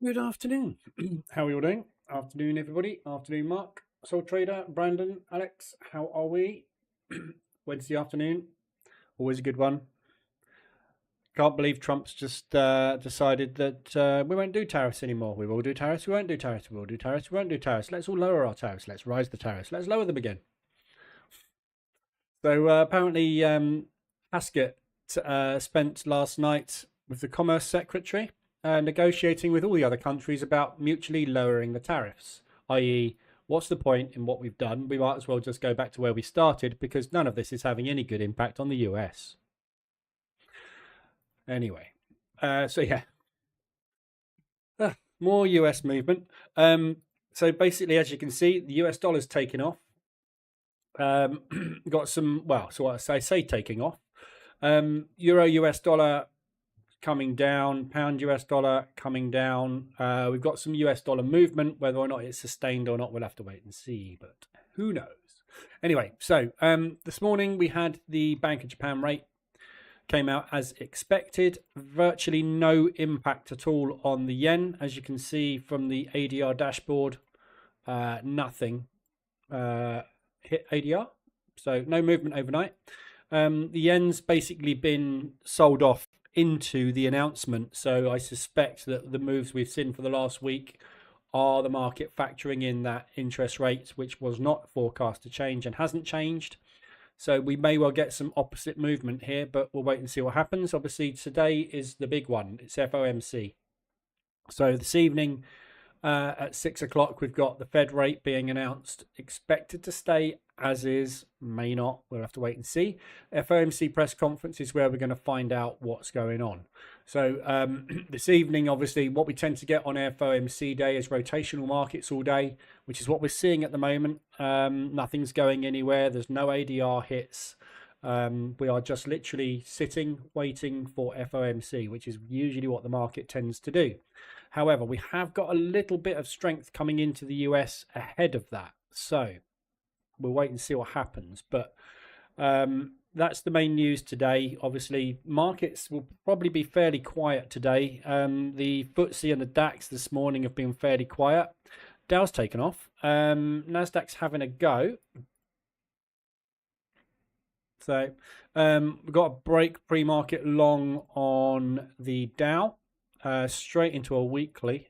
Good afternoon. How are you all doing? Afternoon, everybody. Afternoon, Mark, Soul Trader, Brandon, Alex. How are we? Wednesday afternoon. Always a good one. Can't believe Trump's just decided that we won't do tariffs anymore. We will do tariffs. We won't do tariffs. We will do tariffs. We won't do tariffs. Let's all lower our tariffs. Let's rise the tariffs. Let's lower them again. So apparently, Haskett spent last night with the Commerce Secretary negotiating with all the other countries about mutually lowering the tariffs, i.e., what's the point in what we've done? We might as well just go back to where we started because none of this is having any good impact on the US. Anyway, so yeah, more US movement. So basically, as you can see, the US dollar's taken off. Got some, well, so what I say taking off. Euro US dollar coming down, pound US dollar coming down. We've got some US dollar movement. Whether or not it's sustained or not, we'll have to wait and see, but who knows? Anyway, so this morning we had the Bank of Japan rate. Came out as expected. Virtually no impact at all on the yen. As you can see from the ADR dashboard, nothing hit ADR. So no movement overnight. The yen's basically been sold off into the announcement. So I suspect that the moves we've seen for the last week are the market factoring in that interest rate, which was not forecast to change and hasn't changed. So we may well get some opposite movement here, but we'll wait and see what happens. Obviously, today is the big one. It's FOMC. So this evening at 6 o'clock, we've got the Fed rate being announced, expected to stay as is, may not. We'll have to wait and see. FOMC press conference is where we're going to find out what's going on. So this evening, obviously, what we tend to get on FOMC day is rotational markets all day, which is what we're seeing at the moment. Nothing's going anywhere. There's no ADR hits. We are just literally sitting, waiting for FOMC, which is usually what the market tends to do. However, we have got a little bit of strength coming into the US ahead of that. So we'll wait and see what happens. But that's the main news today. Obviously, markets will probably be fairly quiet today. The FTSE and the DAX this morning have been fairly quiet. Dow's taken off. Nasdaq's having a go. So we've got a break pre-market long on the Dow, straight into a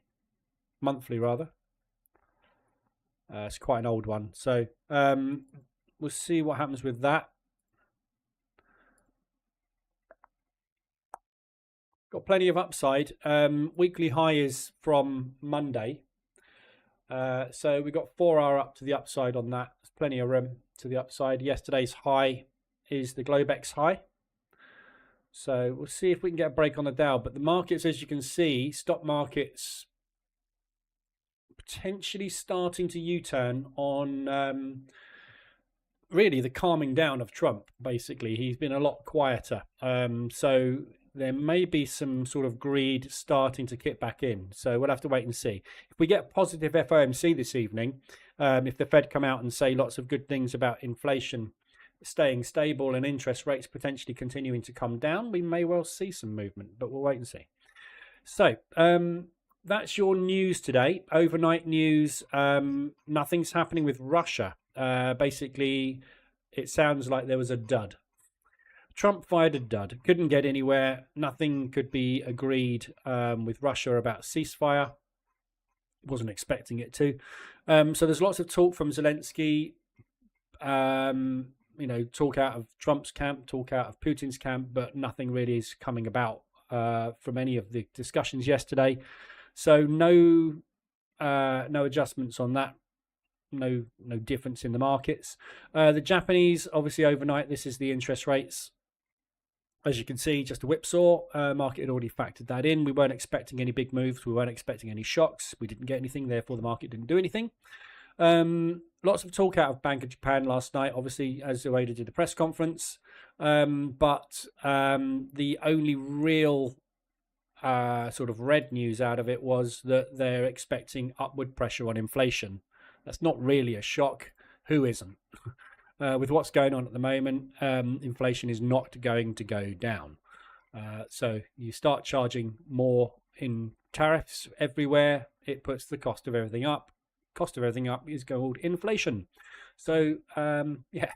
monthly rather. It's quite an old one. So we'll see what happens with that. Got plenty of upside. Weekly high is from Monday. So we got 4 hour up to the upside on that. There's plenty of room to the upside. Yesterday's high is the Globex high. So we'll see if we can get a break on the Dow. But the markets, as you can see, stock markets potentially starting to U-turn on really the calming down of Trump, basically. He's been a lot quieter. So there may be some sort of greed starting to kick back in. So we'll have to wait and see. If we get positive FOMC this evening, if the Fed come out and say lots of good things about inflation staying stable and interest rates potentially continuing to come down, we may well see some movement, but we'll wait and see. So that's your news today. Overnight news. Nothing's happening with Russia. Basically, it sounds like there was a dud. Trump fired a dud. Couldn't get anywhere. Nothing could be agreed with Russia about ceasefire. Wasn't expecting it to. So there's lots of talk from Zelensky. Talk out of Trump's camp, talk out of Putin's camp, but nothing really is coming about from any of the discussions yesterday. So no adjustments on that. No difference in the markets. The Japanese, obviously overnight, this is the interest rates. As you can see, just a whipsaw. Market had already factored that in. We weren't expecting any big moves. We weren't expecting any shocks. We didn't get anything. Therefore, the market didn't do anything. Lots of talk out of Bank of Japan last night, obviously, as the way to do the press conference. But the only real sort of red news out of it was that they're expecting upward pressure on inflation. That's not really a shock. Who isn't? With what's going on at the moment, inflation is not going to go down. So you start charging more in tariffs everywhere, it puts the cost of everything up. Cost of everything up is called inflation. So yeah,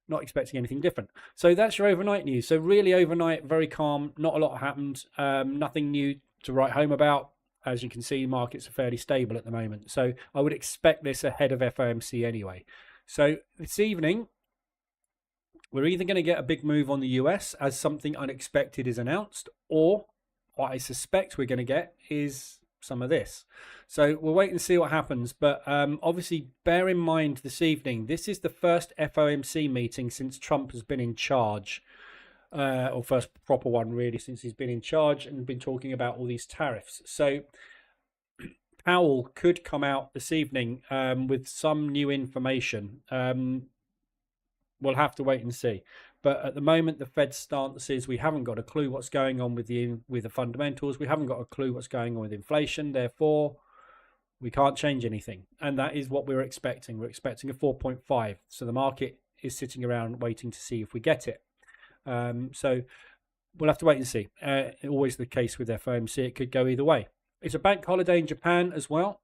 not expecting anything different. So that's your overnight news. So really overnight, very calm, not a lot happened, nothing new to write home about. As you can see, markets are fairly stable at the moment. So I would expect this ahead of FOMC anyway. So this evening, we're either going to get a big move on the US as something unexpected is announced, or what I suspect we're going to get is some of this. So we'll wait and see what happens. But obviously, bear in mind this evening, this is the first FOMC meeting since Trump has been in charge. Or first proper one really since he's been in charge and been talking about all these tariffs. So Powell could come out this evening with some new information. We'll have to wait and see. But at the moment, the Fed's stance is we haven't got a clue what's going on with the fundamentals. We haven't got a clue what's going on with inflation. Therefore, we can't change anything. And that is what we're expecting. We're expecting a 4.5. So the market is sitting around waiting to see if we get it. So we'll have to wait and see. Always the case with FOMC, it could go either way. It's a bank holiday in Japan as well.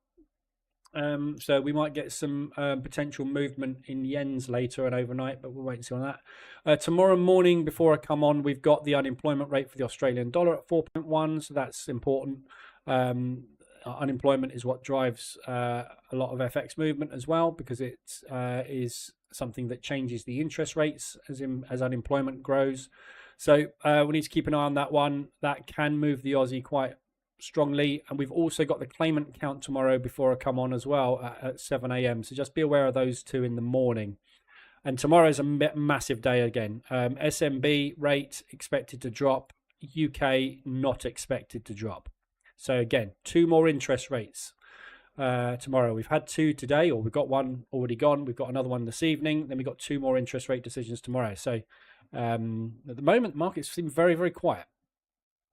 So we might get some potential movement in yens later and overnight, but we'll wait and see on that. Tomorrow morning, before I come on, we've got the unemployment rate for the Australian dollar at 4.1, so that's important. Unemployment is what drives a lot of FX movement as well, because it is something that changes the interest rates as unemployment grows. So we need to keep an eye on that one. That can move the Aussie quite strongly. And we've also got the claimant count tomorrow before I come on as well at 7 a.m. So just be aware of those two in the morning. And tomorrow is a massive day again. SMB rate expected to drop. UK not expected to drop. So again, two more interest rates tomorrow. We've had two today, or we've got one already gone. We've got another one this evening. Then we've got two more interest rate decisions tomorrow. So at the moment, markets seem very, very quiet.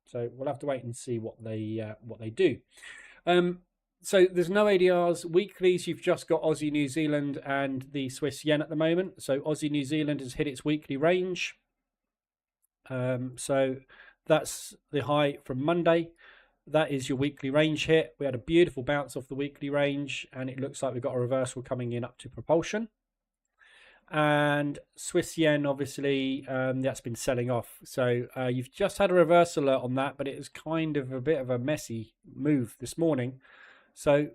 So we'll have to wait and see what they do. So there's no ADRs. Weeklies, you've just got Aussie, New Zealand, and the Swiss yen at the moment. So Aussie, New Zealand has hit its weekly range. So that's the high from Monday. That is your weekly range hit. We had a beautiful bounce off the weekly range, and it looks like we've got a reversal coming in up to propulsion. And Swiss yen, obviously, that's been selling off. So you've just had a reversal on that, but it was kind of a bit of a messy move this morning. So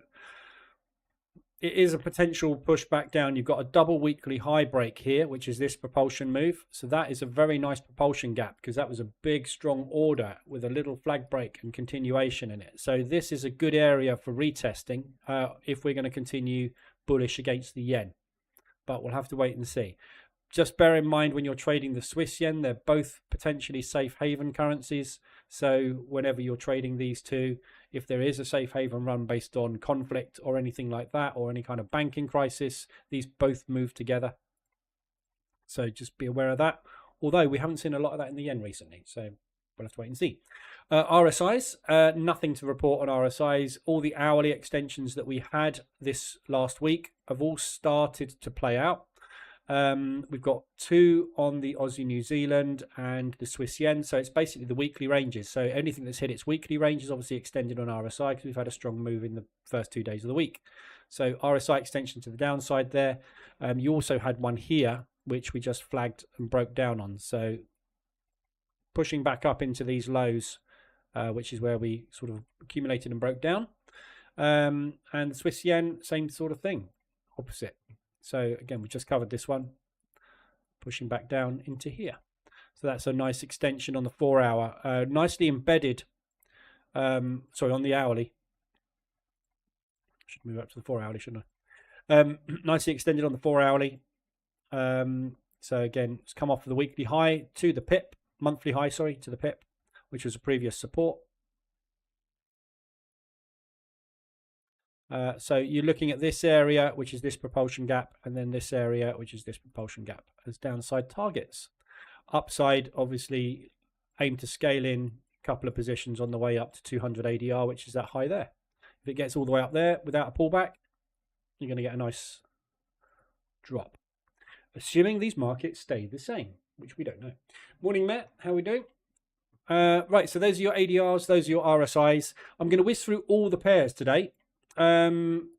it is a potential push back down. You've got a double weekly high break here, which is this propulsion move. So that is a very nice propulsion gap, because that was a big, strong order with a little flag break and continuation in it. So this is a good area for retesting if we're going to continue bullish against the yen. But we'll have to wait and see. Just bear in mind when you're trading the Swiss yen, they're both potentially safe haven currencies. So whenever you're trading these two, if there is a safe haven run based on conflict or anything like that, or any kind of banking crisis, these both move together. So just be aware of that. Although we haven't seen a lot of that in the yen recently. So we'll have to wait and see. RSIs, nothing to report on RSIs. All the hourly extensions that we had this last week have all started to play out. We've got two on the Aussie, New Zealand, and the Swiss yen. So it's basically the weekly ranges. So anything that's hit its weekly range is obviously extended on RSI, because we've had a strong move in the first 2 days of the week. So RSI extension to the downside there. You also had one here, which we just flagged and broke down on. So pushing back up into these lows, which is where we sort of accumulated and broke down. And the Swiss yen, same sort of thing, opposite. So again, we just covered this one, pushing back down into here. So that's a nice extension on the 4 hour, nicely embedded. Sorry, on the hourly. Should move up to the 4 hourly, shouldn't I? Nicely extended on the 4 hourly. So again, it's come off of the weekly high to the pip, monthly high, sorry, to the pip, which was a previous support. So you're looking at this area, which is this propulsion gap, and then this area, which is this propulsion gap, as downside targets. Upside, obviously, aim to scale in a couple of positions on the way up to 200 ADR, which is that high there. If it gets all the way up there without a pullback, you're going to get a nice drop. Assuming these markets stay the same, which we don't know. Morning, Matt. How are we doing? Right, so those are your ADRs, those are your RSIs. I'm going to whiz through all the pairs today. I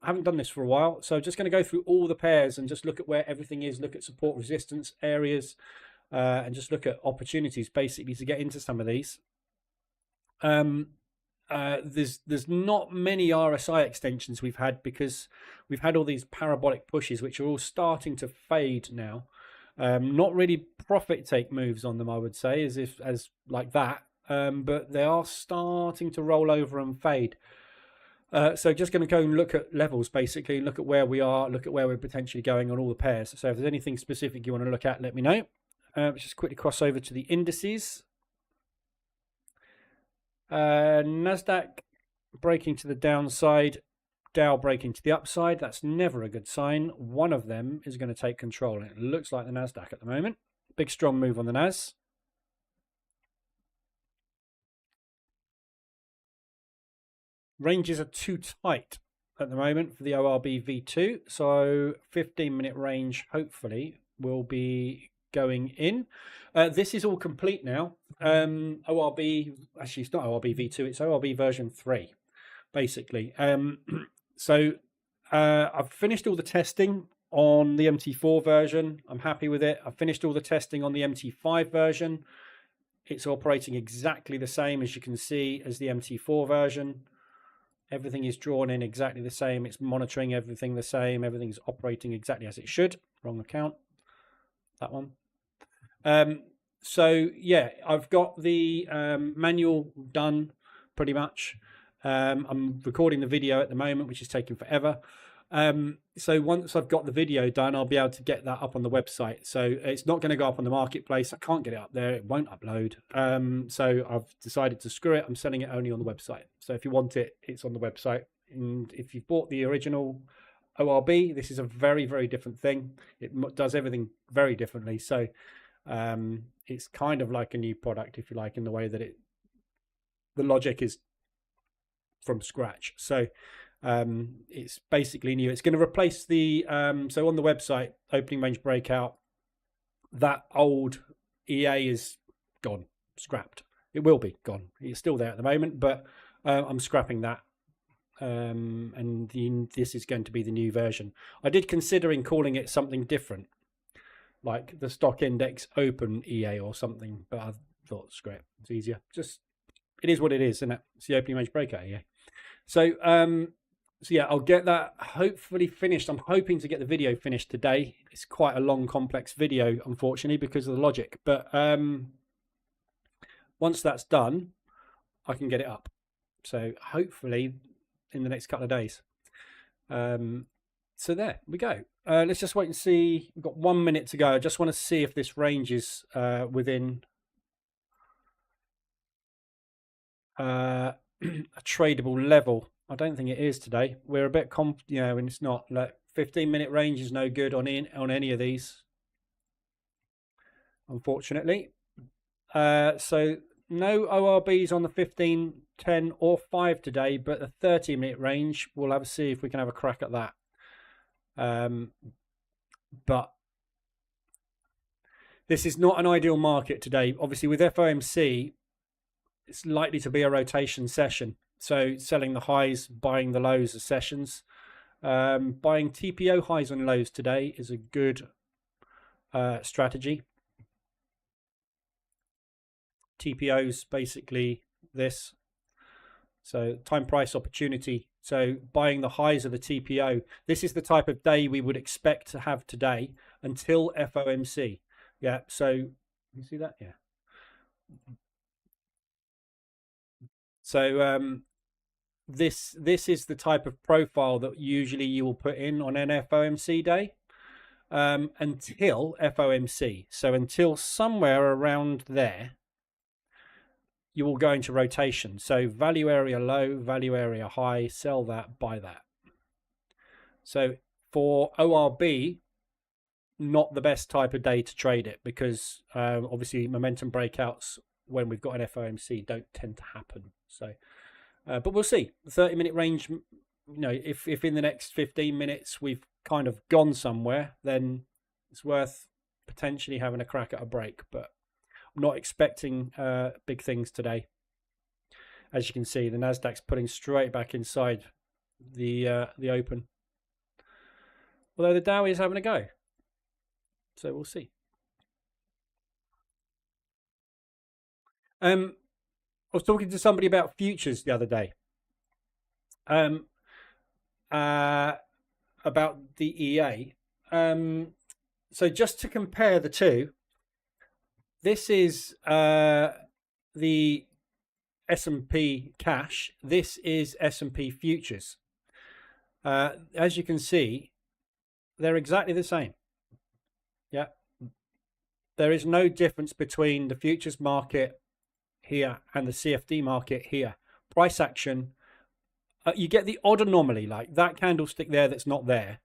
haven't done this for a while, so just going to go through all the pairs and just look at where everything is, look at support resistance areas, and just look at opportunities basically to get into some of these. There's not many RSI extensions we've had because we've had all these parabolic pushes which are all starting to fade now. Not really profit take moves on them, I would say, as like that, but they are starting to roll over and fade. So just going to go and look at levels basically, look at where we are, look at where we're potentially going on all the pairs. So if there's anything specific you want to look at, let me know. Let's just quickly cross over to the indices. NASDAQ breaking to the downside, Dow breaking to the upside. That's never a good sign. One of them is going to take control, and it looks like the NASDAQ at the moment. Big strong move on the NAS. Ranges are too tight at the moment for the ORB V2, so 15-minute range hopefully will be going in. This is all complete now. ORB, actually it's not ORB V2, it's ORB version 3 basically. So I've finished all the testing on the MT4 version. I'm happy with it. I've finished all the testing on the MT5 version. It's operating exactly the same, as you can see, as the MT4 version. Everything is drawn in exactly the same. It's monitoring everything the same. Everything's operating exactly as it should. Wrong account. That one. So yeah, I've got the manual done pretty much. I'm recording the video at the moment, which is taking forever. So once I've got the video done, I'll be able to get that up on the website. So it's not going to go up on the marketplace. I can't get it up there. It won't upload. So I've decided to screw it. I'm selling it only on the website. So if you want it, it's on the website. And if you've bought the original ORB, this is a very, very different thing. It does everything very differently. So it's kind of like a new product, if you like, in the way that the logic is from scratch. So it's basically new. It's going to replace the so on the website, opening range breakout, that old EA is gone, scrapped. It will be gone. It's still there at the moment, but I'm scrapping that. And this is going to be the new version. I did considering calling it something different, like the stock index open EA or something, but I thought scrap, it's easier. Just, it is what it is, isn't it? It's the opening range breakout EA. So so yeah, I'll get that hopefully finished. I'm hoping to get the video finished today. It's quite a long, complex video, unfortunately, because of the logic. But once that's done, I can get it up. So hopefully in the next couple of days. So there we go. Let's just wait and see. We've got 1 minute to go. I just want to see if this range is within a tradable level. I don't think it is today. We're a bit and it's not. Like 15-minute range is no good on any of these, unfortunately. So no ORBs on the 15, 10 or 5 today, but the 30-minute range, we'll have to see if we can have a crack at that. But this is not an ideal market today. Obviously with FOMC, it's likely to be a rotation session. So selling the highs, buying the lows as sessions. Buying TPO highs and lows today is a good strategy. TPO's basically this. So time price opportunity. So buying the highs of the TPO. This is the type of day we would expect to have today until FOMC. Yeah, so you see that? Yeah. So this is the type of profile that usually you will put in on an FOMC day until FOMC. So until somewhere around there, you will go into rotation. So value area low, value area high, sell that, buy that. So for ORB, not the best type of day to trade it because obviously momentum breakouts when we've got an FOMC don't tend to happen. So, but we'll see. The 30-minute range, you know, if in the next 15 minutes we've kind of gone somewhere, then it's worth potentially having a crack at a break. But not expecting big things today. As you can see, the Nasdaq's putting straight back inside the open, although the Dow is having a go. So we'll see. I was talking to somebody about futures the other day. About the EA. So just to compare the two, this is the S&P cash. This is S&P futures. As you can see, they're exactly the same. Yeah. There is no difference between the futures market here and the CFD market here. Price action, you get the odd anomaly, like that candlestick there that's not there,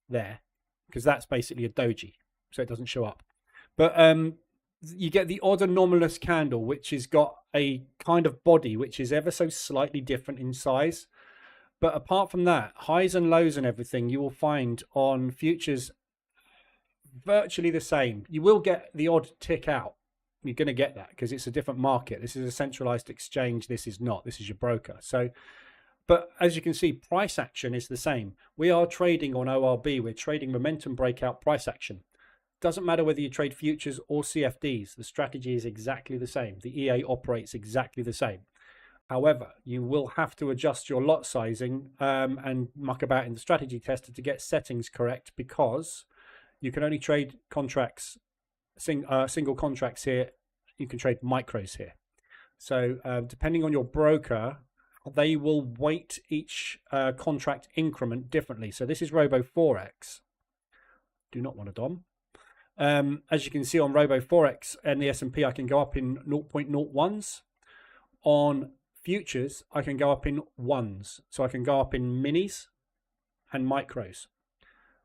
because that's basically a doji, so it doesn't show up. But you get the odd anomalous candle, which has got a kind of body which is ever so slightly different in size. But apart from that, highs and lows and everything you will find on futures virtually the same. You will get the odd tick out. You're going to get that because it's a different market. This is a centralized exchange. This is not. This is your broker. So, but as you can see, price action is the same. We are trading on ORB. We're trading momentum breakout price action. Doesn't matter whether you trade futures or CFDs. The strategy is exactly the same. The EA operates exactly the same. However, you will have to adjust your lot sizing and muck about in the strategy tester to get settings correct, because you can only trade contracts, single contracts here. You can trade micros here. So depending on your broker, they will weight each contract increment differently. So this is Robo Forex. Do not want a DOM. As you can see on Robo Forex and the S&P, I can go up in 0.01s. On futures, I can go up in ones. So I can go up in minis and micros.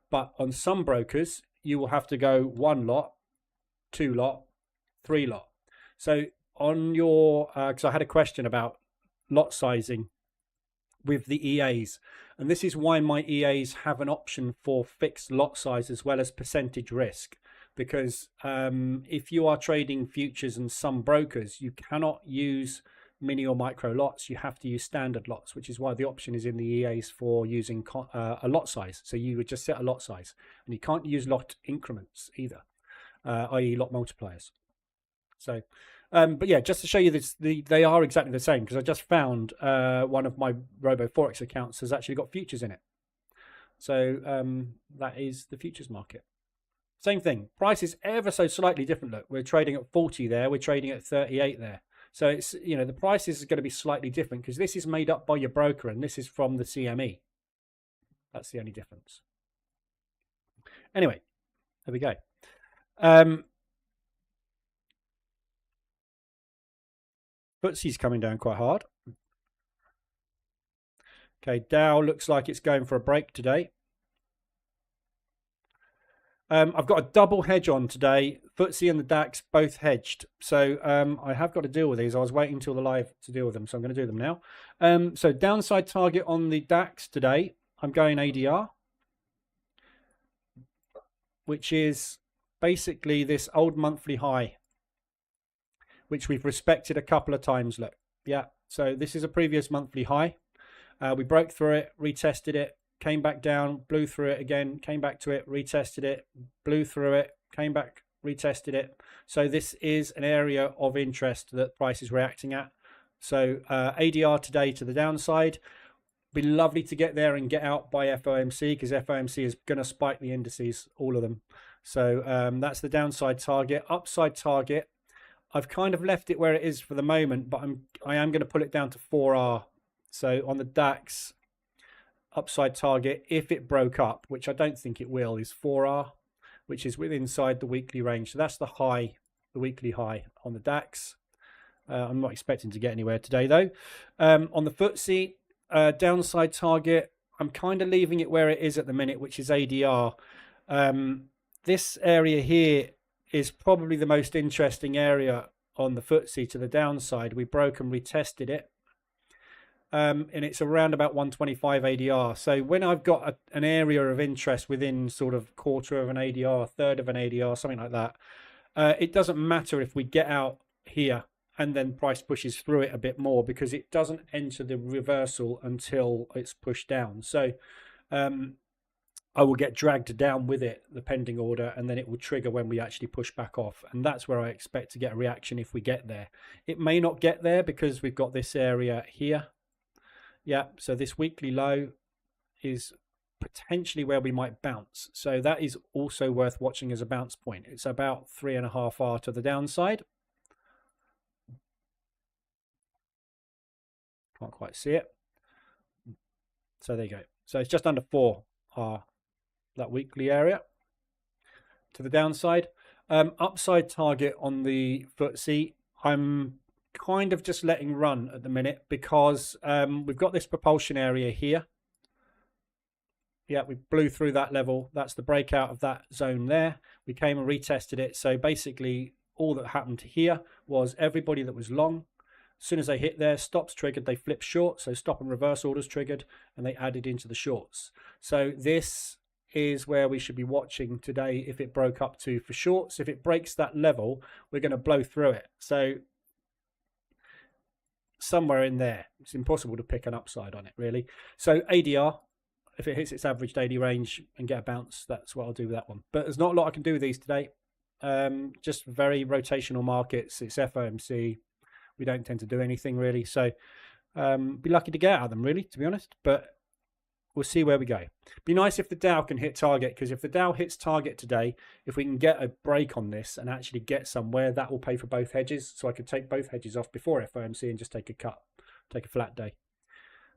But on some brokers, you will have to go 1 lot, 2 lot, 3 lot. So on your, because I had a question about lot sizing with the EAs, and this is why my EAs have an option for fixed lot size as well as percentage risk, because if you are trading futures and some brokers, you cannot use mini or micro lots. You have to use standard lots, which is why the option is in the EAs for using a lot size. So you would just set a lot size, and you can't use lot increments either, i.e. lot multipliers. So but yeah, just to show you this, they are exactly the same, because I just found one of my Robo Forex accounts has actually got futures in it. So that is the futures market. Same thing. Price is ever so slightly different. Look, we're trading at 40 there. We're trading at 38 there. So it's, you know, the price is going to be slightly different because this is made up by your broker and this is from the CME. That's the only difference. Anyway, there we go. FTSE's coming down quite hard. Okay, Dow looks like it's going for a break today. I've got a double hedge on today. FTSE and the DAX both hedged. So I have got to deal with these. I was waiting until the live to deal with them, so I'm going to do them now. So downside target on the DAX today, I'm going ADR, which is basically this old monthly high, which we've respected a couple of times. Look, yeah. So this is a previous monthly high. We broke through it, retested it, came back down, blew through it again, came back to it, retested it, blew through it, came back, retested it. So this is an area of interest that price is reacting at. So ADR today to the downside. Be lovely to get there and get out by FOMC, because FOMC is going to spike the indices, all of them. So that's the downside target. Upside target, I've kind of left it where it is for the moment, but I am going to pull it down to 4R. So on the DAX, upside target, if it broke up, which I don't think it will, is 4R, which is inside the weekly range. So that's the high, the weekly high on the DAX. I'm not expecting to get anywhere today though. On the FTSE, downside target, I'm kind of leaving it where it is at the minute, which is ADR. This area here is probably the most interesting area on the FTSE to the downside. We broke and retested it. And it's around about 125 ADR. So when I've got an area of interest within sort of quarter of an ADR, a third of an ADR, something like that, it doesn't matter if we get out here and then price pushes through it a bit more, because it doesn't enter the reversal until it's pushed down. So I will get dragged down with it, the pending order, and then it will trigger when we actually push back off. And that's where I expect to get a reaction if we get there. It may not get there because we've got this area here. Yeah, so this weekly low is potentially where we might bounce. So that is also worth watching as a bounce point. It's about 3.5 R to the downside. Can't quite see it. So there you go. So it's just under 4 R, that weekly area to the downside. Upside target on the FTSE, I'm kind of just letting run at the minute, because we've got this propulsion area here. Yeah, we blew through that level. That's the breakout of that zone there. We came and retested it. So basically all that happened here was everybody that was long, as soon as they hit there, stops triggered, they flipped short. So stop and reverse orders triggered, and they added into the shorts. So this is where we should be watching today if it broke up to for shorts. If it breaks that level, we're going to blow through it. So somewhere in there, it's impossible to pick an upside on it, really. So ADR, if it hits its average daily range and get a bounce, that's what I'll do with that one. But there's not a lot I can do with these today. Just very rotational markets. It's FOMC. We don't tend to do anything really. So be lucky to get out of them, really, to be honest. But we'll see where we go. Be nice if the Dow can hit target, because if the Dow hits target today, if we can get a break on this and actually get somewhere, that will pay for both hedges. So I could take both hedges off before FOMC and just take a cut, take a flat day.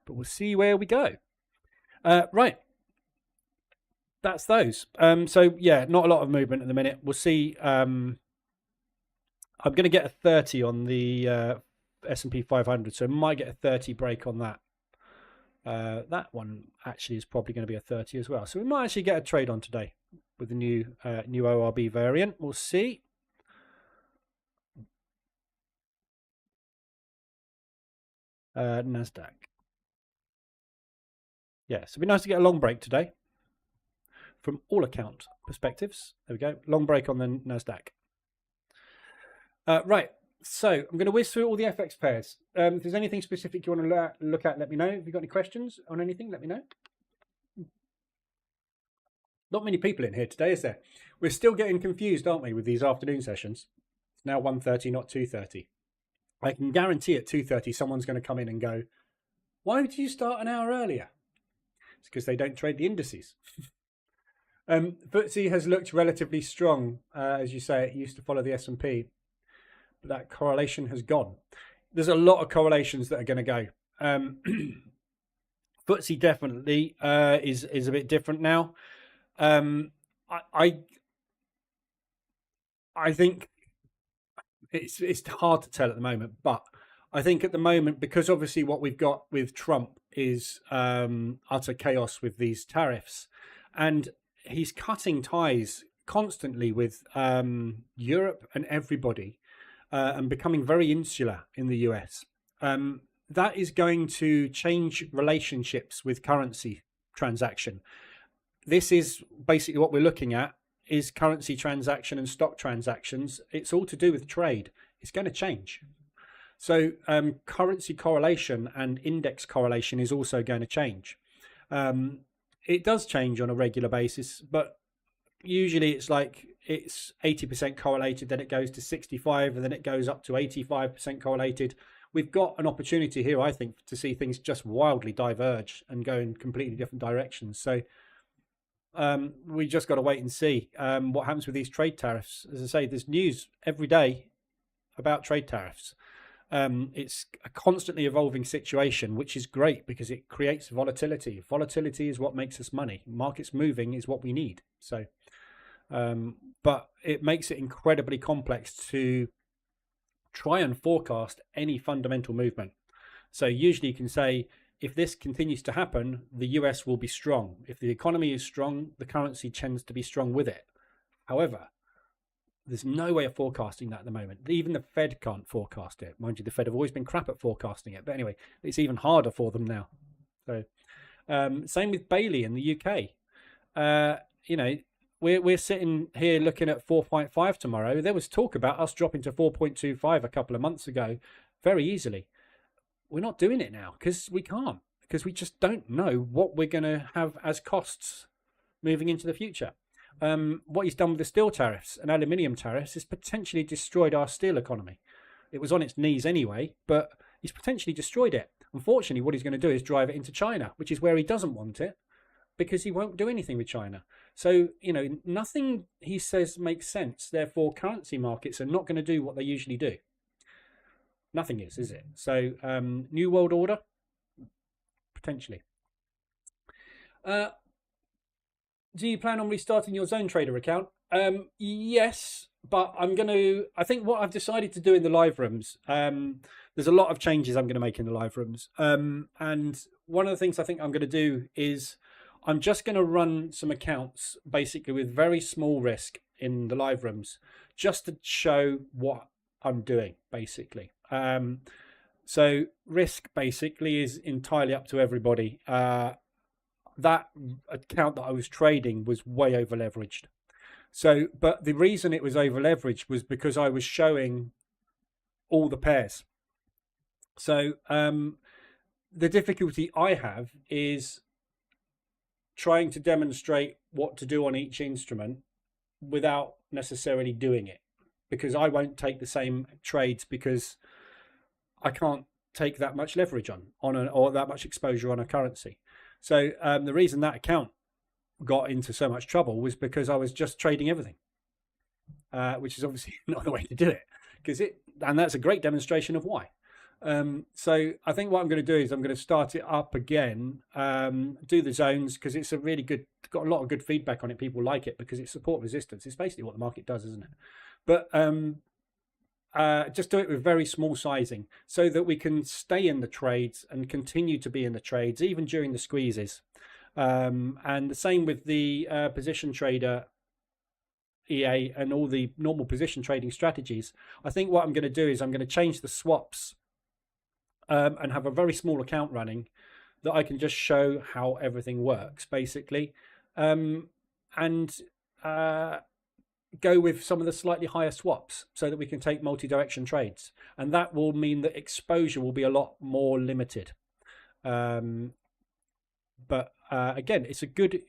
But we'll see where we go. Right, that's those. So yeah, not a lot of movement at the minute. We'll see. I'm going to get a 30 on the S&P 500, so I might get a 30 break on that. That one actually is probably going to be a 30 as well. So we might actually get a trade on today with the new ORB variant. We'll see. NASDAQ. Yeah, so it'd be nice to get a long break today from all account perspectives. There we go. Long break on the NASDAQ. Right, so I'm going to whiz through all the FX pairs. If there's anything specific you want to look at, let me know. If you've got any questions on anything, let me know. Not many people in here today, is there? We're still getting confused, aren't we, with these afternoon sessions? It's now 1:30, not 2:30. I can guarantee at 2:30 someone's going to come in and go, why did you start an hour earlier? It's because they don't trade the indices. FTSE has looked relatively strong. As you say, it used to follow the S&P. But that correlation has gone. There's a lot of correlations that are going to go. FTSE definitely is a bit different now. I think it's hard to tell at the moment, but I think at the moment, because obviously what we've got with Trump is utter chaos with these tariffs, and he's cutting ties constantly with Europe and everybody, and becoming very insular in the US. That is going to change relationships with currency transaction. This is basically what we're looking at, is currency transaction and stock transactions. It's all to do with trade. It's going to change. So currency correlation and index correlation is also going to change. It does change on a regular basis, but usually it's like it's 80% correlated, then it goes to 65, and then it goes up to 85% correlated. We've got an opportunity here, I think, to see things just wildly diverge and go in completely different directions. So we just got to wait and see what happens with these trade tariffs. As I say, there's news every day about trade tariffs. It's a constantly evolving situation, which is great because it creates volatility. Volatility is what makes us money. Markets moving is what we need. So, but it makes it incredibly complex to try and forecast any fundamental movement. So usually you can say, if this continues to happen, the US will be strong. If the economy is strong, the currency tends to be strong with it. However, there's no way of forecasting that at the moment. Even the Fed can't forecast it. Mind you, the Fed have always been crap at forecasting it. But anyway, it's even harder for them now. So same with Bailey in the UK. You know, we're sitting here looking at 4.5 tomorrow. There was talk about us dropping to 4.25 a couple of months ago very easily. We're not doing it now because we can't, because we just don't know what we're going to have as costs moving into the future. What he's done with the steel tariffs and aluminium tariffs is potentially destroyed our steel economy. It was on its knees anyway, but he's potentially destroyed it. Unfortunately, what he's going to do is drive it into China, which is where he doesn't want it, because he won't do anything with China. So, nothing he says makes sense. Therefore, currency markets are not going to do what they usually do. Nothing is it? So, New World Order? Potentially. Do you plan on restarting your Zone Trader account? Yes, but I think what I've decided to do in the live rooms, there's a lot of changes I'm going to make in the live rooms. And one of the things I think I'm going to do is I'm just going to run some accounts basically with very small risk in the live rooms, just to show what I'm doing basically. So risk basically is entirely up to everybody. That account that I was trading was way over leveraged. So, but the reason it was over leveraged was because I was showing all the pairs. So the difficulty I have is trying to demonstrate what to do on each instrument without necessarily doing it, because I won't take the same trades because I can't take that much leverage or that much exposure on a currency. So the reason that account got into so much trouble was because I was just trading everything, which is obviously not the way to do it, and that's a great demonstration of why. So I think what I'm going to do is I'm going to start it up again, do the zones, because it's got a lot of good feedback on it. People like it because it's support resistance. It's basically what the market does, isn't it? But just do it with very small sizing so that we can stay in the trades and continue to be in the trades even during the squeezes. And the same with the position trader EA and all the normal position trading strategies. I think what I'm going to do is I'm going to change the swaps and have a very small account running that I can just show how everything works basically, and go with some of the slightly higher swaps so that we can take multi-direction trades, and that will mean that exposure will be a lot more limited. But again, it's a good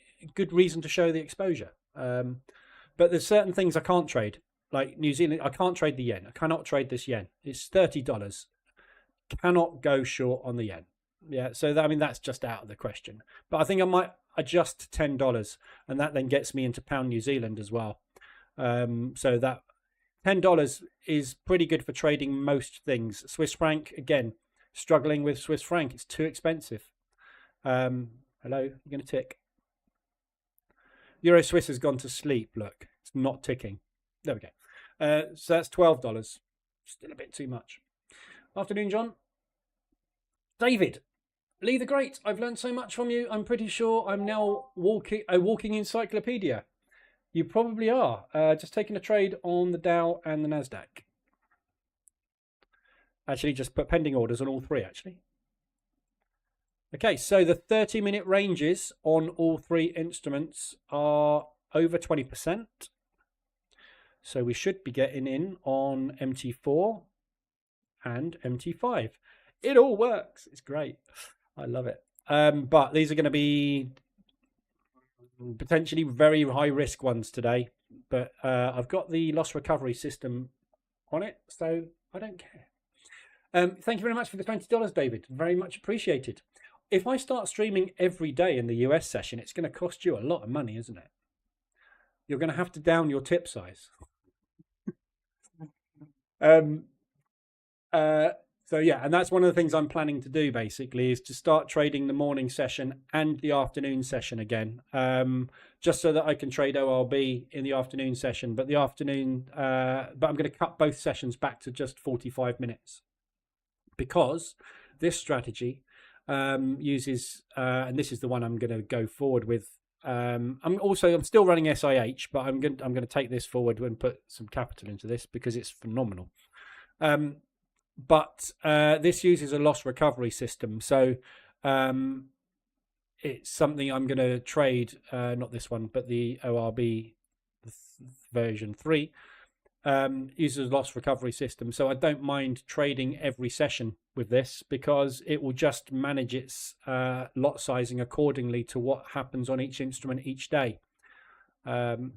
reason to show the exposure. But there's certain things I can't trade, like New Zealand. I can't trade the yen. I cannot trade this yen. It's $30. Cannot go short on the yen. Yeah, so that's just out of the question. But I think I might adjust to $10, and that then gets me into pound New Zealand as well. So that $10 is pretty good for trading most things. Swiss franc, again, struggling with Swiss franc. It's too expensive. Hello, you're going to tick. Euro Swiss has gone to sleep. Look, it's not ticking. There we go. So that's $12. Still a bit too much. Afternoon, John. David, Lee the Great, I've learned so much from you. I'm pretty sure I'm now a walking encyclopedia. You probably are. Just taking a trade on the Dow and the NASDAQ. Actually, just put pending orders on all three, actually. Okay, so the 30-minute ranges on all three instruments are over 20%. So we should be getting in on MT4 and MT5. It all works. It's great. I love it. But these are going to be potentially very high risk ones today. But I've got the loss recovery system on it, so I don't care. Thank you very much for the $20, David. Very much appreciated. If I start streaming every day in the US session, it's going to cost you a lot of money, isn't it? You're going to have to down your tip size. So yeah, and that's one of the things I'm planning to do basically, is to start trading the morning session and the afternoon session again, just so that I can trade ORB in the afternoon session, but I'm going to cut both sessions back to just 45 minutes because this strategy uses, and this is the one I'm going to go forward with. I'm still running SIH, but I'm going to take this forward and put some capital into this because it's phenomenal. But this uses a loss recovery system, so it's something I'm going to trade, not this one, but the ORB version 3, uses a loss recovery system. So I don't mind trading every session with this because it will just manage its lot sizing accordingly to what happens on each instrument each day, and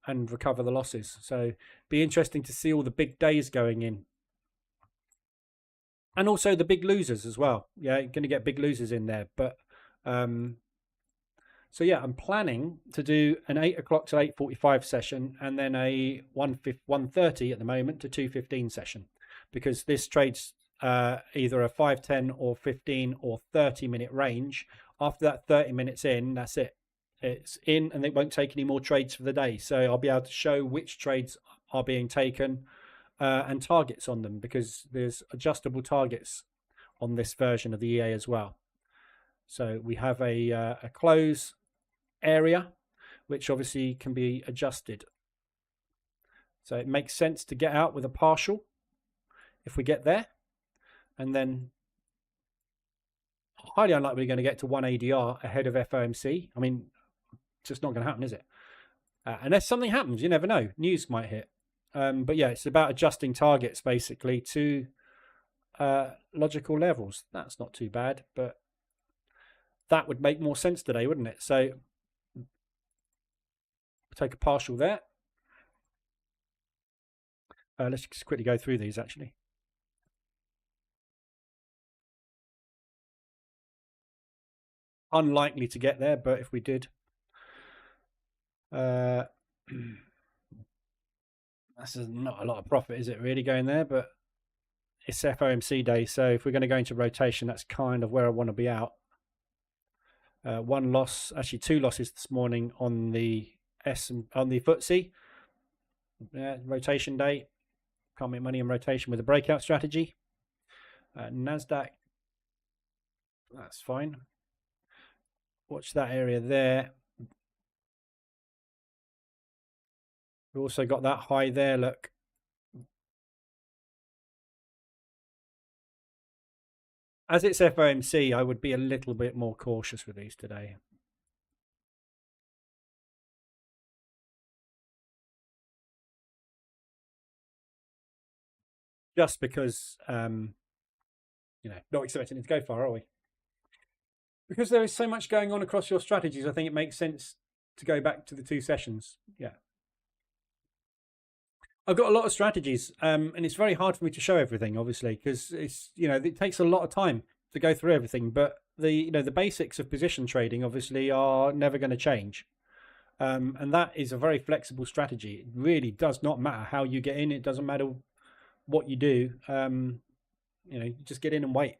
recover the losses. So be interesting to see all the big days going in. And also the big losers as well. Yeah, you're going to get big losers in there. But so yeah, I'm planning to do an 8 o'clock to 8:45 session, and then a 1:30 at the moment to 2:15 session, because this trades either a 5, 10 or 15 or 30-minute range. After that 30 minutes in, that's it. It's in, and it won't take any more trades for the day. So I'll be able to show which trades are being taken and targets on them, because there's adjustable targets on this version of the EA as well. So we have a close area, which obviously can be adjusted. So it makes sense to get out with a partial if we get there, and then highly unlikely we're going to get to 1 ADR ahead of FOMC. I mean, it's just not going to happen, is it? Unless something happens, you never know. News might hit. But yeah, it's about adjusting targets basically to logical levels. That's not too bad, but that would make more sense today, wouldn't it? So take a partial there. Let's just quickly go through these actually. Unlikely to get there, but if we did, that's not a lot of profit, is it really, going there? But it's FOMC day, so if we're going to go into rotation, that's kind of where I want to be out. One loss, actually 2 losses this morning on the on the FTSE. Rotation day, can't make money in rotation with a breakout strategy. NASDAQ, that's fine. Watch that area there. We've also got that high there, look. As it's FOMC, I would be a little bit more cautious with these today. Just because, not expecting it to go far, are we? Because there is so much going on across your strategies, I think it makes sense to go back to the 2 sessions. Yeah. I've got a lot of strategies, and it's very hard for me to show everything, obviously, because it's, it takes a lot of time to go through everything. But the basics of position trading obviously are never going to change, and that is a very flexible strategy. It really does not matter how you get in. It doesn't matter what you do. You just get in and wait.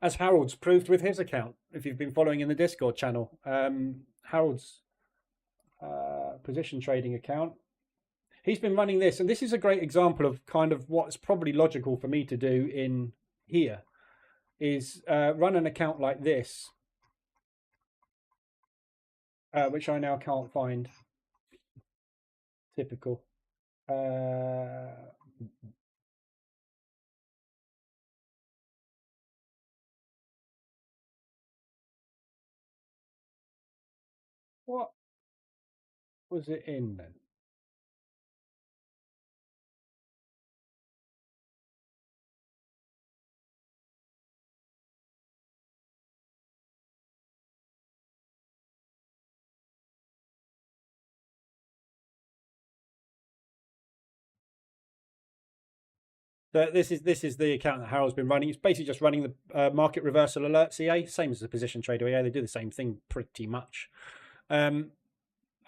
As Harold's proved with his account, if you've been following in the Discord channel, Harold's position trading account. He's been running this, and this is a great example of kind of what's probably logical for me to do in here, is run an account like this, which I now can't find. Typical. What was it in then? So this is the account that Harold's been running. It's basically just running the market reversal alert CA, same as the position trader EA. They do the same thing pretty much. In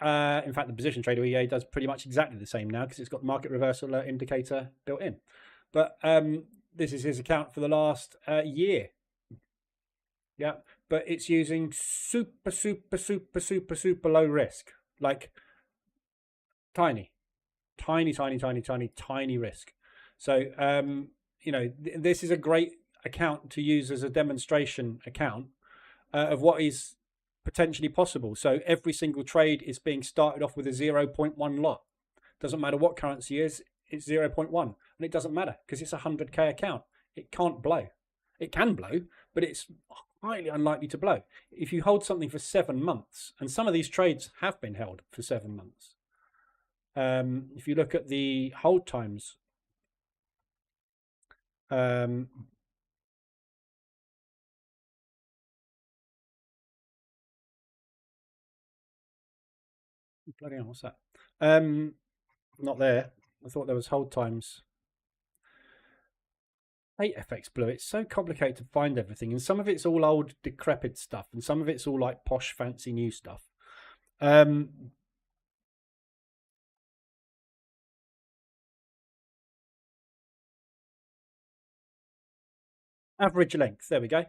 fact, the position trader EA does pretty much exactly the same now because it's got market reversal alert indicator built in. But this is his account for the last year. Yeah, but it's using super low risk, like tiny risk. So, this is a great account to use as a demonstration account of what is potentially possible. So every single trade is being started off with a 0.1 lot. Doesn't matter what currency is, it's 0.1. And it doesn't matter because it's a 100K account. It can't blow. It can blow, but it's highly unlikely to blow. If you hold something for 7 months, and some of these trades have been held for 7 months, If you look at the hold times, bloody hell, what's that? Not there. I thought there was hold times. Hate FX Blue. It's so complicated to find everything, and some of it's all old, decrepit stuff, and some of it's all like posh, fancy new stuff. Average length. There we go.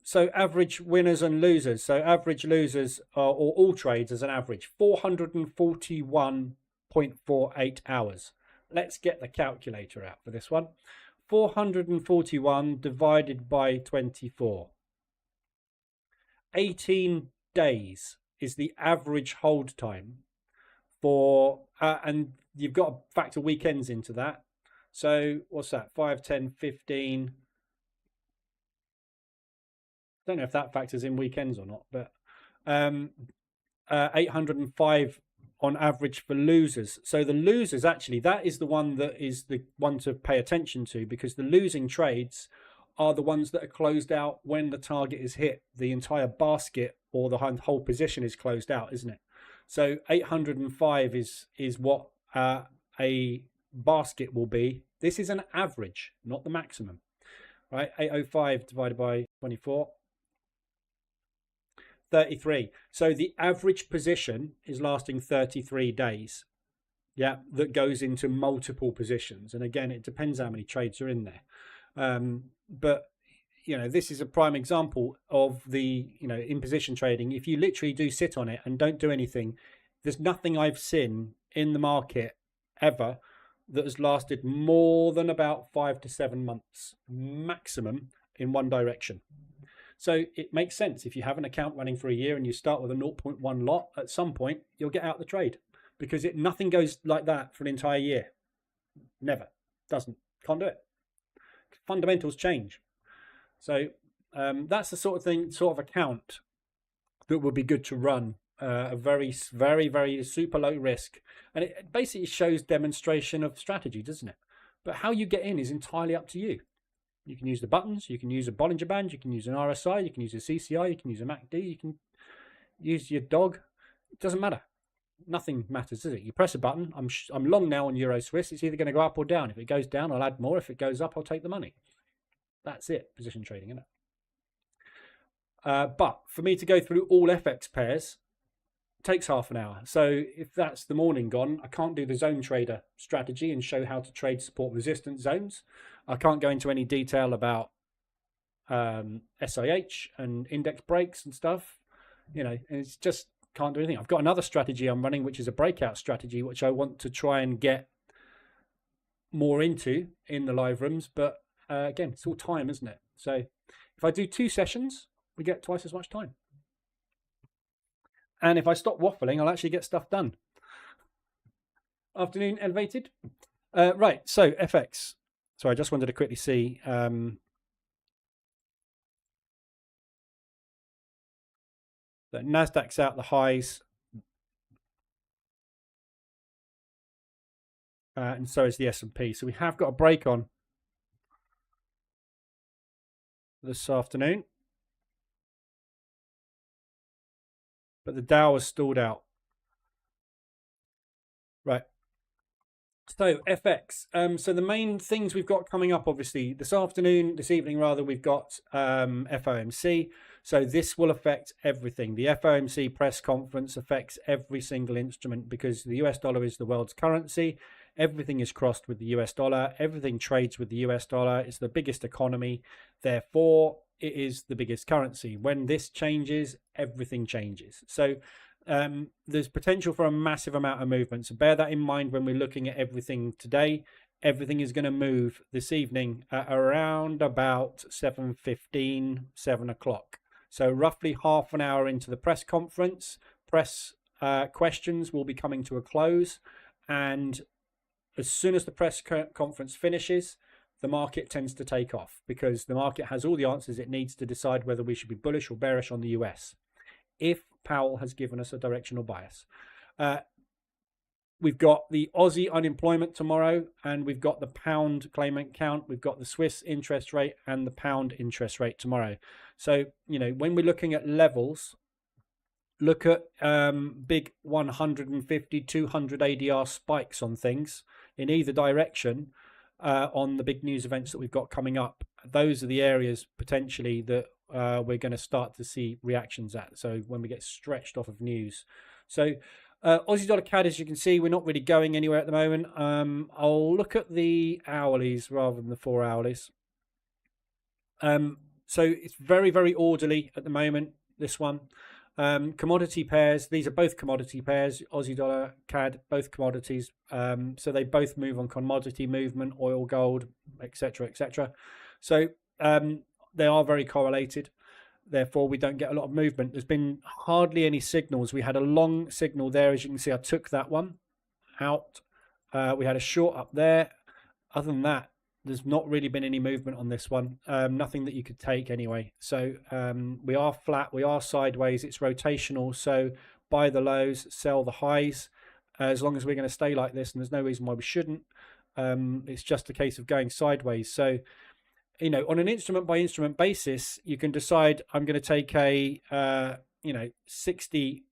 So average winners and losers. So average losers are, or all trades as an average, 441.48 hours. Let's get the calculator out for this one. 441 divided by 24. 18 days is the average hold time for, and you've got to factor weekends into that. So what's that? 5, 10, 15. Don't know if that factors in weekends or not, but 805 on average for losers. So the losers, actually, that is the one that is the one to pay attention to, because the losing trades are the ones that are closed out when the target is hit. The entire basket or the whole position is closed out, isn't it? So 805 is what a basket will be. This is an average, not the maximum, right? 805 divided by 24. 33. So the average position is lasting 33 days. Yeah, that goes into multiple positions. And again, it depends how many trades are in there. But, you know, this is a prime example of the, you know, in position trading. If you literally do sit on it and don't do anything, there's nothing I've seen in the market ever that has lasted more than about 5 to 7 months maximum in one direction. So it makes sense. If you have an account running for a year and you start with a 0.1 lot, at some point you'll get out the trade, because nothing goes like that for an entire year. Never. Doesn't. Can't do it. Fundamentals change. So that's the sort of account that would be good to run. A very, very, very super low risk. And it basically shows demonstration of strategy, doesn't it? But how you get in is entirely up to you. You can use the buttons, you can use a Bollinger Band, you can use an RSI, you can use a CCI, you can use a MACD, you can use your dog. It doesn't matter. Nothing matters, does it? You press a button. I'm long now on Euro Swiss. It's either going to go up or down. If it goes down, I'll add more. If it goes up, I'll take the money. That's it. Position trading, isn't it? But for me to go through all FX pairs takes half an hour. So if that's the morning gone, I can't do the zone trader strategy and show how to trade support resistance zones. I can't go into any detail about SIH and index breaks and stuff. You know, and it's just can't do anything. I've got another strategy I'm running, which is a breakout strategy, which I want to try and get more into in the live rooms. But again, it's all time, isn't it? So if I do 2 sessions, we get twice as much time. And if I stop waffling, I'll actually get stuff done. Afternoon elevated. Right, so FX. So I just wanted to quickly see. The Nasdaq's out the highs. And so is the S&P. So we have got a break on this afternoon. But the Dow has stalled out. Right. So FX. So the main things we've got coming up, obviously, this evening rather, we've got FOMC. So this will affect everything. The FOMC press conference affects every single instrument because the US dollar is the world's currency. Everything is crossed with the US dollar. Everything trades with the US dollar. It's the biggest economy. Therefore, it is the biggest currency. When this changes, everything changes. So there's potential for a massive amount of movement. So bear that in mind when we're looking at everything today. Everything is going to move this evening at around about 7:15, 7 o'clock. So roughly half an hour into the press conference, press questions will be coming to a close. And as soon as the press conference finishes, the market tends to take off because the market has all the answers it needs to decide whether we should be bullish or bearish on the US, if Powell has given us a directional bias. we've got the Aussie unemployment tomorrow, and we've got the pound claimant count. We've got the Swiss interest rate and the pound interest rate tomorrow. So, you know, when we're looking at levels, look at big 150, 200 ADR spikes on things in either direction on the big news events that we've got coming up. Those are the areas potentially that we're going to start to see reactions at. So when we get stretched off of news. So Aussie dollar CAD, as you can see, we're not really going anywhere at the moment. I'll look at the hourlies rather than the 4 hourlies. So it's very, very orderly at the moment, this one. Commodity pairs, these are both commodity pairs, Aussie dollar, CAD, both commodities. So they both move on commodity movement, oil, gold, etc., etc. So they are very correlated. Therefore, we don't get a lot of movement. There's been hardly any signals. We had a long signal there. As you can see, I took that one out. We had a short up there. Other than that, there's not really been any movement on this one. Nothing that you could take anyway. So we are flat. We are sideways. It's rotational. So buy the lows, sell the highs. As long as we're going to stay like this, and there's no reason why we shouldn't. It's just a case of going sideways. So, you know, on an instrument by instrument basis, you can decide I'm going to take a, 60-40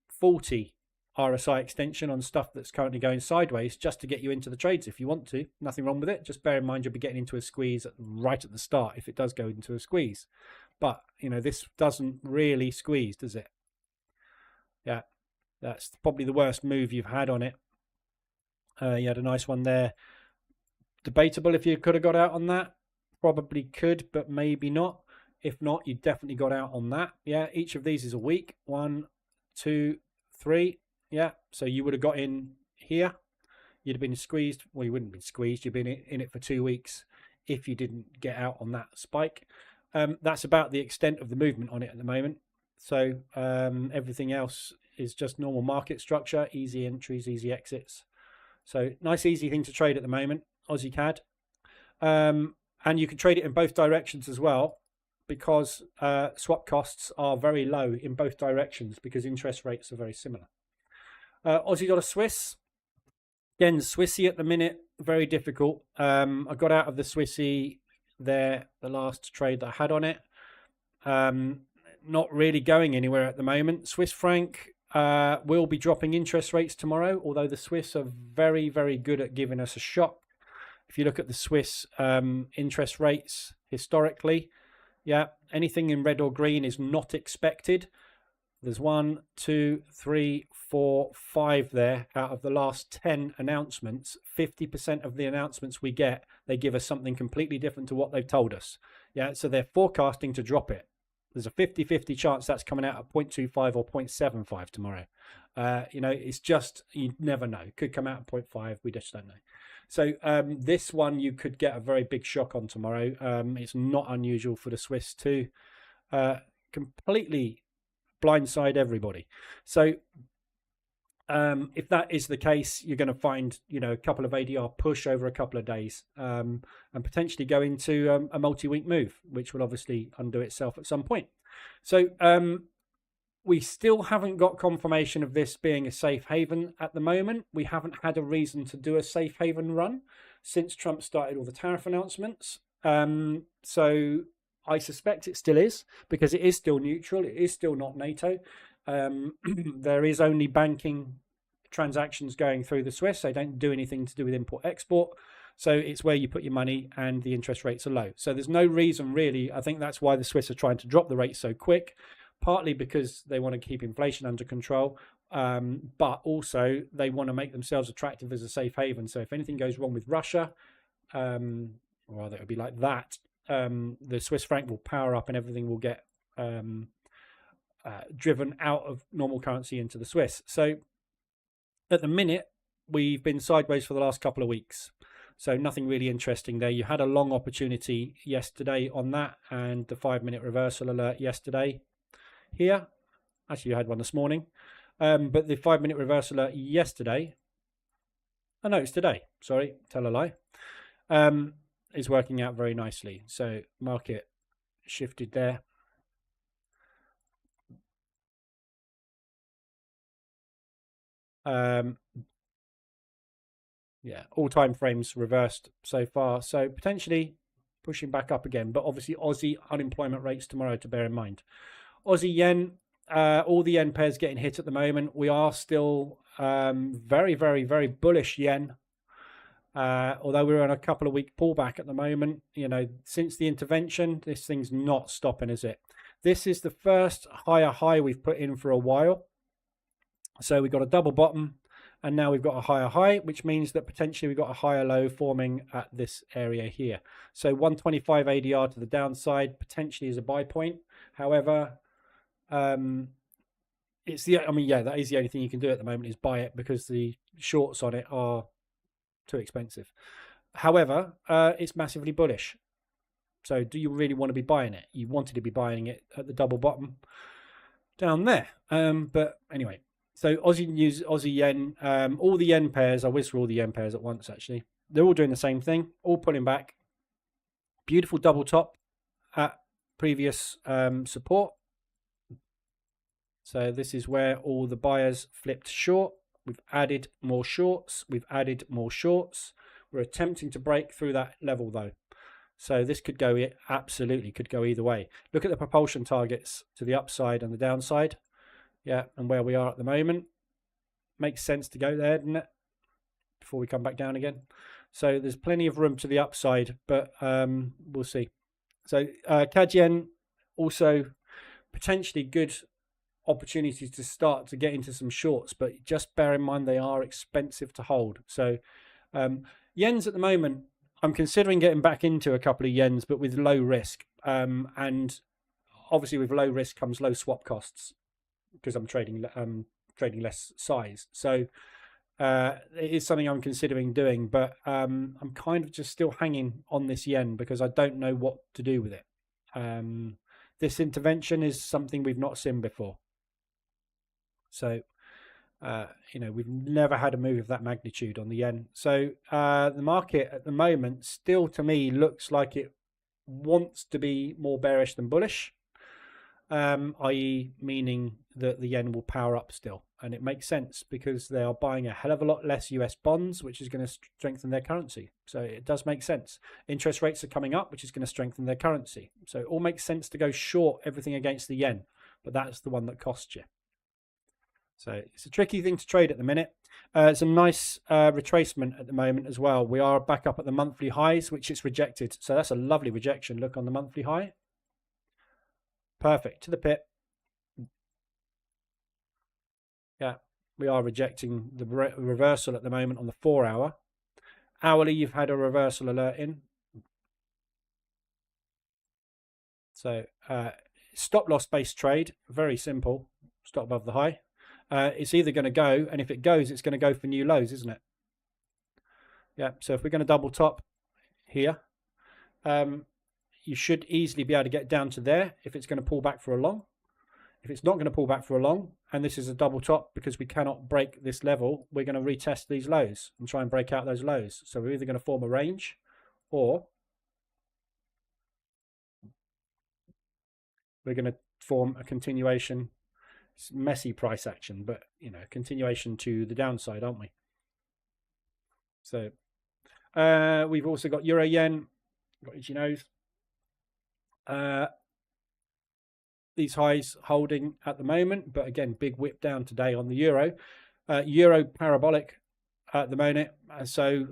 RSI extension on stuff that's currently going sideways just to get you into the trades if you want to. Nothing wrong with it. Just bear in mind you'll be getting into a squeeze right at the start if it does go into a squeeze. But, you know, this doesn't really squeeze, does it? Yeah, that's probably the worst move you've had on it. You had a nice one there. Debatable if you could have got out on that. Probably could, but maybe not. If not, you definitely got out on that. Yeah, each of these is a week. 1, 2, 3. Yeah, so you would have got in here. You'd have been squeezed. Well, you wouldn't have been squeezed. You've been in it for 2 weeks if you didn't get out on that spike. That's about the extent of the movement on it at the moment. So everything else is just normal market structure, easy entries, easy exits. So nice, easy thing to trade at the moment, Aussie CAD. And you can trade it in both directions as well, because swap costs are very low in both directions because interest rates are very similar. Aussie dollar Swiss. Again, Swissy at the minute, very difficult. I got out of the Swissy there, the last trade that I had on it. Not really going anywhere at the moment. Swiss franc will be dropping interest rates tomorrow, although the Swiss are very, very good at giving us a shock. If you look at the Swiss interest rates historically, yeah, anything in red or green is not expected. There's 1, 2, 3, 4, 5 there out of the last 10 announcements. 50% of the announcements we get, they give us something completely different to what they've told us. Yeah, so they're forecasting to drop it. There's a 50-50 chance that's coming out at 0.25 or 0.75 tomorrow. It's just, you never know. It could come out at 0.5. We just don't know. So this one you could get a very big shock on tomorrow. It's not unusual for the Swiss to completely blindside everybody. So if that is the case, you're going to find, a couple of ADR push over a couple of days and potentially go into a multi-week move, which will obviously undo itself at some point. So we still haven't got confirmation of this being a safe haven at the moment. We haven't had a reason to do a safe haven run since Trump started all the tariff announcements. So I suspect it still is, because it is still neutral. It is still not NATO. There is only banking transactions going through the Swiss. They don't do anything to do with import-export. So it's where you put your money and the interest rates are low. So there's no reason really. I think that's why the Swiss are trying to drop the rates so quick, partly because they want to keep inflation under control, but also they want to make themselves attractive as a safe haven. So if anything goes wrong with Russia, or rather it would be like that, the Swiss franc will power up and everything will get driven out of normal currency into the Swiss. So at the minute, we've been sideways for the last couple of weeks. So nothing really interesting there. You had a long opportunity yesterday on that, and the 5-minute reversal alert yesterday here. Actually, you had one this morning. But the 5-minute reversal alert yesterday, oh no, it's today. Sorry, tell a lie. Is working out very nicely. So market shifted there. Yeah, all time frames reversed so far. So potentially pushing back up again. But obviously Aussie unemployment rates tomorrow to bear in mind. Aussie yen, all the yen pairs getting hit at the moment. We are still very, very, very bullish yen. Although we're on a couple of week pullback at the moment, since the intervention, this thing's not stopping, is it? This is the first higher high we've put in for a while. So we've got a double bottom, and now we've got a higher high, which means that potentially we've got a higher low forming at this area here. So 125 ADR to the downside potentially is a buy point. However, that is the only thing you can do at the moment is buy it, because the shorts on it are too expensive. However, it's massively bullish. So do you really want to be buying it? You wanted to be buying it at the double bottom down there. But anyway, so Aussie news, Aussie yen, all the yen pairs, I whiz through all the yen pairs at once actually. They're all doing the same thing, all pulling back. Beautiful double top at previous support. So this is where all the buyers flipped short. We've added more shorts. We've added more shorts. We're attempting to break through that level though. So this could go, it absolutely could go either way. Look at the propulsion targets to the upside and the downside. Yeah, and where we are at the moment. Makes sense to go there, doesn't it? Before we come back down again. So there's plenty of room to the upside, but we'll see. So CAD yen, also potentially good opportunities to start to get into some shorts, but just bear in mind they are expensive to hold. So yens at the moment, I'm considering getting back into a couple of yens, but with low risk. And obviously with low risk comes low swap costs, because I'm trading less size. So it is something I'm considering doing, but I'm kind of just still hanging on this yen because I don't know what to do with it. This intervention is something we've not seen before. So, we've never had a move of that magnitude on the yen. So the market at the moment still, to me, looks like it wants to be more bearish than bullish, i.e. meaning that the yen will power up still. And it makes sense because they are buying a hell of a lot less US bonds, which is going to strengthen their currency. So it does make sense. Interest rates are coming up, which is going to strengthen their currency. So it all makes sense to go short everything against the yen, but that's the one that costs you. So it's a tricky thing to trade at the minute. It's a nice retracement at the moment as well. We are back up at the monthly highs, which it's rejected. So that's a lovely rejection. Look on the monthly high. Perfect. To the pit. Yeah, we are rejecting the reversal at the moment on the 4 hour. Hourly, you've had a reversal alert in. So stop loss based trade, very simple. Stop above the high. It's either going to go, and if it goes, it's going to go for new lows, isn't it? Yeah, so if we're going to double top here, you should easily be able to get down to there if it's going to pull back for a long. If it's not going to pull back for a long, and this is a double top because we cannot break this level, we're going to retest these lows and try and break out those lows. So we're either going to form a range, or we're going to form a continuation. It's messy price action, but continuation to the downside, aren't we? So we've also got euro yen, got itchy nose. These highs holding at the moment, but again, big whip down today on the euro. Euro parabolic at the moment. So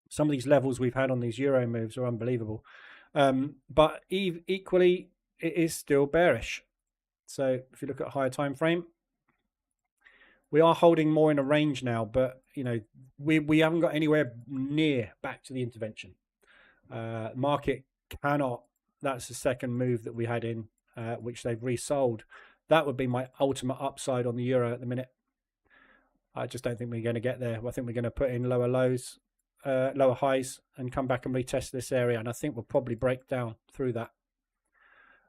some of these levels we've had on these euro moves are unbelievable. But equally, it is still bearish. So if you look at a higher time frame, we are holding more in a range now, but we haven't got anywhere near back to the intervention. Market cannot. That's the second move that we had in, which they've resold. That would be my ultimate upside on the euro at the minute. I just don't think we're going to get there. I think we're going to put in lower lows, lower highs, and come back and retest this area. And I think we'll probably break down through that.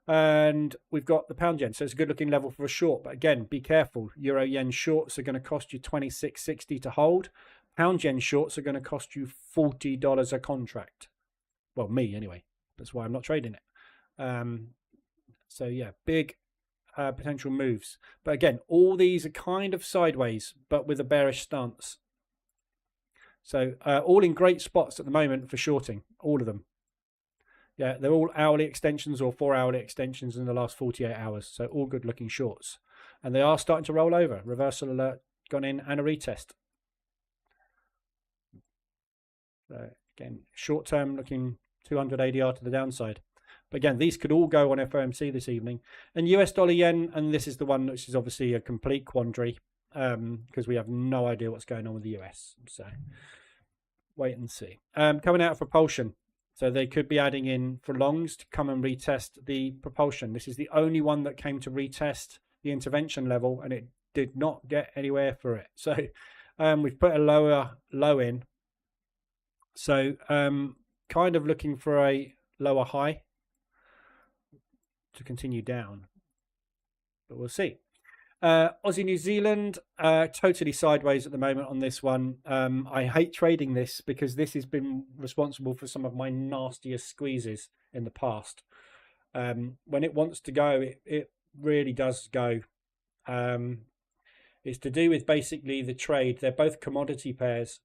And we've got the pound yen, so it's a good looking level for a short, but again, be careful. Euro yen shorts are going to cost you $26.60 to hold. Pound yen shorts are going to cost you $40 a contract. Well, me anyway. That's why I'm not trading it. So yeah, big potential moves. But again, all these are kind of sideways, but with a bearish stance. So all in great spots at the moment for shorting, all of them. Yeah, they're all hourly extensions or 4-hourly extensions in the last 48 hours. So all good looking shorts. And they are starting to roll over. Reversal alert gone in and a retest. So again, short term looking 200 ADR to the downside. But again, these could all go on FOMC this evening. And US dollar yen, and this is the one which is obviously a complete quandary because we have no idea what's going on with the US. So wait and see. Coming out of propulsion. So they could be adding in for longs to come and retest the propulsion. This is the only one that came to retest the intervention level, and it did not get anywhere for it. So we've put a lower low in. So kind of looking for a lower high to continue down, but we'll see. Aussie New Zealand, totally sideways at the moment on this one. I hate trading this because this has been responsible for some of my nastiest squeezes in the past. When it wants to go, it really does go. It's to do with basically the trade. They're both commodity pairs.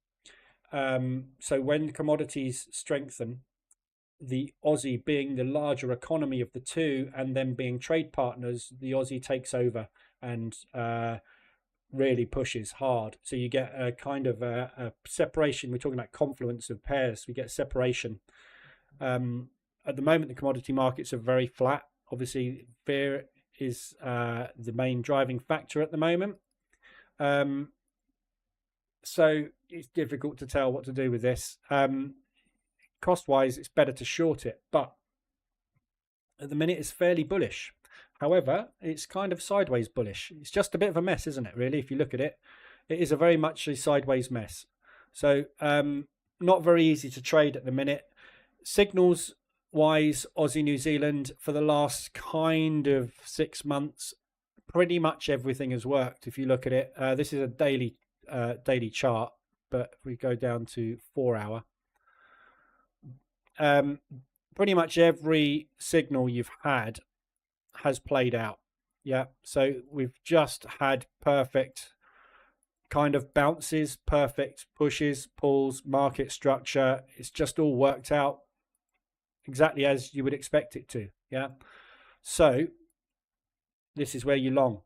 So when commodities strengthen, the Aussie being the larger economy of the two and them being trade partners, the Aussie takes over and really pushes hard. So you get a kind of a separation. We're talking about confluence of pairs. We get separation. At the moment, the commodity markets are very flat. Obviously, fear is the main driving factor at the moment. So it's difficult to tell what to do with this. Cost-wise, it's better to short it, but at the minute it's fairly bullish. However, it's kind of sideways bullish. It's just a bit of a mess, isn't it, really? If you look at it, it is a very much a sideways mess. So not very easy to trade at the minute. Signals-wise, Aussie New Zealand, for the last kind of 6 months, pretty much everything has worked. If you look at it, this is a daily chart, but if we go down to 4-hour, pretty much every signal you've had has played out. Yeah, so we've just had perfect kind of bounces, perfect pushes, pulls, market structure. It's just all worked out exactly as you would expect it to. Yeah, so this is where you long.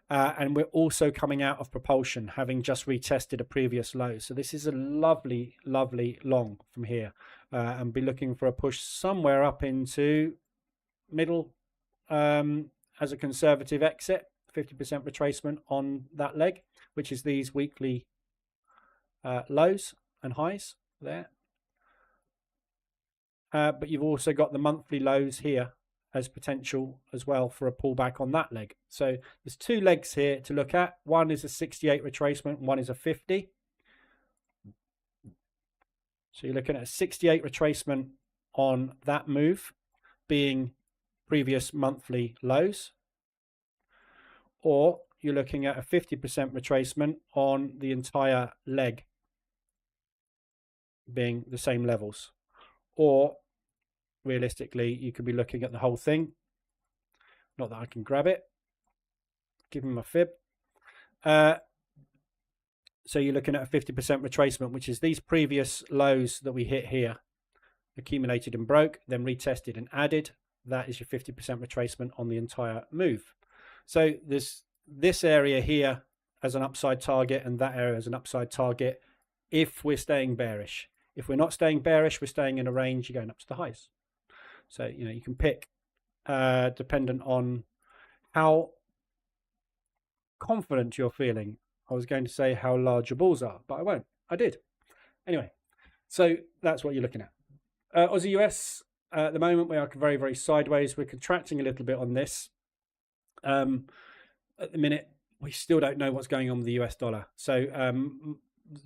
And we're also coming out of propulsion, having just retested a previous low. So this is a lovely, lovely long from here. And be looking for a push somewhere up into middle as a conservative exit, 50% retracement on that leg, which is these weekly lows and highs there. But you've also got the monthly lows here as potential as well for a pullback on that leg. So there's two legs here to look at. One is a 68 retracement, one is a 50. So you're looking at a 68 retracement on that move being previous monthly lows, or you're looking at a 50% retracement on the entire leg being the same levels, or realistically you could be looking at the whole thing. Not that I can grab it, give him a fib. So you're looking at a 50% retracement, which is these previous lows that we hit here, accumulated and broke, then retested and added. That is your 50% retracement on the entire move. So there's this area here as an upside target and that area as an upside target if we're staying bearish. If we're not staying bearish, we're staying in a range, you're going up to the highs. So, you know, you can pick dependent on how confident you're feeling. I was going to say how large your balls are, but I won't. I did. Anyway, so that's what you're looking at. Aussie US, at the moment, we are very, very sideways. We're contracting a little bit on this. At the minute, we still don't know what's going on with the US dollar. So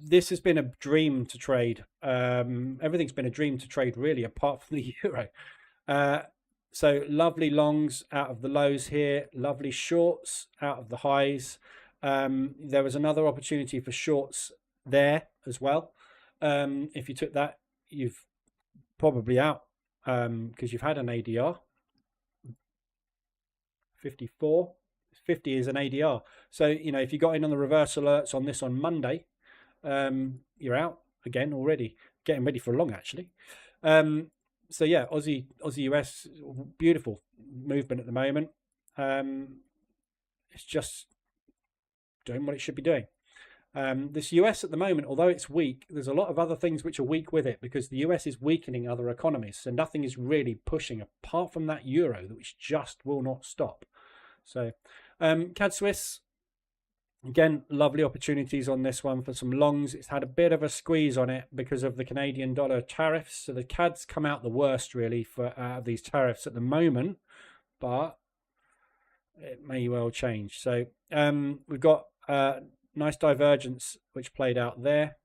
this has been a dream to trade. Everything's been a dream to trade, really, apart from the euro. So lovely longs out of the lows here, lovely shorts out of the highs. There was another opportunity for shorts there as well. If you took that, you've probably out because you've had an ADR. 54. 50 is an ADR. So, you know, if you got in on the reverse alerts on this on Monday, you're out again already. Getting ready for a long, actually. So, yeah, Aussie US, beautiful movement at the moment. It's just doing what it should be doing. This US at the moment, although it's weak, there's a lot of other things which are weak with it because the US is weakening other economies. So nothing is really pushing apart from that euro, which just will not stop. So CAD Swiss, again, lovely opportunities on this one for some longs. It's had a bit of a squeeze on it because of the Canadian dollar tariffs. So the CAD's come out the worst really for these tariffs at the moment, but it may well change. So we've got nice divergence which played out there.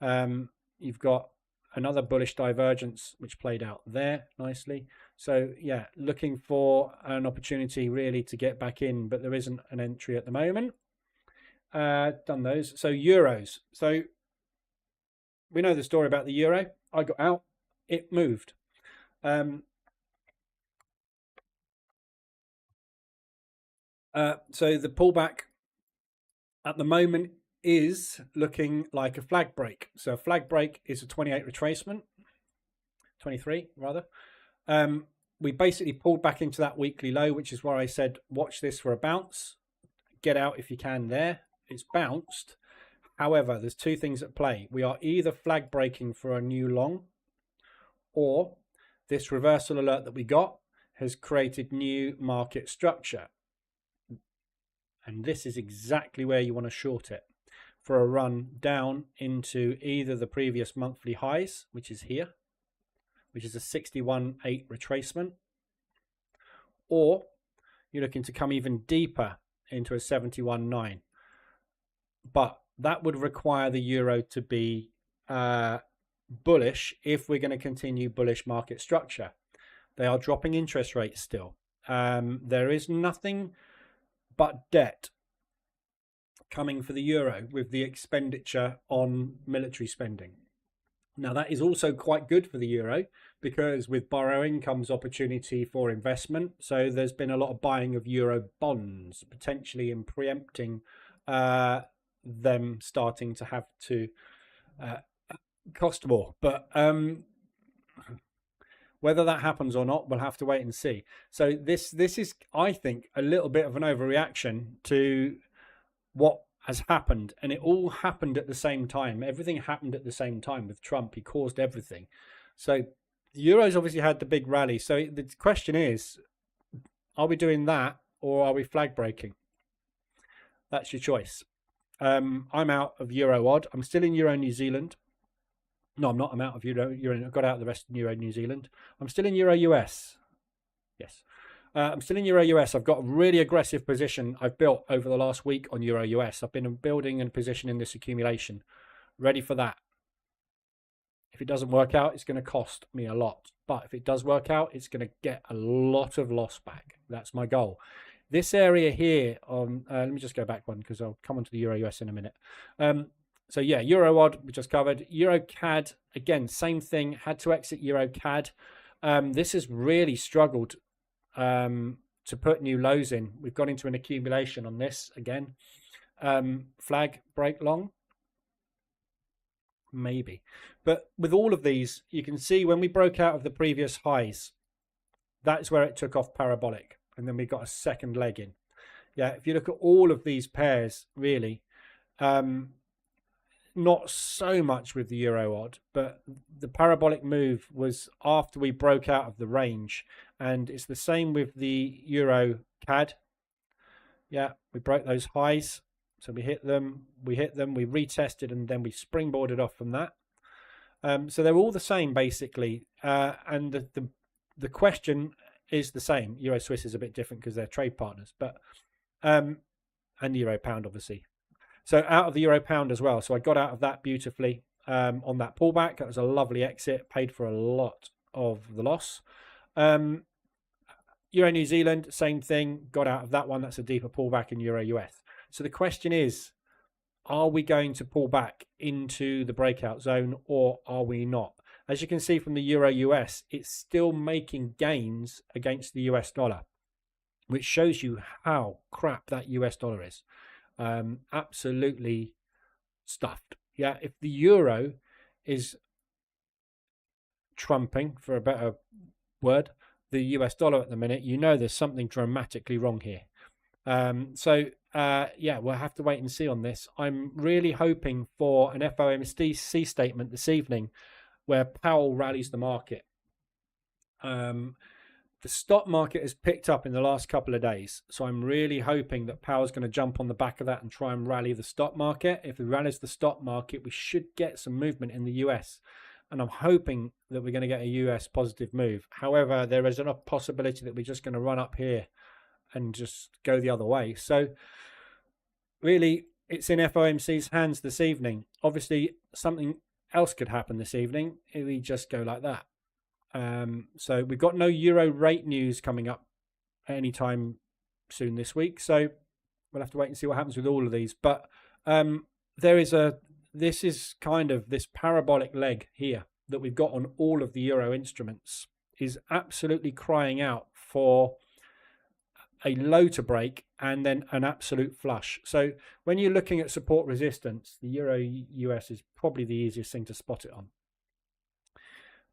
You've got another bullish divergence which played out there nicely. So yeah, looking for an opportunity really to get back in, but there isn't an entry at the moment. Done those. So euros. So we know the story about the euro. I got out, it moved. So the pullback at the moment is looking like a flag break. So a flag break is a 28 retracement, 23 rather. We basically pulled back into that weekly low, which is where I said, watch this for a bounce. Get out if you can there. It's bounced. However, there's two things at play. We are either flag breaking for a new long, or this reversal alert that we got has created new market structure. And this is exactly where you want to short it for a run down into either the previous monthly highs, which is here, which is a 61.8 retracement, or you're looking to come even deeper into a 71.9. But that would require the euro to be bullish if we're going to continue bullish market structure. They are dropping interest rates still. There is nothing but debt coming for the euro with the expenditure on military spending. Now, that is also quite good for the euro because with borrowing comes opportunity for investment. So there's been a lot of buying of euro bonds, potentially in preempting them starting to have to cost more. But whether that happens or not, we'll have to wait and see. So this is, I think, a little bit of an overreaction to what has happened. And it all happened at the same time. Everything happened at the same time with Trump. He caused everything. So the Euro's obviously had the big rally. So the question is, are we doing that or are we flag breaking? That's your choice. I'm out of Euro odd. I'm still in Euro New Zealand. No, I'm not. I'm out of Euro. I got out of the rest of Euro New Zealand. I'm still in Euro US. Yes. I'm still in Euro US. I've got a really aggressive position I've built over the last week on Euro US. I've been building a position in this accumulation. Ready for that. If it doesn't work out, it's going to cost me a lot. But if it does work out, it's going to get a lot of loss back. That's my goal. This area here on, let me just go back one because I'll come on to the Euro US in a minute. So yeah, Euro odd, we just covered. Euro CAD, again, same thing. Had to exit Euro CAD. This has really struggled to put new lows in. We've got into an accumulation on this again. Flag break long. Maybe. But with all of these, you can see when we broke out of the previous highs, that's where it took off parabolic. And then we got a second leg in. Yeah, if you look at all of these pairs, really, not so much with the Euro odd, but the parabolic move was after we broke out of the range. And it's the same with the Euro CAD. Yeah, we broke those highs. So we hit them, we retested, and then we springboarded off from that. So they're all the same, basically. And the question is the same. Euro Swiss is a bit different because they're trade partners, but and Euro Pound, obviously. So out of the Euro Pound as well. So I got out of that beautifully on that pullback. That was a lovely exit, paid for a lot of the loss. Euro New Zealand, same thing, got out of that one. That's a deeper pullback in Euro US. So the question is, are we going to pull back into the breakout zone or are we not? As you can see from the Euro US, it's still making gains against the US dollar. which shows you how crap that US dollar is. Absolutely stuffed. Yeah, if the euro is trumping, for a better word, the US dollar at the minute, you know there's something dramatically wrong here. Yeah, we'll have to wait and see on this. I'm really hoping for an FOMC statement this evening where Powell rallies the market. The stock market has picked up in the last couple of days, so I'm really hoping that Powell's going to jump on the back of that and try and rally the stock market. If he rallies the stock market, we should get some movement in the US, and I'm hoping that we're going to get a US positive move. However, there is a possibility that we're just going to run up here and just go the other way. So really, it's in FOMC's hands this evening. Obviously, something else could happen this evening if we just go like that. So we've got no euro rate news coming up anytime soon this week, so we'll have to wait and see what happens with all of these. But this is kind of this parabolic leg here that we've got on all of the euro instruments is absolutely crying out for a low to break and then an absolute flush. So when you're looking at support resistance, the euro US is probably the easiest thing to spot it on.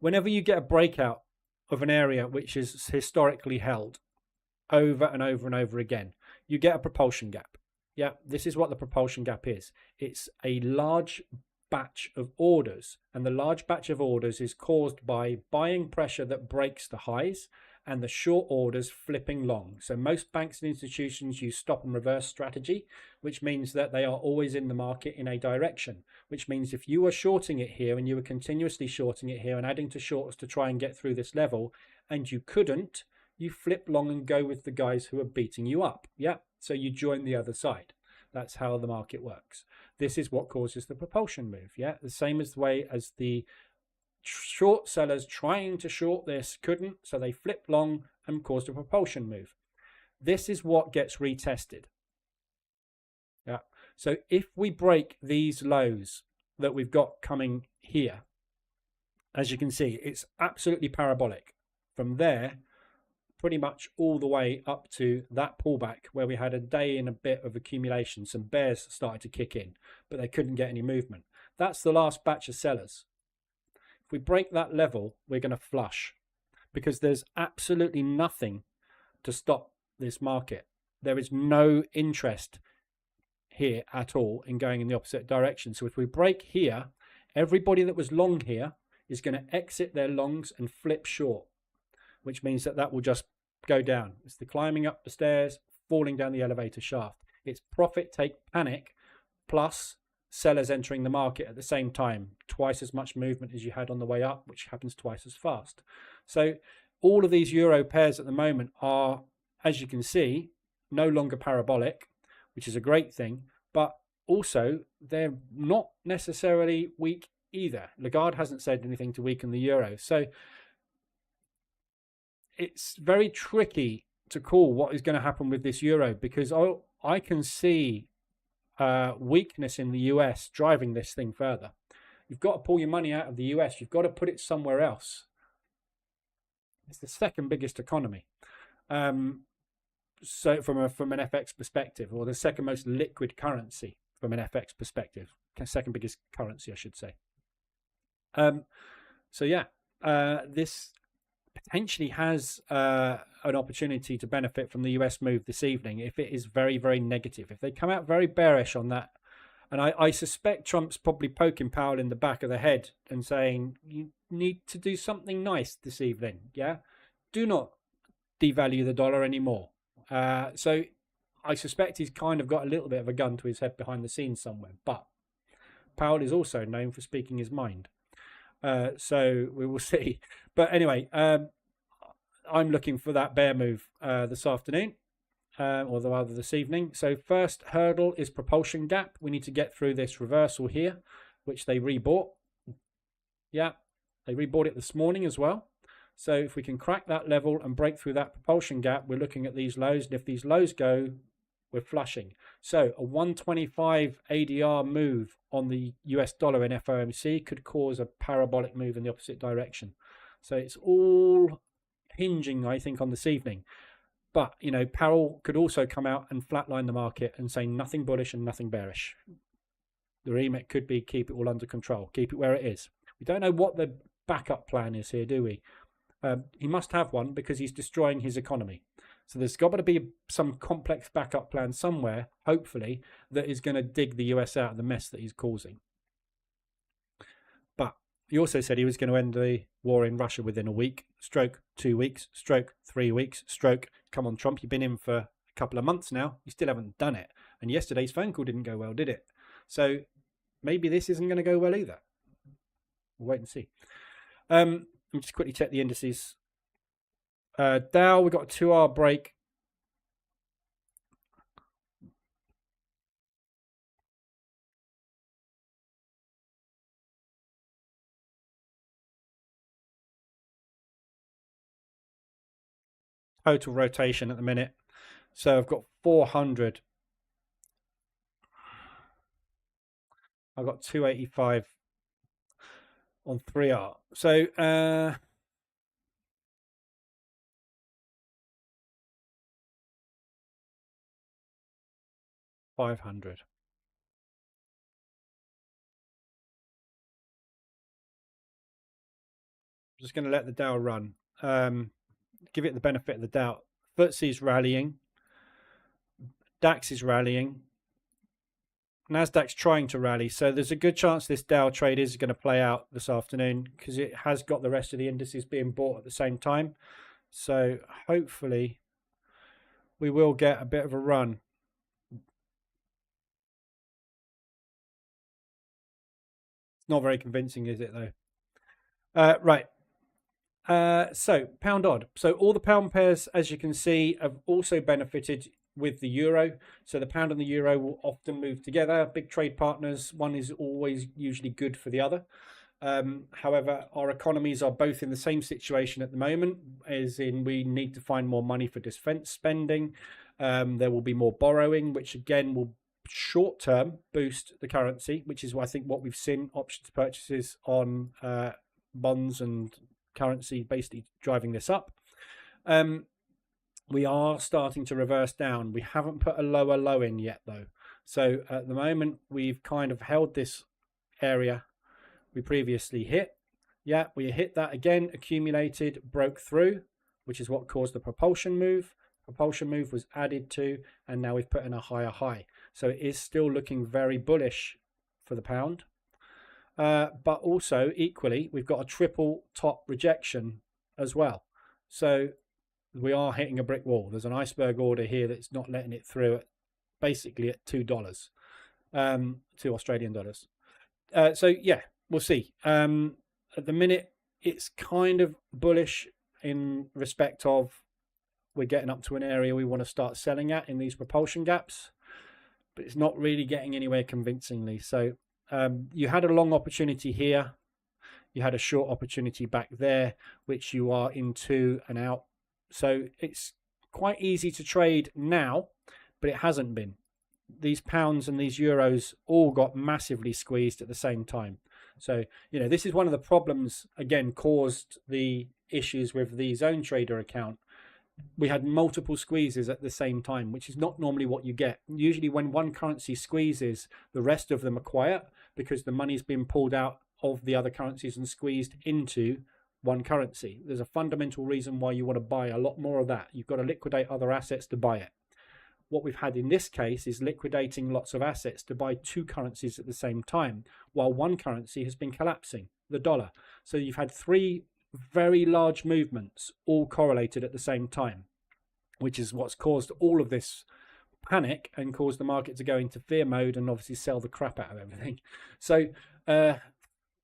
Whenever you get a breakout of an area which is historically held over and over and over again, you get a propulsion gap. Yeah, this is what the propulsion gap is. It's a large batch of orders, and the large batch of orders is caused by buying pressure that breaks the highs and the short orders flipping long. So most banks and institutions use stop and reverse strategy, which means that they are always in the market in a direction, which means if you are shorting it here and you were continuously shorting it here and adding to shorts to try and get through this level and you couldn't, you flip long and go with the guys who are beating you up. Yeah, so you join the other side. That's how the market works. This is what causes the propulsion move. Yeah, the same as the way as the short sellers trying to short this couldn't, so they flipped long and caused a propulsion move. This is what gets retested. Yeah. So if we break these lows that we've got coming here, as you can see, it's absolutely parabolic from there pretty much all the way up to that pullback where we had a day and a bit of accumulation. Some bears started to kick in, but they couldn't get any movement. That's the last batch of sellers. If we break that level, we're going to flush because there's absolutely nothing to stop this market. There is no interest here at all in going in the opposite direction. So if we break here, everybody that was long here is going to exit their longs and flip short, which means that will just go down. It's the climbing up the stairs, falling down the elevator shaft. It's profit take panic plus sellers entering the market at the same time, twice as much movement as you had on the way up, which happens twice as fast. So all of these euro pairs at the moment are, as you can see, no longer parabolic, which is a great thing, but also they're not necessarily weak either. Lagarde hasn't said anything to weaken the euro. So it's very tricky to call what is going to happen with this euro because I can see weakness in the US driving this thing further. You've got to pull your money out of the US. You've got to put it somewhere else. It's the second biggest economy. So from an FX perspective, or the second most liquid currency from an FX perspective, second biggest currency, I should say. So yeah, this potentially has an opportunity to benefit from the US move this evening if it is very, very negative. If they come out very bearish on that, and I suspect Trump's probably poking Powell in the back of the head and saying, you need to do something nice this evening, yeah? Do not devalue the dollar anymore. So I suspect he's kind of got a little bit of a gun to his head behind the scenes somewhere, but Powell is also known for speaking his mind. So we will see. But anyway, I'm looking for that bear move this afternoon, or rather this evening. So first hurdle is propulsion gap. We need to get through this reversal here, which they rebought. Yeah, they rebought it this morning as well. So if we can crack that level and break through that propulsion gap, we're looking at these lows. And if these lows go, we're flushing. So a 125 ADR move on the US dollar in FOMC could cause a parabolic move in the opposite direction. So it's all hinging, I think, on this evening. But, you know, Powell could also come out and flatline the market and say nothing bullish and nothing bearish. The remit could be keep it all under control, keep it where it is. We don't know what the backup plan is here, do we? He must have one because he's destroying his economy. So there's got to be some complex backup plan somewhere, hopefully, that is going to dig the US out of the mess that he's causing. But he also said he was going to end the war in Russia within a week, stroke 2 weeks, stroke 3 weeks, stroke, come on, Trump, you've been in for a couple of months now. You still haven't done it. And yesterday's phone call didn't go well, did it? So maybe this isn't going to go well either. We'll wait and see. Let me just quickly check the indices. Dow, we've got a 2-hour break. Total rotation at the minute. So I've got 400. I've got 285 on 3R. So 500. I'm just going to let the Dow run. Give it the benefit of the doubt. FTSE's rallying. DAX is rallying. Nasdaq's trying to rally. So there's a good chance this Dow trade is going to play out this afternoon because it has got the rest of the indices being bought at the same time. So hopefully we will get a bit of a run. It's not very convincing, is it, though? Right. So pound odd. So all the pound pairs, as you can see, have also benefited with the euro. So the pound and the euro will often move together. Big trade partners. One is always usually good for the other. However, our economies are both in the same situation at the moment, as in we need to find more money for defense spending. There will be more borrowing, which again will short term boost the currency, which is I think what we've seen, options purchases on bonds and currency basically driving this up. We are starting to reverse down. We haven't put a lower low in yet, though. So at the moment, we've kind of held this area we previously hit. Yeah, we hit that again, accumulated, broke through, which is what caused the propulsion move. Propulsion move was added to, and now we've put in a higher high. So it is still looking very bullish for the pound. But also, equally, we've got a triple top rejection as well. So we are hitting a brick wall. There's an iceberg order here that's not letting it through at basically at $2, 2 Australian dollars. So yeah, we'll see. At the minute, it's kind of bullish in respect of we're getting up to an area we want to start selling at in these propulsion gaps, but it's not really getting anywhere convincingly. So you had a long opportunity here. You had a short opportunity back there, which you are into and out. So it's quite easy to trade now, but it hasn't been. These pounds and these euros all got massively squeezed at the same time. So, you know, this is one of the problems, again, caused the issues with the Zone Trader account. We had multiple squeezes at the same time, which is not normally what you get. Usually when one currency squeezes, the rest of them are quiet because the money's been pulled out of the other currencies and squeezed into one currency. There's a fundamental reason why you want to buy a lot more of that. You've got to liquidate other assets to buy it. What we've had in this case is liquidating lots of assets to buy two currencies at the same time, while one currency has been collapsing, the dollar. So you've had three very large movements all correlated at the same time, which is what's caused all of this panic and caused the market to go into fear mode and obviously sell the crap out of everything. So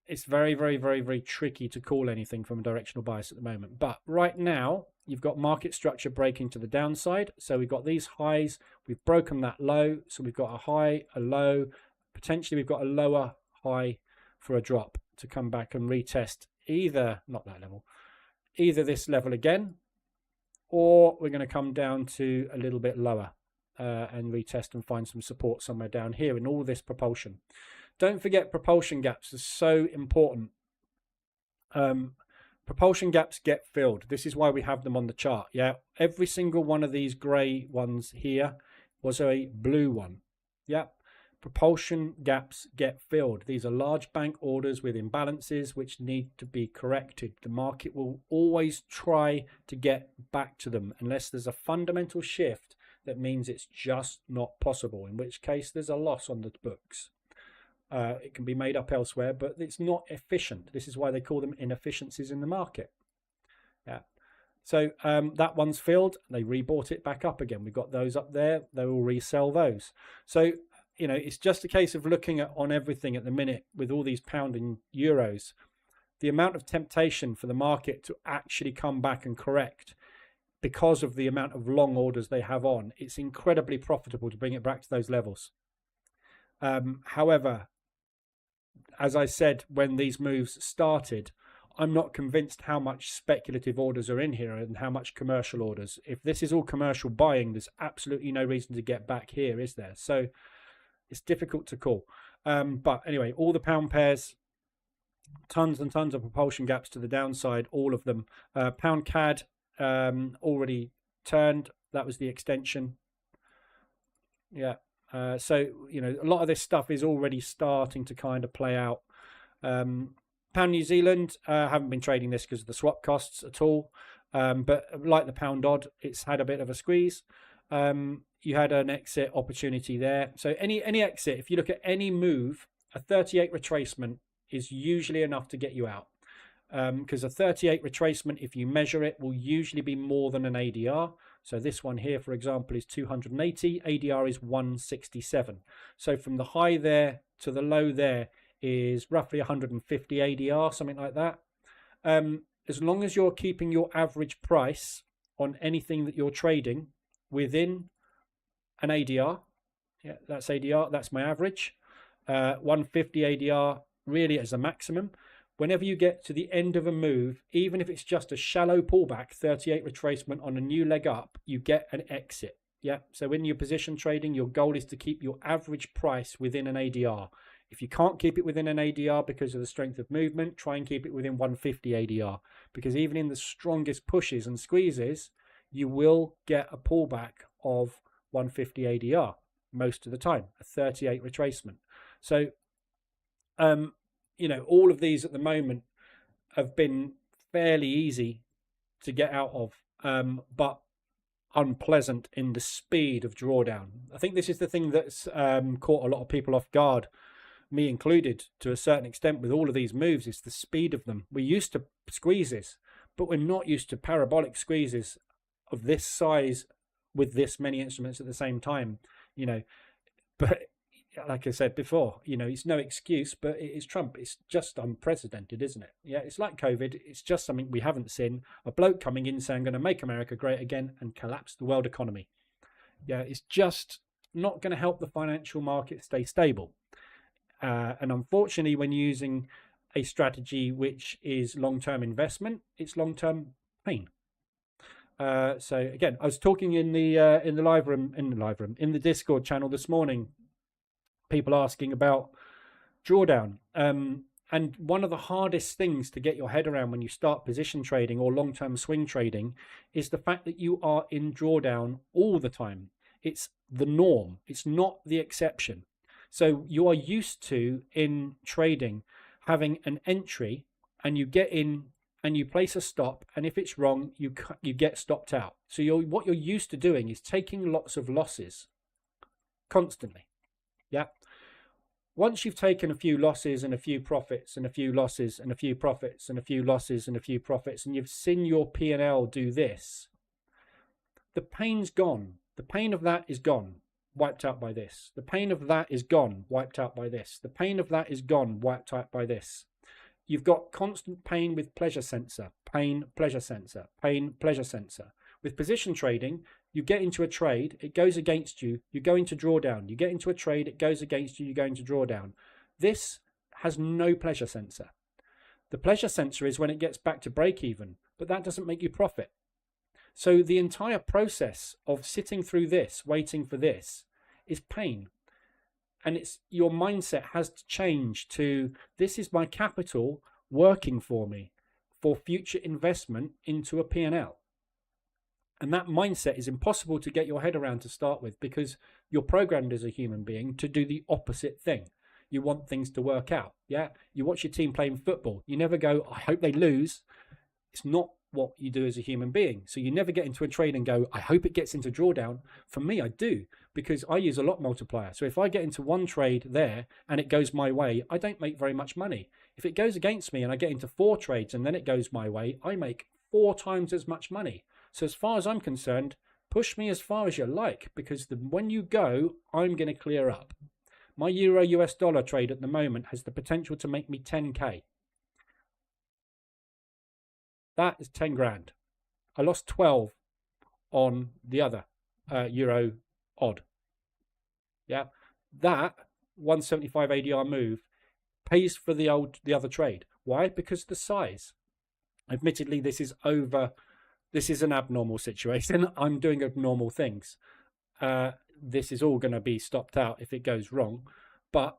it's very, very, very, very tricky to call anything from a directional bias at the moment. But right now, you've got market structure breaking to the downside. So we've got these highs. We've broken that low. So we've got a high, a low. Potentially, we've got a lower high for a drop to come back and retest either, not that level, either this level again, or we're going to come down to a little bit lower and retest and find some support somewhere down here in all this propulsion. Don't forget propulsion gaps are so important. Propulsion gaps get filled. This is why we have them on the chart. Yeah, every single one of these grey ones here was a blue one. Yeah, propulsion gaps get filled. These are large bank orders with imbalances which need to be corrected. The market will always try to get back to them unless there's a fundamental shift that means it's just not possible, in which case there's a loss on the books. It can be made up elsewhere, but it's not efficient. This is why they call them inefficiencies in the market. Yeah. So that one's filled. They rebought it back up again. We've got those up there. They will resell those. So, you know, it's just a case of looking at on everything at the minute with all these pound and euros. The amount of temptation for the market to actually come back and correct because of the amount of long orders they have on, it's incredibly profitable to bring it back to those levels. However, as I said, when these moves started, I'm not convinced how much speculative orders are in here and how much commercial orders. If this is all commercial buying, there's absolutely no reason to get back here, is there? So it's difficult to call. But anyway, all the pound pairs, tons and tons of propulsion gaps to the downside, all of them. Pound CAD already turned. That was the extension. Yeah. So, you know, a lot of this stuff is already starting to kind of play out. Pound New Zealand, haven't been trading this because of the swap costs at all. But like the pound odd, it's had a bit of a squeeze. You had an exit opportunity there. So any exit, if you look at any move, a 38 retracement is usually enough to get you out. Because a 38 retracement, if you measure it, will usually be more than an ADR. So this one here, for example, is 280. ADR is 167. So from the high there to the low there is roughly 150 ADR, something like that. As long as you're keeping your average price on anything that you're trading within an ADR, yeah, that's ADR, that's my average. 150 ADR really is a maximum. Whenever you get to the end of a move, even if it's just a shallow pullback, 38 retracement on a new leg up, you get an exit. Yeah. So when you're position trading, your goal is to keep your average price within an ADR. If you can't keep it within an ADR because of the strength of movement, try and keep it within 150 ADR. Because even in the strongest pushes and squeezes, you will get a pullback of 150 ADR most of the time, a 38 retracement. So, you know, all of these at the moment have been fairly easy to get out of, but unpleasant in the speed of drawdown. I think this is the thing that's caught a lot of people off guard, me included, to a certain extent with all of these moves, is the speed of them. We're used to squeezes, but we're not used to parabolic squeezes of this size with this many instruments at the same time, you know. But like I said before, you know, it's no excuse, but it is Trump. It's just unprecedented, isn't it? Yeah, it's like COVID. It's just something we haven't seen. A bloke coming in saying, I'm going to make America great again and collapse the world economy. Yeah, it's just not going to help the financial market stay stable. And unfortunately, when using a strategy which is long-term investment, it's long-term pain. So again, I was talking in the Discord channel this morning, people asking about drawdown. And one of the hardest things to get your head around when you start position trading or long-term swing trading is the fact that you are in drawdown all the time. It's the norm. It's not the exception. So you are used to, in trading, having an entry and you get in and you place a stop, and if it's wrong, you get stopped out. So what you're used to doing is taking lots of losses constantly. Yeah. Once you've taken a few losses and a few profits and a few losses and a few profits and a few losses and a few profits, and you've seen your P&L do this, the pain's gone. The pain of that is gone, wiped out by this. The pain of that is gone, wiped out by this. The pain of that is gone, wiped out by this. You've got constant pain with pleasure sensor, pain, pleasure sensor, pain, pleasure sensor. With position trading, you get into a trade, it goes against you, you go into drawdown. You get into a trade, it goes against you, you go into drawdown. This has no pleasure sensor. The pleasure sensor is when it gets back to break even, but that doesn't make you profit. So the entire process of sitting through this, waiting for this, is pain. And it's your mindset has to change to, this is my capital working for me. for future investment into a P&L. And that mindset is impossible to get your head around to start with, because you're programmed as a human being to do the opposite thing. You want things to work out. Yeah. You watch your team playing football. You never go, I hope they lose. It's not what you do as a human being. So you never get into a trade and go, I hope it gets into drawdown. For me, I do, because I use a lot multiplier. So if I get into one trade there and it goes my way, I don't make very much money. If it goes against me and I get into 4 trades and then it goes my way, I make 4 times as much money. So as far as I'm concerned, push me as far as you like, because when you go, I'm going to clear up. My Euro US dollar trade at the moment has the potential to make me 10k. That is 10 grand. I lost 12 on the other Euro odd. Yeah, that 175 ADR move pays for the other trade. Why? Because the size. Admittedly, this is an abnormal situation. I'm doing abnormal things. This is all going to be stopped out if it goes wrong. But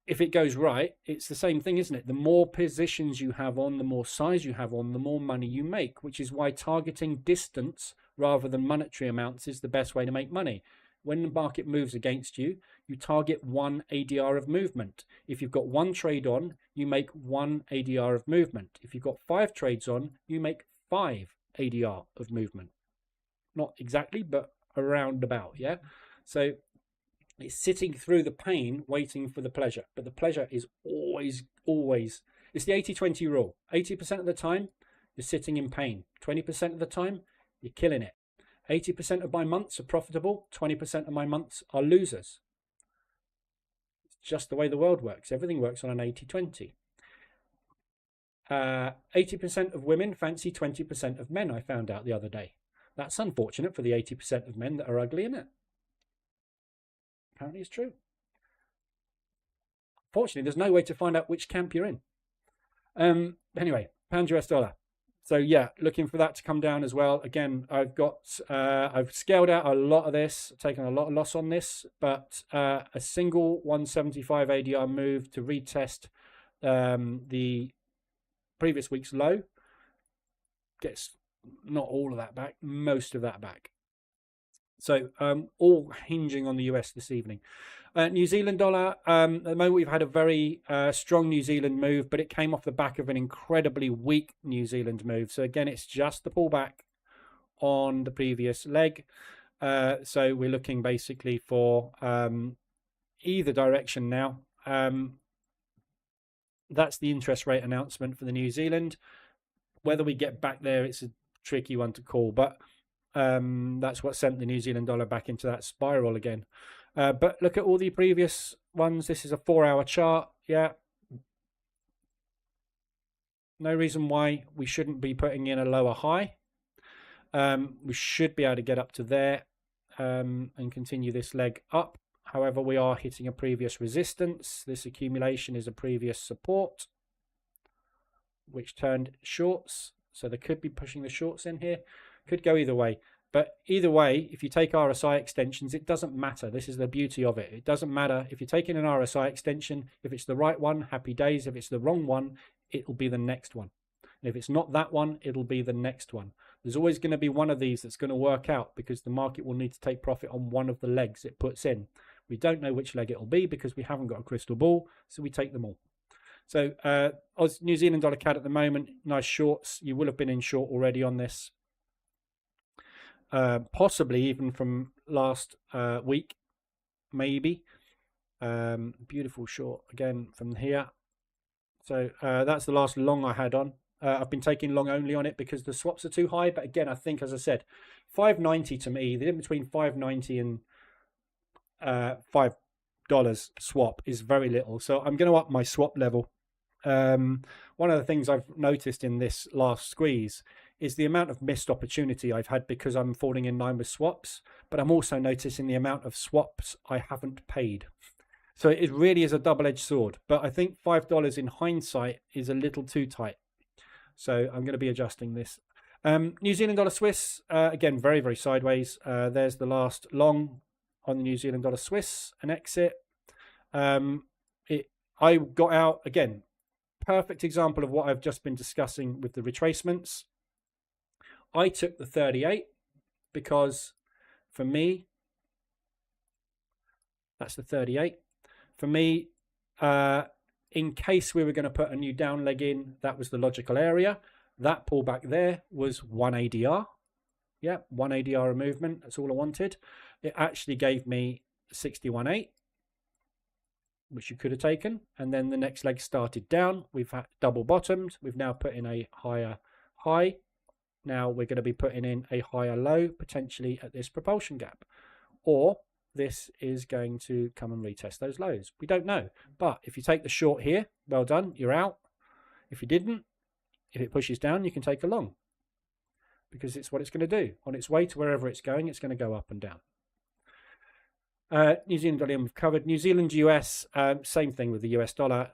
if it goes right, it's the same thing, isn't it? The more positions you have on, the more size you have on, the more money you make, which is why targeting distance rather than monetary amounts is the best way to make money. When the market moves against you, you target 1 ADR of movement. If you've got 1 trade on, you make 1 ADR of movement. If you've got 5 trades on, you make 5 ADR of movement. Not exactly, but around about, yeah? So it's sitting through the pain, waiting for the pleasure. But the pleasure is always, it's the 80-20 rule. 80% of the time, you're sitting in pain. 20% of the time, you're killing it. 80% of my months are profitable. 20% of my months are losers. It's just the way the world works. Everything works on an 80-20. 80% of women fancy 20% of men, I found out the other day. That's unfortunate for the 80% of men that are ugly, isn't it? Apparently it's true. Fortunately, there's no way to find out which camp you're in. Anyway, pound US dollar. So yeah, looking for that to come down as well. Again, I've scaled out a lot of this, taken a lot of loss on this, but a single 175 ADR move to retest the previous week's low gets not all of that back, most of that back. So all hinging on the US this evening. New Zealand dollar, at the moment we've had a very strong New Zealand move, but it came off the back of an incredibly weak New Zealand move. So again, it's just the pullback on the previous leg. So we're looking basically for either direction now. That's the interest rate announcement for the New Zealand. Whether we get back there, it's a tricky one to call, but that's what sent the New Zealand dollar back into that spiral again. But look at all the previous ones. This is a 4-hour chart. Yeah. No reason why we shouldn't be putting in a lower high. We should be able to get up to there and continue this leg up. However, we are hitting a previous resistance. This accumulation is a previous support, which turned shorts. So they could be pushing the shorts in here. Could go either way. But either way, if you take RSI extensions, it doesn't matter. This is the beauty of it. It doesn't matter if you're taking an RSI extension. If it's the right one, happy days. If it's the wrong one, it'll be the next one. And if it's not that one, it'll be the next one. There's always going to be one of these that's going to work out, because the market will need to take profit on one of the legs it puts in. We don't know which leg it'll be because we haven't got a crystal ball, so we take them all. So New Zealand dollar CAD at the moment, nice shorts. You will have been in short already on this. Possibly even from last week, maybe. Beautiful short again from here. So that's the last long I had on. I've been taking long only on it because the swaps are too high. But again, I think, as I said, 590 to me, the difference between 590 and $5 swap is very little. So I'm going to up my swap level. One of the things I've noticed in this last squeeze is the amount of missed opportunity I've had because I'm falling in line with swaps, but I'm also noticing the amount of swaps I haven't paid. So it really is a double-edged sword, but I think $5 in hindsight is a little too tight. So I'm going to be adjusting this. New Zealand dollar Swiss, again, very, very sideways. There's the last long on the New Zealand dollar Swiss, an exit. I got out, again, perfect example of what I've just been discussing with the retracements. I took the 38 because for me, that's the 38. For me, in case we were going to put a new down leg in, that was the logical area. That pullback there was 1 ADR. Yeah, 1 ADR movement. That's all I wanted. It actually gave me 61.8, which you could have taken. And then the next leg started down. We've had double bottomed. We've now put in a higher high. Now we're going to be putting in a higher low, potentially at this propulsion gap. Or this is going to come and retest those lows. We don't know. But if you take the short here, well done, you're out. If you didn't, if it pushes down, you can take a long. Because it's what it's going to do. On its way to wherever it's going to go up and down. New Zealand dollar we've covered. New Zealand US, same thing with the US dollar.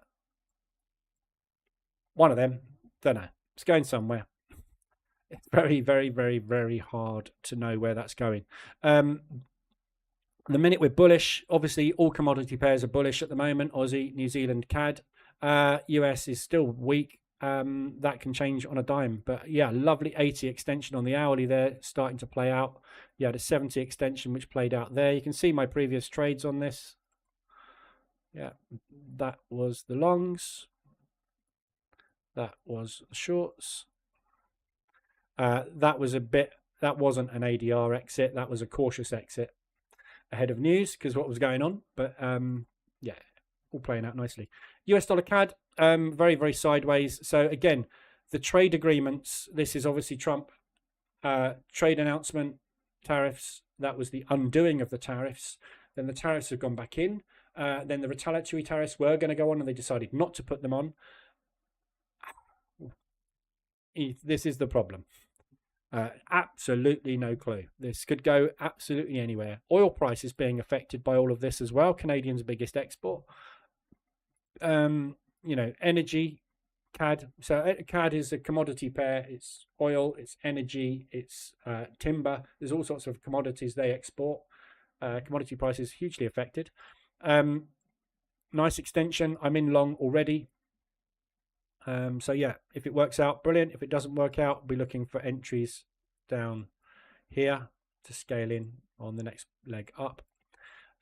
One of them, don't know. It's going somewhere. It's very, very, very, very hard to know where that's going. The minute we're bullish, obviously all commodity pairs are bullish at the moment. Aussie, New Zealand, CAD. US is still weak. That can change on a dime. But yeah, lovely 80 extension on the hourly there, starting to play out. Yeah, the 70 extension which played out there. You can see my previous trades on this. Yeah, that was the longs. That was the shorts. That wasn't an ADR exit. That was a cautious exit ahead of news because what was going on. But yeah, all playing out nicely. US dollar CAD, very, very sideways. So again, the trade agreements, this is obviously Trump trade announcement, tariffs. That was the undoing of the tariffs. Then the tariffs have gone back in. Then the retaliatory tariffs were going to go on and they decided not to put them on. This is the problem. Absolutely no clue. This could go absolutely anywhere. Oil price is being affected by all of this as well. Canadian's biggest export. You know, energy, CAD. So CAD is a commodity pair. It's oil, it's energy, it's timber. There's all sorts of commodities they export. Commodity price is hugely affected. Nice extension. I'm in long already. So yeah, if it works out, brilliant. If it doesn't work out, we'll be looking for entries down here to scale in on the next leg up.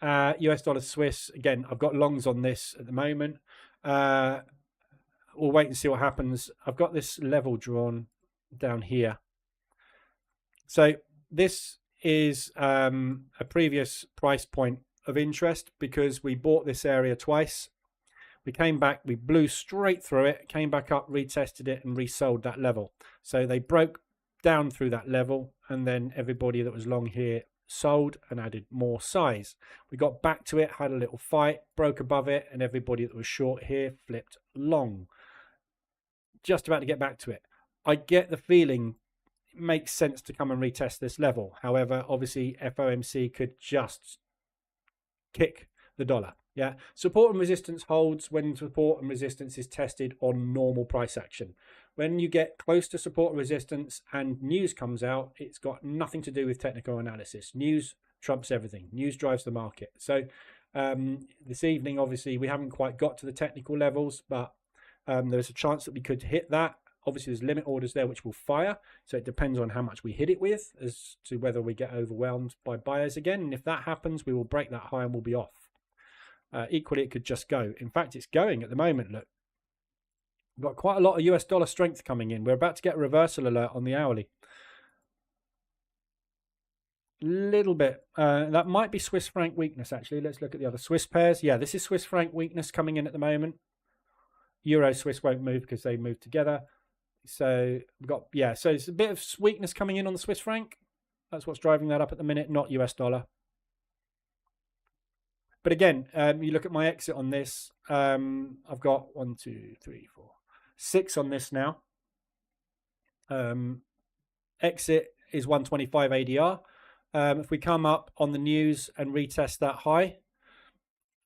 US dollar Swiss, again, I've got longs on this at the moment. We'll wait and see what happens. I've got this level drawn down here. So this is a previous price point of interest because we bought this area twice. We came back, we blew straight through it, came back up, retested it and resold that level. So they broke down through that level and then everybody that was long here sold and added more size. We got back to it, had a little fight, broke above it, and everybody that was short here flipped long. Just about to get back to it. I get the feeling it makes sense to come and retest this level. However, obviously FOMC could just kick the dollar. Yeah, support and resistance holds when support and resistance is tested on normal price action. When you get close to support and resistance and news comes out, it's got nothing to do with technical analysis. News trumps everything. News drives the market. So this evening, obviously, we haven't quite got to the technical levels, but there's a chance that we could hit that. Obviously, there's limit orders there which will fire. So it depends on how much we hit it with as to whether we get overwhelmed by buyers again. And if that happens, we will break that high and we'll be off. Equally, it could just go. In fact, it's going at the moment. Look, we've got quite a lot of US dollar strength coming in. We're about to get a reversal alert on the hourly. Little bit. That might be Swiss franc weakness, actually. Let's look at the other Swiss pairs. Yeah, this is Swiss franc weakness coming in at the moment. Euro Swiss won't move because they move together. So we've got, yeah, so it's a bit of weakness coming in on the Swiss franc. That's what's driving that up at the minute, not US dollar. But again, you look at my exit on this. I've got 1, 2, 3, 4, 6 on this now. Exit is 125 ADR. If we come up on the news and retest that high,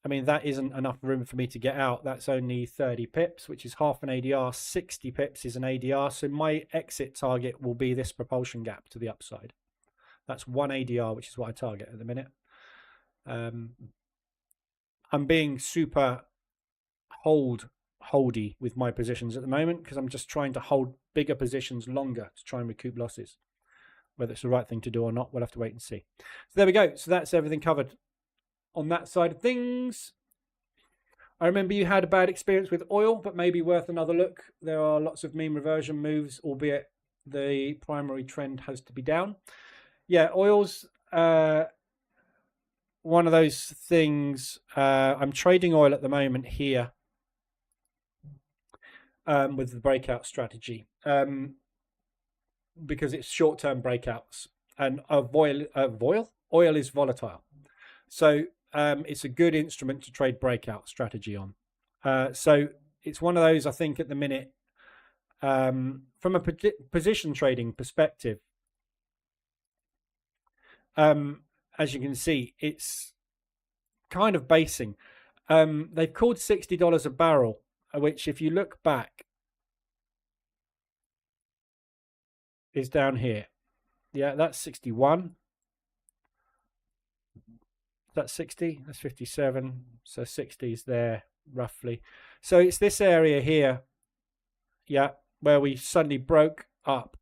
I mean, that isn't enough room for me to get out. That's only 30 pips, which is half an ADR. 60 pips is an ADR. So my exit target will be this propulsion gap to the upside. That's 1 ADR, which is what I target at the minute. I'm being super hold holdy with my positions at the moment because I'm just trying to hold bigger positions longer to try and recoup losses. Whether it's the right thing to do or not, we'll have to wait and see. So there we go. So that's everything covered on that side of things. I remember you had a bad experience with oil, but maybe worth another look. There are lots of mean reversion moves, albeit the primary trend has to be down. Yeah, oil's one of those things. I'm trading oil at the moment here with the breakout strategy because it's short-term breakouts, and oil is volatile. So it's a good instrument to trade breakout strategy on. So it's one of those, I think, at the minute, from a position trading perspective, as you can see, it's kind of basing. They've called $60 a barrel, which, if you look back, is down here. Yeah, that's 61. That's 60. That's 57. So 60 is there roughly. So it's this area here, yeah, where we suddenly broke up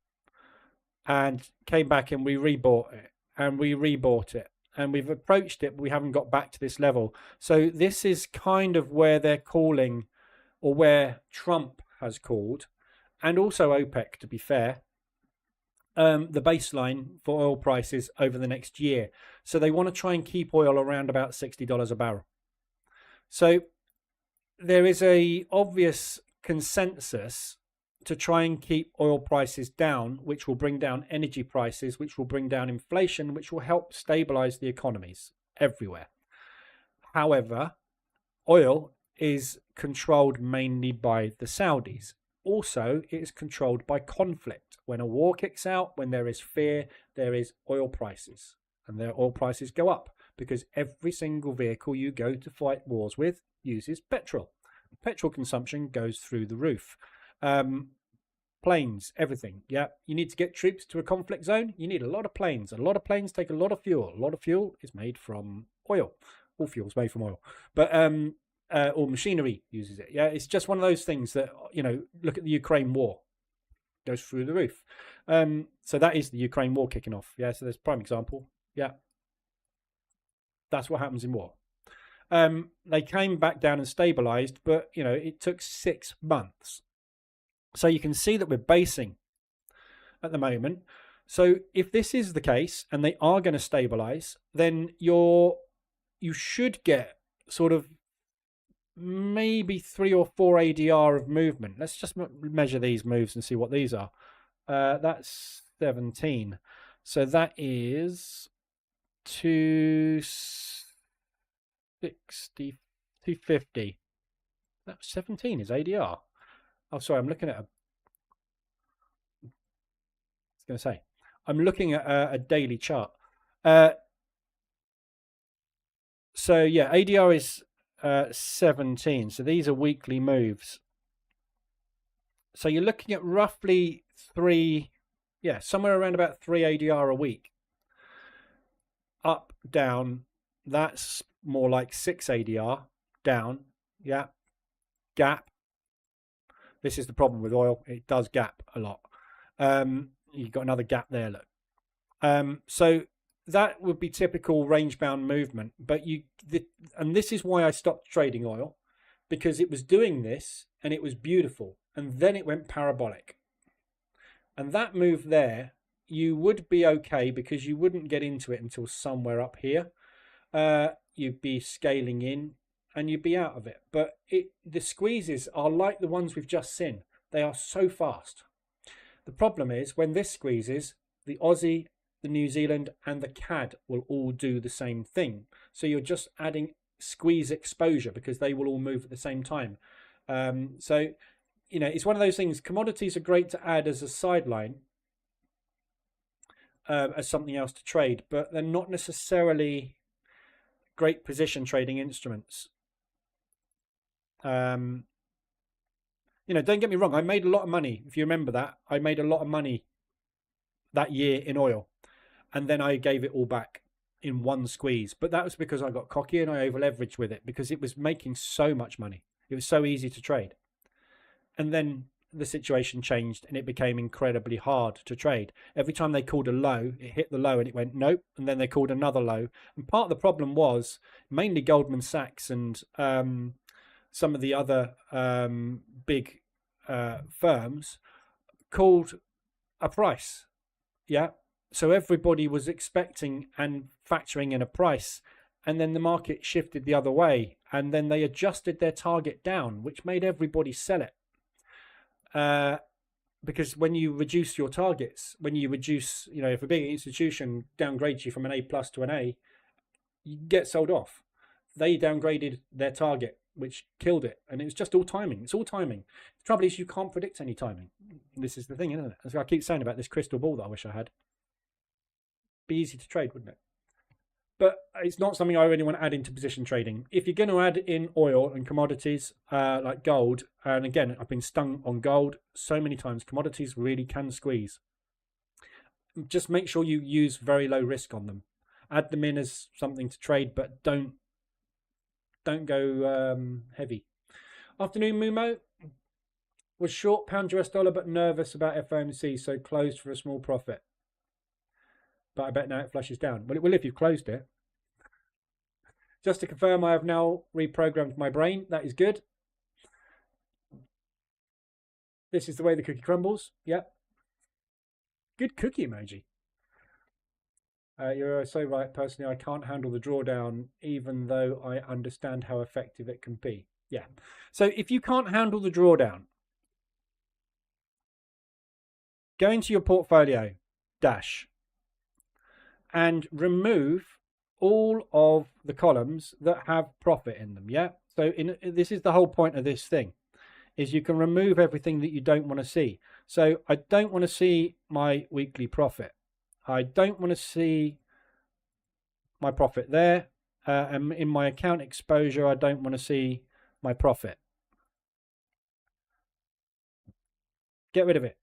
and came back and we rebought it. And we rebought it, and we've approached it, but we haven't got back to this level. So this is kind of where they're calling, or where Trump has called, and also OPEC, to be fair, the baseline for oil prices over the next year. So they want to try and keep oil around about $60 a barrel. So there is a obvious consensus to try and keep oil prices down, which will bring down energy prices, which will bring down inflation, which will help stabilize the economies everywhere. However, oil is controlled mainly by the Saudis. Also, it is controlled by conflict. When a war kicks out, when there is fear, there is oil prices. And their oil prices go up because every single vehicle you go to fight wars with uses petrol. Petrol consumption goes through the roof. Planes, everything. Yeah, you need to get troops to a conflict zone. You need a lot of planes. A lot of planes take a lot of fuel. A lot of fuel is made from oil. All fuel is made from oil, but or machinery uses it. Yeah, it's just one of those things that, you know, look at the Ukraine war, goes through the roof. So that is the Ukraine war kicking off. Yeah, so there's a prime example. Yeah, that's what happens in war. They came back down and stabilized, but you know, it took 6 months. So you can see that we're basing at the moment. So if this is the case and they are going to stabilize, then you should get sort of maybe 3 or 4 ADR of movement. Let's just measure these moves and see what these are. That's 17. So that is 260, 250. That 17 is ADR. Oh, sorry, I'm looking at I'm looking at a daily chart. So yeah, ADR is 17. So these are weekly moves. So you're looking at roughly 3, yeah, somewhere around about 3 ADR a week. Up, down, that's more like 6 ADR. Down, yeah, gap. This is the problem with oil. It does gap a lot. You've got another gap there, look. So that would be typical range-bound movement. But and this is why I stopped trading oil, because it was doing this and it was beautiful. And then it went parabolic. And that move there, you would be okay because you wouldn't get into it until somewhere up here. You'd be scaling in and you'd be out of it. But the squeezes are like the ones we've just seen. They are so fast. The problem is when this squeezes, the Aussie, the New Zealand and the CAD will all do the same thing. So you're just adding squeeze exposure because they will all move at the same time. So, you know, it's one of those things. Commodities are great to add as a sideline, as something else to trade, but they're not necessarily great position trading instruments. You know, don't get me wrong, I made a lot of money. If you remember that, I made a lot of money that year in oil, and then I gave it all back in one squeeze. But that was because I got cocky and I over leveraged with it because it was making so much money. It was so easy to trade. And then the situation changed and it became incredibly hard to trade. Every time they called a low, it hit the low and it went nope, and then they called another low. And part of the problem was mainly Goldman Sachs and some of the other big firms called a price. Yeah. So everybody was expecting and factoring in a price, and then the market shifted the other way, and then they adjusted their target down, which made everybody sell it. Because when you reduce your targets, when you reduce, if a big institution downgrades you from an A plus to an A, you get sold off. They downgraded their target, which killed it. And it was just all timing. It's all timing. The trouble is you can't predict any timing. This is the thing, isn't it? As I keep saying about this crystal ball that I wish I had. Be easy to trade, wouldn't it? But it's not something I really want to add into position trading. If you're going to add in oil and commodities like gold, and again, I've been stung on gold so many times, commodities really can squeeze. Just make sure you use very low risk on them. Add them in as something to trade, but don't go heavy. Afternoon, Mumo. Was short pound US dollar, but nervous about FOMC, so closed for a small profit. But I bet now it flushes down. Well, it will if you've closed it. Just to confirm, I have now reprogrammed my brain. That is good. This is the way the cookie crumbles. Yep. Good cookie emoji. You're so right. Personally, I can't handle the drawdown, even though I understand how effective it can be. Yeah. So if you can't handle the drawdown, go into your portfolio dash and remove all of the columns that have profit in them. Yeah. So this is the whole point of this thing, is you can remove everything that you don't want to see. So I don't want to see my weekly profit. I don't want to see my profit there. And in my account exposure, I don't want to see my profit. Get rid of it.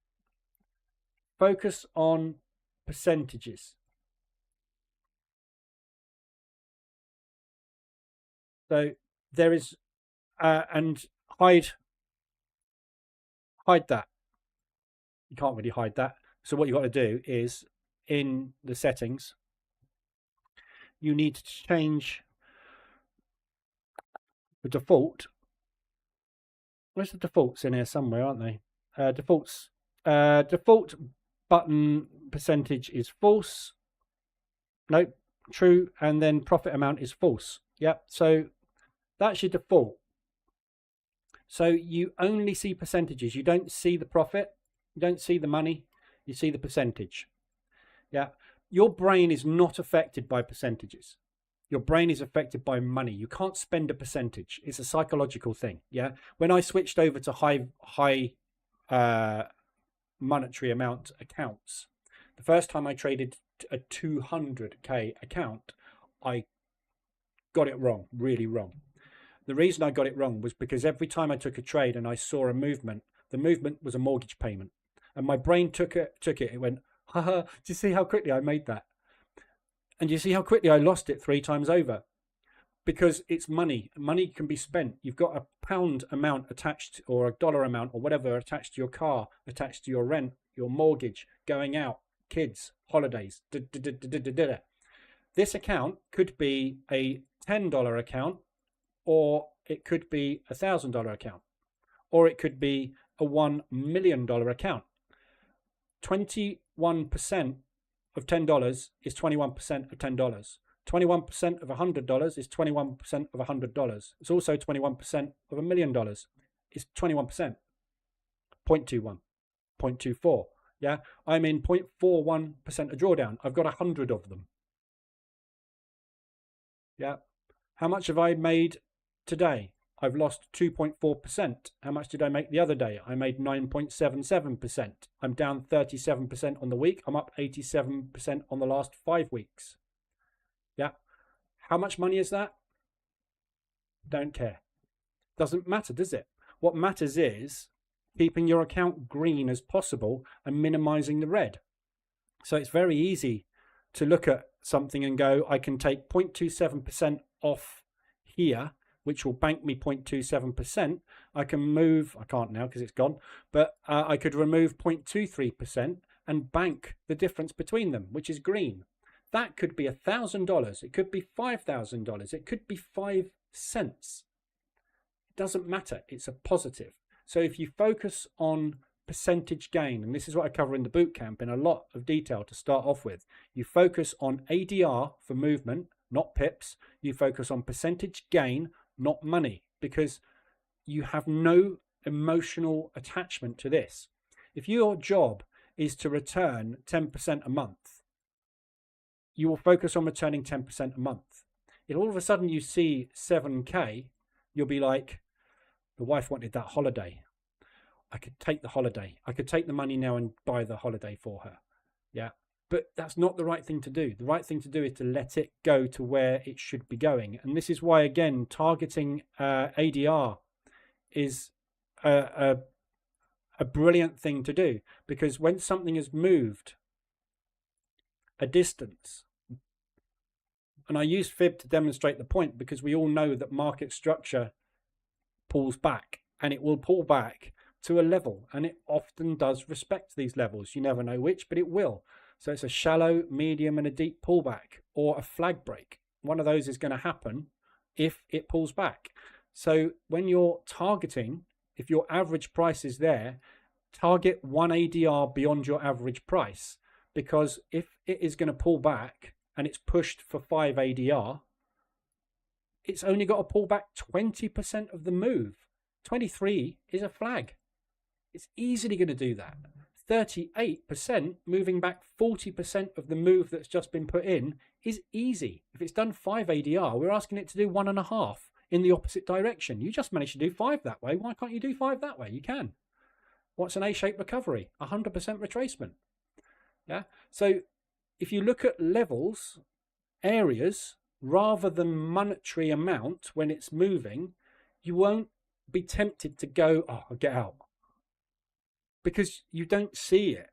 Focus on percentages. So there is, and hide that. You can't really hide that. So what you've got to do is, in the settings, you need to change the default. Where's the defaults in here somewhere, aren't they? Defaults. Default button percentage is false. Nope, true. And then profit amount is false. Yep. So that's your default. So you only see percentages. You don't see the profit. You don't see the money. You see the percentage. Yeah. Your brain is not affected by percentages. Your brain is affected by money. You can't spend a percentage. It's a psychological thing. Yeah. When I switched over to high monetary amount accounts, the first time I traded a 200k account, I got it wrong, really wrong. The reason I got it wrong was because every time I took a trade and I saw a movement, the movement was a mortgage payment, and my brain took it. It went, haha, do you see how quickly I made that? And you see how quickly I lost it 3 times over, because it's money. Money can be spent. You've got a pound amount attached, or a dollar amount, or whatever attached to your car, attached to your rent, your mortgage, going out, kids, holidays. This account could be a $10 account, or it could be a $1,000 account, or it could be a $1 million account. 21% of $10 is 21% of $10. 21% of $100 is 21% of $100. It's also 21% of $1 million. It's 21%. 0.21, 0.24. Yeah, I'm in 0.41% of drawdown. I've got 100 of them. Yeah. How much have I made today? I've lost 2.4%. How much did I make the other day? I made 9.77%. I'm down 37% on the week. I'm up 87% on the last 5 weeks. Yeah. How much money is that? Don't care. Doesn't matter, does it? What matters is keeping your account green as possible and minimizing the red. So it's very easy to look at something and go, I can take 0.27% off here. which will bank me 0.27%, I can move, I can't now because it's gone, but I could remove 0.23% and bank the difference between them, which is green. That could be $1,000. It could be $5,000. It could be 5 cents. It doesn't matter. It's a positive. So if you focus on percentage gain, and this is what I cover in the bootcamp in a lot of detail to start off with, you focus on ADR for movement, not pips. You focus on percentage gain, not money, because you have no emotional attachment to this. If your job is to return 10% a month, you will focus on returning 10% a month. If all of a sudden you see 7K, you'll be like, the wife wanted that holiday. I could take the holiday. I could take the money now and buy the holiday for her. Yeah. But that's not the right thing to do. The right thing to do is to let it go to where it should be going. And this is why, again, targeting ADR is a brilliant thing to do. Because when something has moved a distance, and I use fib to demonstrate the point because we all know that market structure pulls back, and it will pull back to a level, and it often does respect these levels. You never know which, but it will. So it's a shallow, medium, and a deep pullback, or a flag break. One of those is going to happen if it pulls back. So when you're targeting, if your average price is there, target one ADR beyond your average price, because if it is going to pull back and it's pushed for 5 ADR, it's only got to pull back 20% of the move. 23 is a flag. It's easily going to do that. 38% moving back 40% of the move that's just been put in is easy. If it's done 5 ADR, we're asking it to do 1.5 in the opposite direction. You just managed to do 5 that way. Why can't you do 5 that way? You can. What's an A-shaped recovery? 100% retracement. Yeah. So if you look at levels, areas, rather than monetary amount when it's moving, you won't be tempted to go, oh, I'll get out, because you don't see it.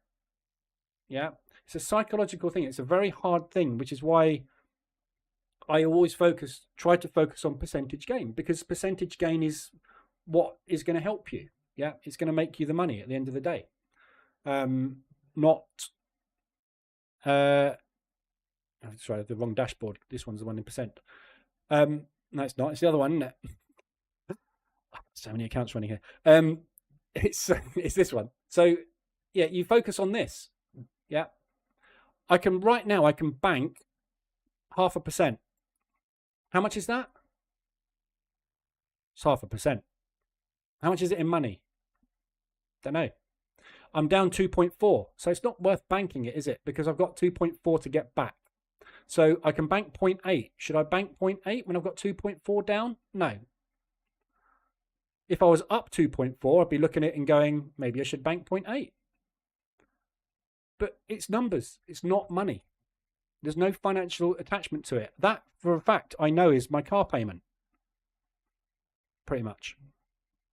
Yeah, it's a psychological thing. It's a very hard thing, which is why I always try to focus on percentage gain, because percentage gain is what is going to help you. Yeah, it's going to make you the money at the end of the day. Not sorry, the wrong dashboard. This one's the one in percent. No, it's not. It's the other one, isn't it? So many accounts running here. It's this one. So yeah, you focus on this. Yeah, I can right now. I can bank 0.5%. How much is that? It's 0.5%. How much is it in money? Don't know. I'm down 2.4, so it's not worth banking it, is it? Because I've got 2.4 to get back. So I can bank 0.8. Should I bank 0.8 when I've got 2.4 down? No. If I was up 2.4, I'd be looking at it and going, maybe I should bank 0.8. But it's numbers. It's not money. There's no financial attachment to it. That, for a fact, I know is my car payment. Pretty much.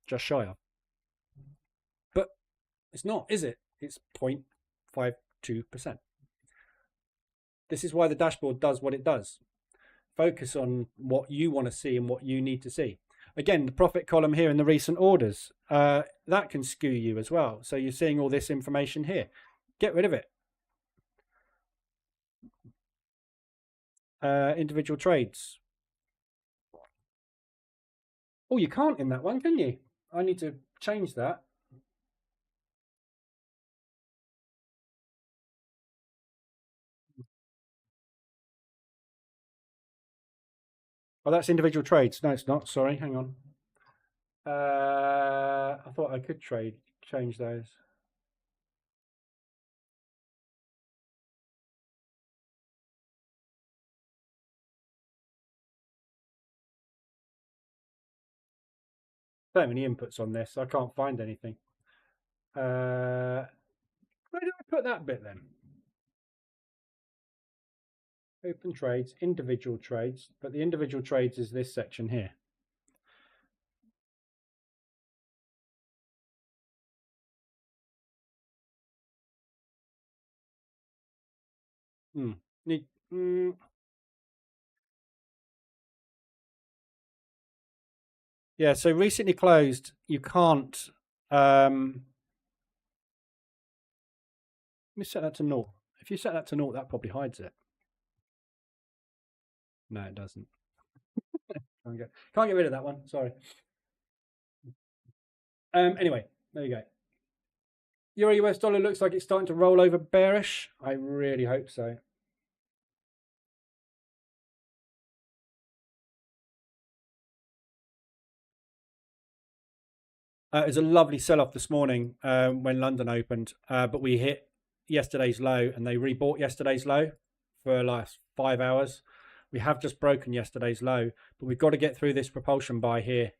Just shy of. But it's not, is it? It's 0.52%. This is why the dashboard does what it does. Focus on what you want to see and what you need to see. Again, the profit column here in the recent orders, that can skew you as well. So you're seeing all this information here. Get rid of it. Individual trades. Oh, you can't in that one, can you? I need to change that. Oh, that's individual trades. No, it's not. Sorry, hang on. I thought I could change those. So many inputs on this. I can't find anything. Where did I put that bit then? Open trades, individual trades, but the individual trades is this section here. Yeah, so recently closed, you can't... let me set that to 0. If you set that to 0, that probably hides it. No, it doesn't. Can't get rid of that one. Sorry. Anyway, there you go. Euro US dollar looks like it's starting to roll over bearish. I really hope so. It was a lovely sell-off this morning when London opened, but we hit yesterday's low, and they rebought yesterday's low for the last 5 hours. We have just broken yesterday's low, but we've got to get through this propulsion buy here,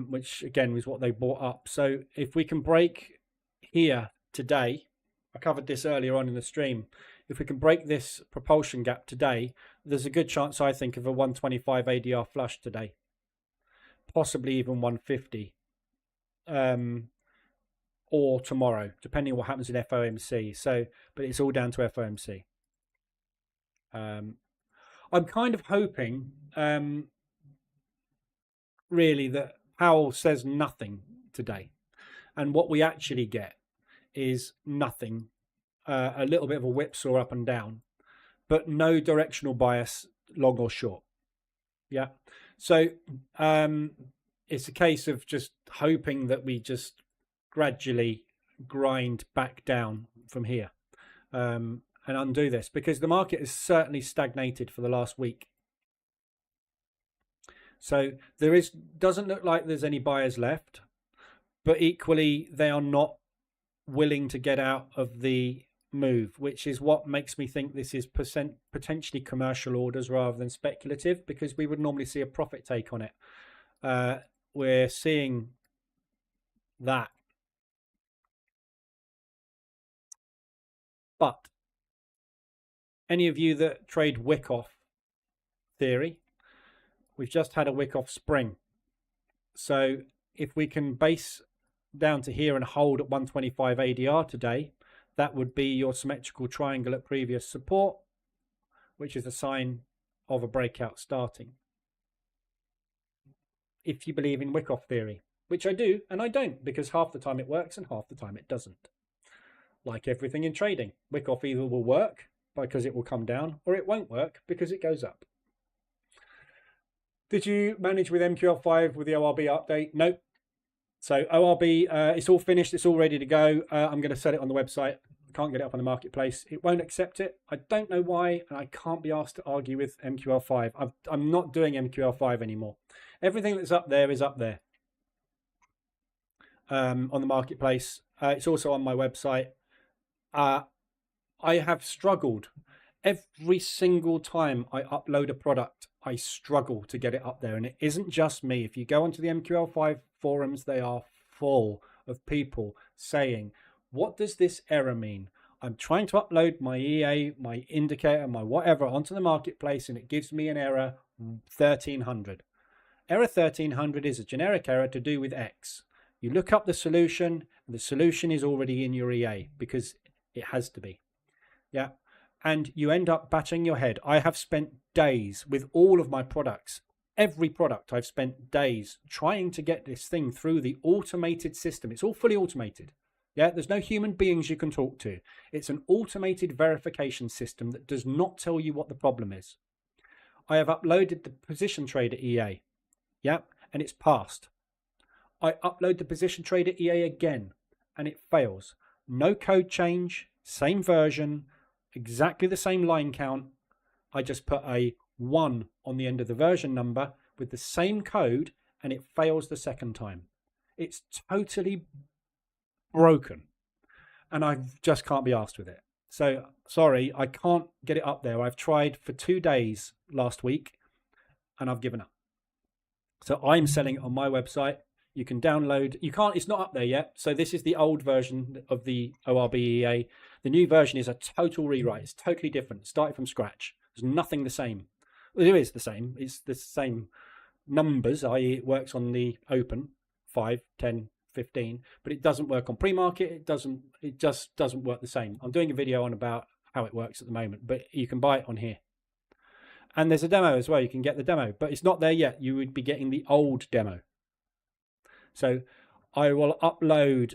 which again was what they bought up. So if we can break here today, I covered this earlier on in the stream, if we can break this propulsion gap today, there's a good chance, I think, of a 125 ADR flush today, possibly even 150. Or tomorrow, depending on what happens in FOMC. So, but it's all down to FOMC. I'm kind of hoping, really, that Powell says nothing today, and what we actually get is nothing. A little bit of a whipsaw up and down, but no directional bias, long or short. Yeah. So, it's a case of just hoping that we just gradually grind back down from here and undo this, because the market has certainly stagnated for the last week. So doesn't look like there's any buyers left, but equally they are not willing to get out of the move, which is what makes me think this is potentially commercial orders rather than speculative, because we would normally see a profit take on it. We're seeing that. But any of you that trade wick-off theory, we've just had a wick-off spring. So if we can base down to here and hold at 125 ADR today, that would be your symmetrical triangle at previous support, which is a sign of a breakout starting. If you believe in wick-off theory, which I do and I don't, because half the time it works and half the time it doesn't. Like everything in trading, wick-off either will work because it will come down, or it won't work because it goes up. Did you manage with MQL5 with the ORB update? Nope. So ORB, it's all finished. It's all ready to go. I'm going to set it on the website. I can't get it up on the marketplace. It won't accept it. I don't know why, and I can't be asked to argue with MQL5. I'm not doing MQL5 anymore. Everything that's up there is up there on the marketplace. It's also on my website. I have struggled. Every single time I upload a product, I struggle to get it up there. And it isn't just me. If you go onto the MQL5 forums, they are full of people saying, what does this error mean? I'm trying to upload my EA, my indicator, my whatever onto the marketplace, and it gives me an error 1300. Error 1300 is a generic error to do with X. You look up the solution, and the solution is already in your EA because it has to be. Yeah. And you end up batting your head. I have spent days with all of my products. Every product I've spent days trying to get this thing through the automated system. It's all fully automated. Yeah, there's no human beings you can talk to. It's an automated verification system that does not tell you what the problem is. I have uploaded the position trader EA. Yeah, and it's passed. I upload the position trader EA again, and it fails. No code change, same version, exactly the same line count. I just put a 1 on the end of the version number with the same code, and it fails the second time. It's totally broken, and I just can't be arsed with it. So sorry, I can't get it up there. I've tried for 2 days last week, and I've given up. So I'm selling it on my website. You can download. You can't. It's not up there yet. So this is the old version of the ORBEA. The new version is a total rewrite. It's totally different. Started from scratch. There's nothing the same. Well, it is the same. It's the same numbers, i.e. it works on the open 5, 10, 15, but it doesn't work on pre-market. It just doesn't work the same. I'm doing a video on about how it works at the moment, but you can buy it on here. And there's a demo as well. You can get the demo, but it's not there yet. You would be getting the old demo. So I will upload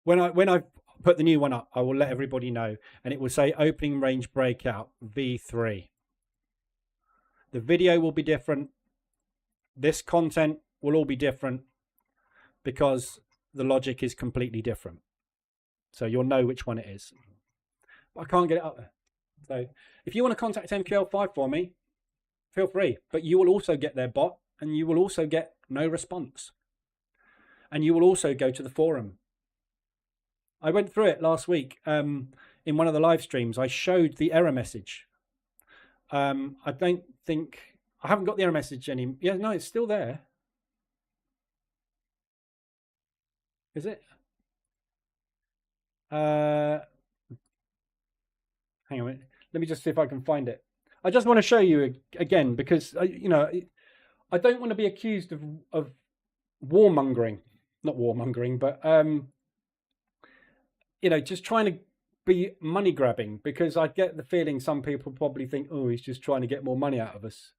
when I put the new one up, I will let everybody know, and it will say opening range breakout V3. The video will be different. This content will all be different because the logic is completely different. So you'll know which one it is. But I can't get it up there. So if you want to contact MQL5 for me, feel free. But you will also get their bot, and you will also get no response. And you will also go to the forum. I went through it last week in one of the live streams. I showed the error message. I don't think... I haven't got the error message anymore. Yeah, no, it's still there. Is it? Hang on a minute. Let me just see if I can find it. I just want to show you again because, you know, I don't want to be accused of warmongering. Not warmongering, but, you know, just trying to be money grabbing, because I get the feeling some people probably think, oh, he's just trying to get more money out of us.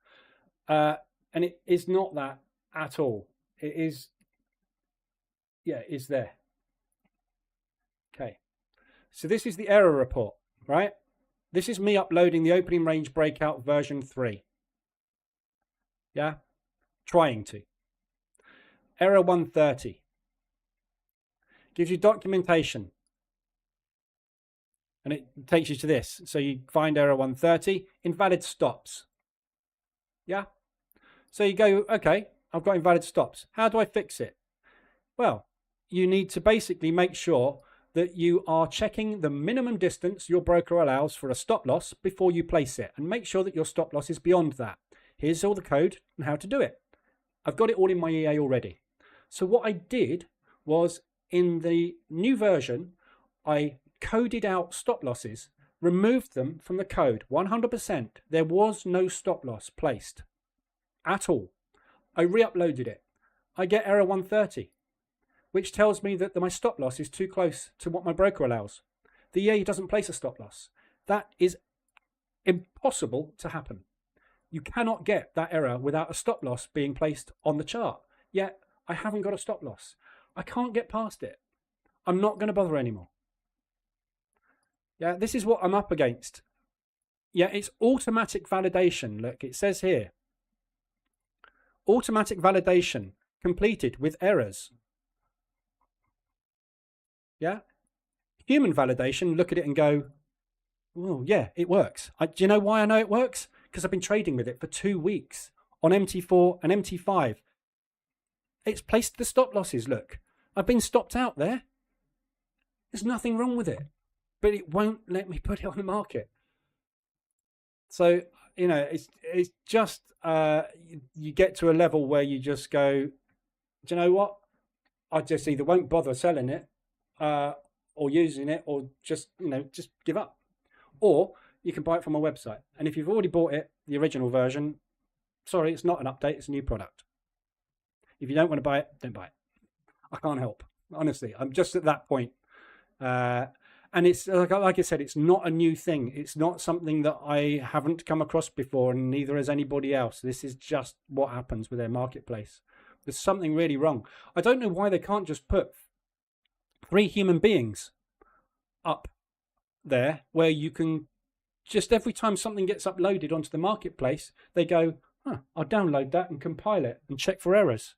And it is not that at all. It is, yeah, it's there. Okay. So this is the error report, right? This is me uploading the opening range breakout version 3. Yeah. Trying to. Error 130. Gives you documentation. And it takes you to this. So you find error 130, invalid stops. Yeah. So you go, okay, I've got invalid stops. How do I fix it? Well, you need to basically make sure that you are checking the minimum distance your broker allows for a stop loss before you place it, and make sure that your stop loss is beyond that. Here's all the code and how to do it. I've got it all in my EA already. So what I did was, in the new version, I coded out stop losses, removed them from the code 100%. There was no stop loss placed at all. I re-uploaded it. I get error 130, which tells me that my stop loss is too close to what my broker allows. The EA doesn't place a stop loss. That is impossible to happen. You cannot get that error without a stop loss being placed on the chart. Yet I haven't got a stop loss. I can't get past it. I'm not going to bother anymore. Yeah, this is what I'm up against. Yeah, it's automatic validation. Look, it says here, automatic validation completed with errors. Yeah, human validation, look at it and go, oh yeah, it works. Do you know why I know it works? Because I've been trading with it for 2 weeks on MT4 and MT5. It's placed the stop losses. Look, I've been stopped out there. There's nothing wrong with it, but it won't let me put it on the market. So, you know, it's just, you get to a level where you just go, do you know what? I just either won't bother selling it, or using it, or just, you know, just give up. Or you can buy it from a website. And if you've already bought it, the original version, sorry, it's not an update, it's a new product. If you don't want to buy it, don't buy it. I can't help. Honestly, I'm just at that point. And it's like I said, it's not a new thing. It's not something that I haven't come across before, and neither has anybody else. This is just what happens with their marketplace. There's something really wrong. I don't know why they can't just put 3 human beings up there where you can just, every time something gets uploaded onto the marketplace, they go, huh, I'll download that and compile it and check for errors.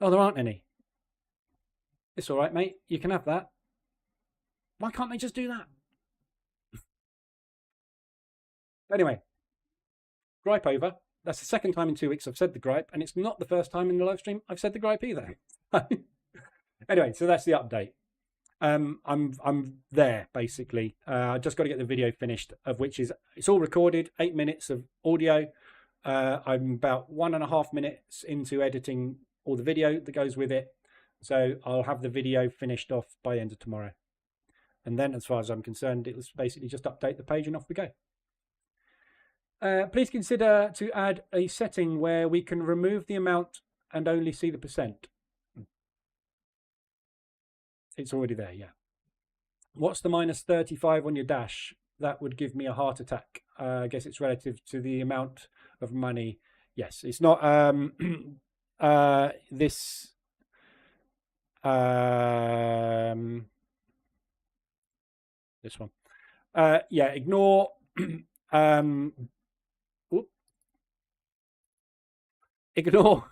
Oh, there aren't any. It's all right, mate. You can have that. Why can't they just do that? Anyway, gripe over. That's the second time in 2 weeks I've said the gripe, and it's not the first time in the live stream I've said the gripe either. Anyway, so that's the update. I'm there basically. I just got to get the video finished, of which is, it's all recorded, 8 minutes of audio. I'm about 1.5 minutes into editing all the video that goes with it, so I'll have the video finished off by the end of tomorrow. And then, as far as I'm concerned, it was basically just update the page and off we go. Please consider to add a setting where we can remove the amount and only see the percent. It's already there, yeah. What's the minus 35 on your dash? that would give me a heart attack. I guess it's relative to the amount of money. Yes, it's not this this one. Yeah, ignore ignore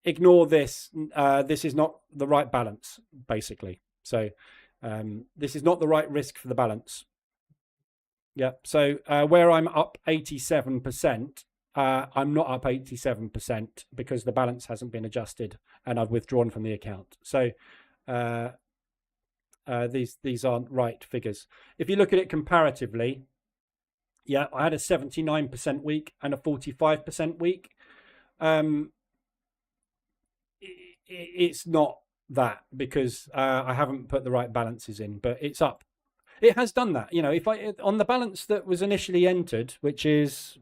ignore this. This is not the right balance, basically. So this is not the right risk for the balance. Yeah. So where I'm up 87%, I'm not up 87% because the balance hasn't been adjusted and I've withdrawn from the account. So these aren't right figures. If you look at it comparatively, yeah, I had a 79% week and a 45% week. It's not that because I haven't put the right balances in, but it's up. It has done that. You know, if I on the balance that was initially entered, which is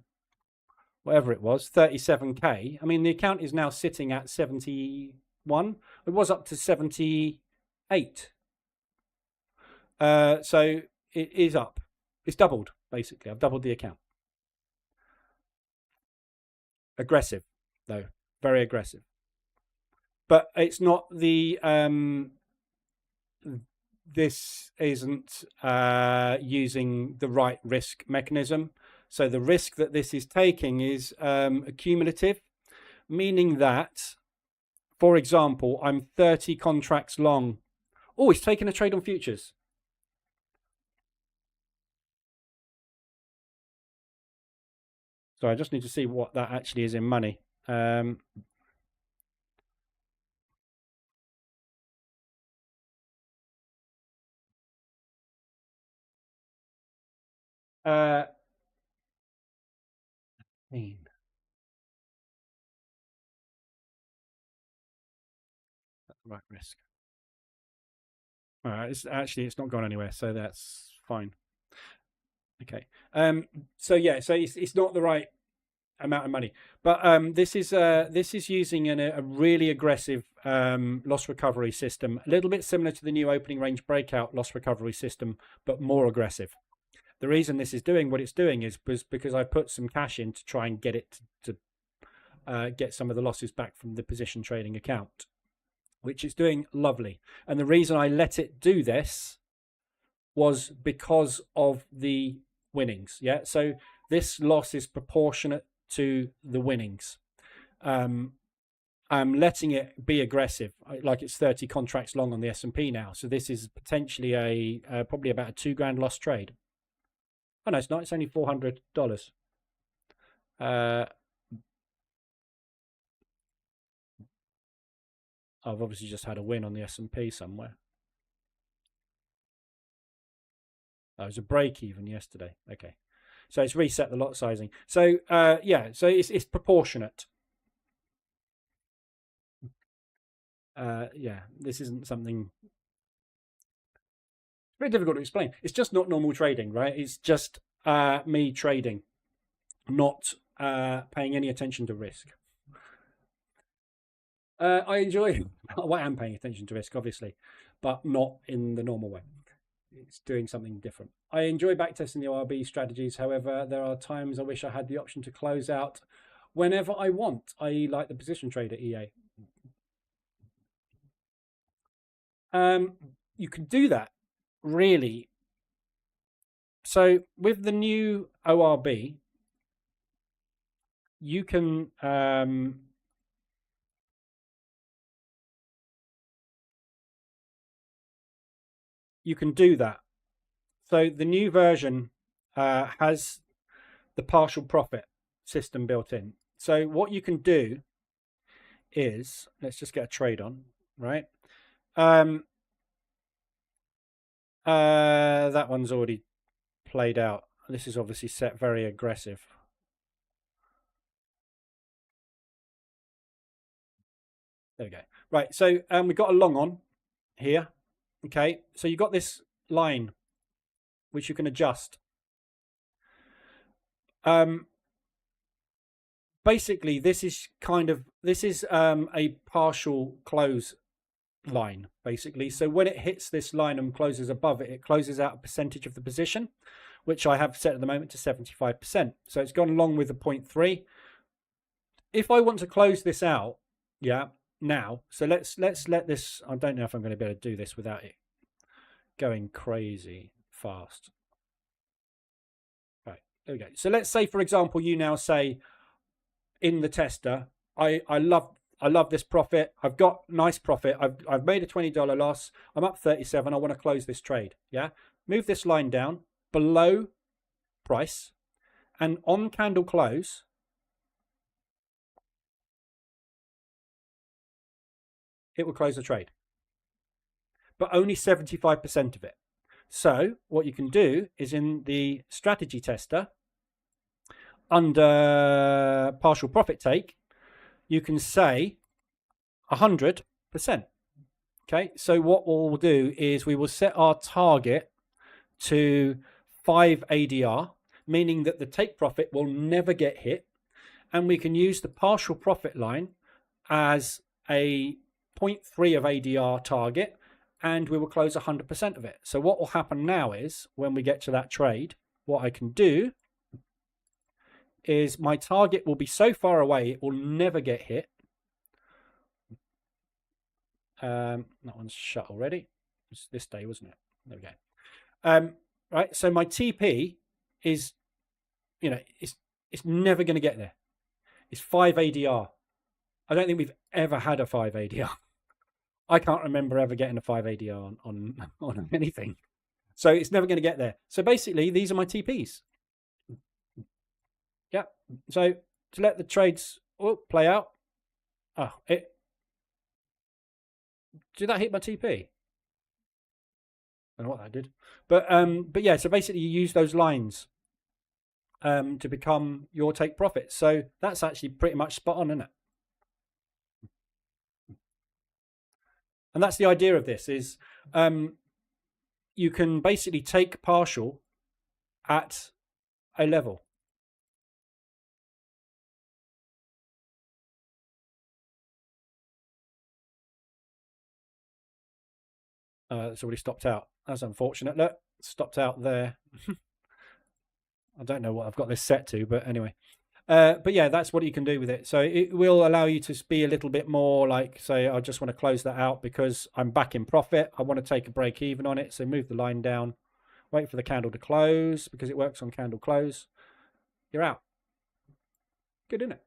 whatever it was, 37k. I mean, the account is now sitting at 71. It was up to 78. So it is up. It's doubled, basically. I've doubled the account. Aggressive, though. Very aggressive. But it's not the... this isn't using the right risk mechanism. So the risk that this is taking is accumulative, meaning that, for example, I'm 30 contracts long. Oh, it's taking a trade on futures. So I just need to see what that actually is in money. Mean. Right risk. All right, it's not gone anywhere, so that's fine. Okay. So yeah, so it's not the right amount of money, but this is using a really aggressive loss recovery system, a little bit similar to the new opening range breakout loss recovery system, but more aggressive. The reason this is doing what it's doing is because I put some cash in to try and get it to get some of the losses back from the position trading account, which is doing lovely. And the reason I let it do this was because of the winnings. Yeah, so this loss is proportionate to the winnings. I'm letting it be aggressive, like it's 30 contracts long on the S&P now. So this is potentially a probably about a $2,000 loss trade. Oh no, it's not. It's only $400. I've obviously just had a win on the S&P somewhere. Oh, it was a break even yesterday. Okay, so it's reset the lot sizing. So yeah, so it's proportionate. Yeah, this isn't something very difficult to explain. It's just not normal trading, right? It's just me trading, not paying any attention to risk. I enjoy. Well, I am paying attention to risk, obviously, but not in the normal way. It's doing something different. I enjoy backtesting the ORB strategies. However, there are times I wish I had the option to close out whenever I want, i.e. like the position trader EA. You can do that, really. So with the new ORB, you can do that. So the new version has the partial profit system built in. So what you can do is, let's just get a trade on, right? That one's already played out. This is obviously set very aggressive. There we go. Right, so we've got a long on here. Okay, so you've got this line which you can adjust. Basically, this is a partial close line, basically. So when it hits this line and closes above it, it closes out a percentage of the position, which I have set at the moment to 75%. So it's gone along with the 0.3. If I want to close this out, yeah, now, so let's let this, I don't know if I'm going to be able to do this without it going crazy fast. Right, there we go. So let's say, for example, you now say in the tester, I love this profit. I've got nice profit. I've made a $20 loss. I'm up 37. I want to close this trade. Yeah. Move this line down below price, and on candle close, it will close the trade, but only 75% of it. So what you can do is in the strategy tester, under partial profit take, you can say 100%. Okay, so what we'll do is we will set our target to 5 ADR, meaning that the take profit will never get hit, and we can use the partial profit line as a 0.3 of ADR target, and we will close 100% of it. So what will happen now is when we get to that trade, what I can do is my target will be so far away it will never get hit. That one's shut already. It's this day, wasn't it? There we go. Right, so my TP is, it's never going to get there. It's 5 ADR. I don't think we've ever had a 5 ADR. I can't remember ever getting a 5 ADR on anything. So it's never going to get there. So basically, these are my TPs. Yeah. So to let the trades play out. Oh, did that hit my TP? I don't know what that did. But yeah, so basically you use those lines to become your take profit. So that's actually pretty much spot on, isn't it? And that's the idea of this is you can basically take partial at a level. It's already stopped out. That's unfortunate. Look, stopped out there. I don't know what I've got this set to, but anyway. But yeah, that's what you can do with it. So it will allow you to be a little bit more like, say, I just want to close that out because I'm back in profit. I want to take a break even on it. So move the line down, wait for the candle to close because it works on candle close. You're out. Good, isn't it?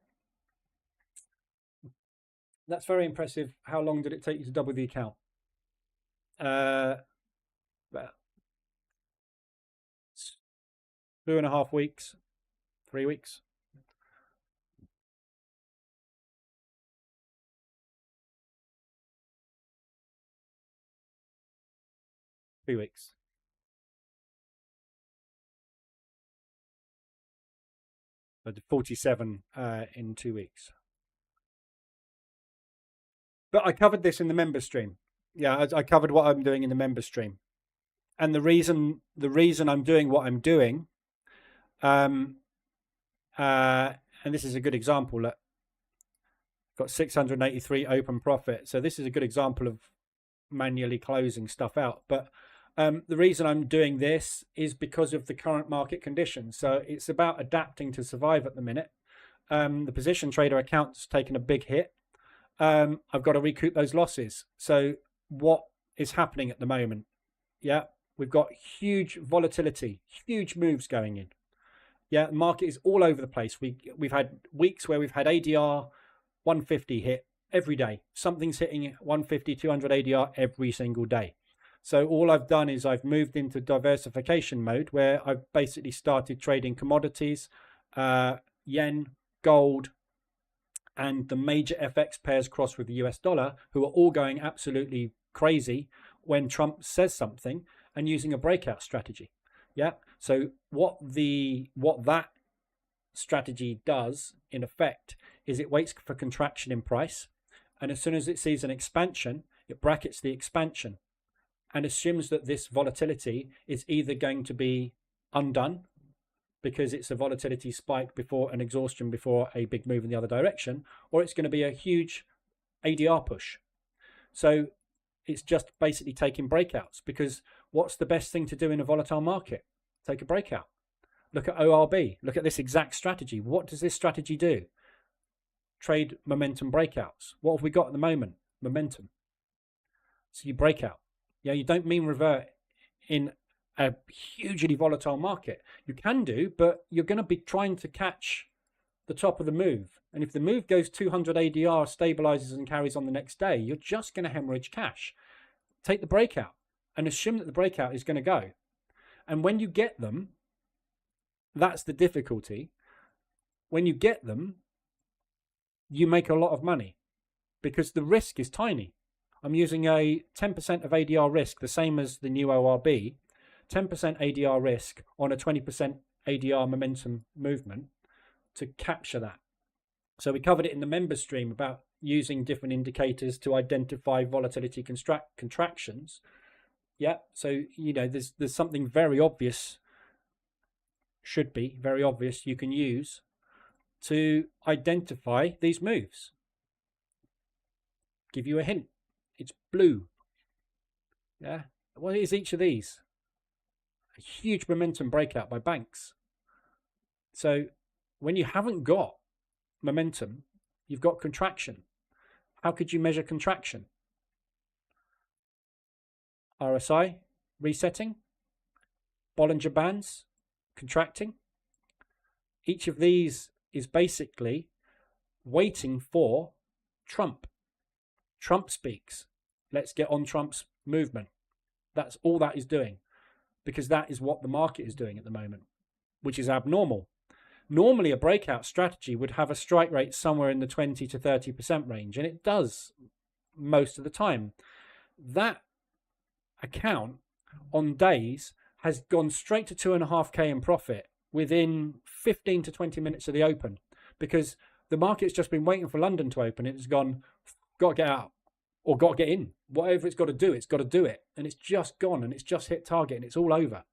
That's very impressive. How long did it take you to double the account? About 2.5 weeks, 3 weeks. Three weeks. I did 47 in 2 weeks. But I covered this in the member stream. Yeah, I covered what I'm doing in the member stream. And the reason I'm doing what I'm doing, and this is a good example. Look, got 683 open profit. So this is a good example of manually closing stuff out. But the reason I'm doing this is because of the current market conditions. So it's about adapting to survive at the minute. The position trader account's taken a big hit. I've got to recoup those losses. So what is happening at the moment? Yeah, we've got huge volatility, huge moves going in. Yeah, the market is all over the place. We've had weeks where we've had ADR 150 hit every day. Something's hitting 150, 200 ADR every single day. So all I've done is I've moved into diversification mode where I've basically started trading commodities, yen, gold, and the major FX pairs cross with the US dollar, who are all going absolutely crazy when Trump says something, and using a breakout strategy. Yeah. So what that strategy does in effect is it waits for contraction in price, and as soon as it sees an expansion, it brackets the expansion and assumes that this volatility is either going to be undone because it's a volatility spike before an exhaustion before a big move in the other direction, or it's going to be a huge ADR push. So it's just basically taking breakouts, because what's the best thing to do in a volatile market? Take a breakout. Look at ORB. Look at this exact strategy. What does this strategy do? Trade momentum breakouts. What have we got at the moment? Momentum. So you break out. Yeah, you don't mean revert in a hugely volatile market. You can do, but you're going to be trying to catch the top of the move. And if the move goes 200 ADR, stabilizes and carries on the next day, you're just going to hemorrhage cash. Take the breakout and assume that the breakout is going to go. And when you get them, that's the difficulty. When you get them, you make a lot of money because the risk is tiny. I'm using a 10% of ADR risk, the same as the new ORB, 10% ADR risk on a 20% ADR momentum movement to capture that. So we covered it in the member stream about using different indicators to identify volatility contractions. Yeah, so, you know, there's something very obvious, should be very obvious, you can use to identify these moves. Give you a hint. It's blue. Yeah. What is each of these? A huge momentum breakout by banks. So when you haven't got momentum, you've got contraction. How could you measure contraction? RSI resetting, Bollinger Bands contracting. Each of these is basically waiting for Trump. Trump speaks. Let's get on Trump's movement. That's all that is doing, because that is what the market is doing at the moment, which is abnormal. Normally, a breakout strategy would have a strike rate somewhere in the 20 to 30% range, and it does most of the time. That account on days has gone straight to 2.5K in profit within 15 to 20 minutes of the open, because the market's just been waiting for London to open. It's gone, got to get out or got to get in. Whatever it's got to do it. And it's just gone and it's just hit target and it's all over.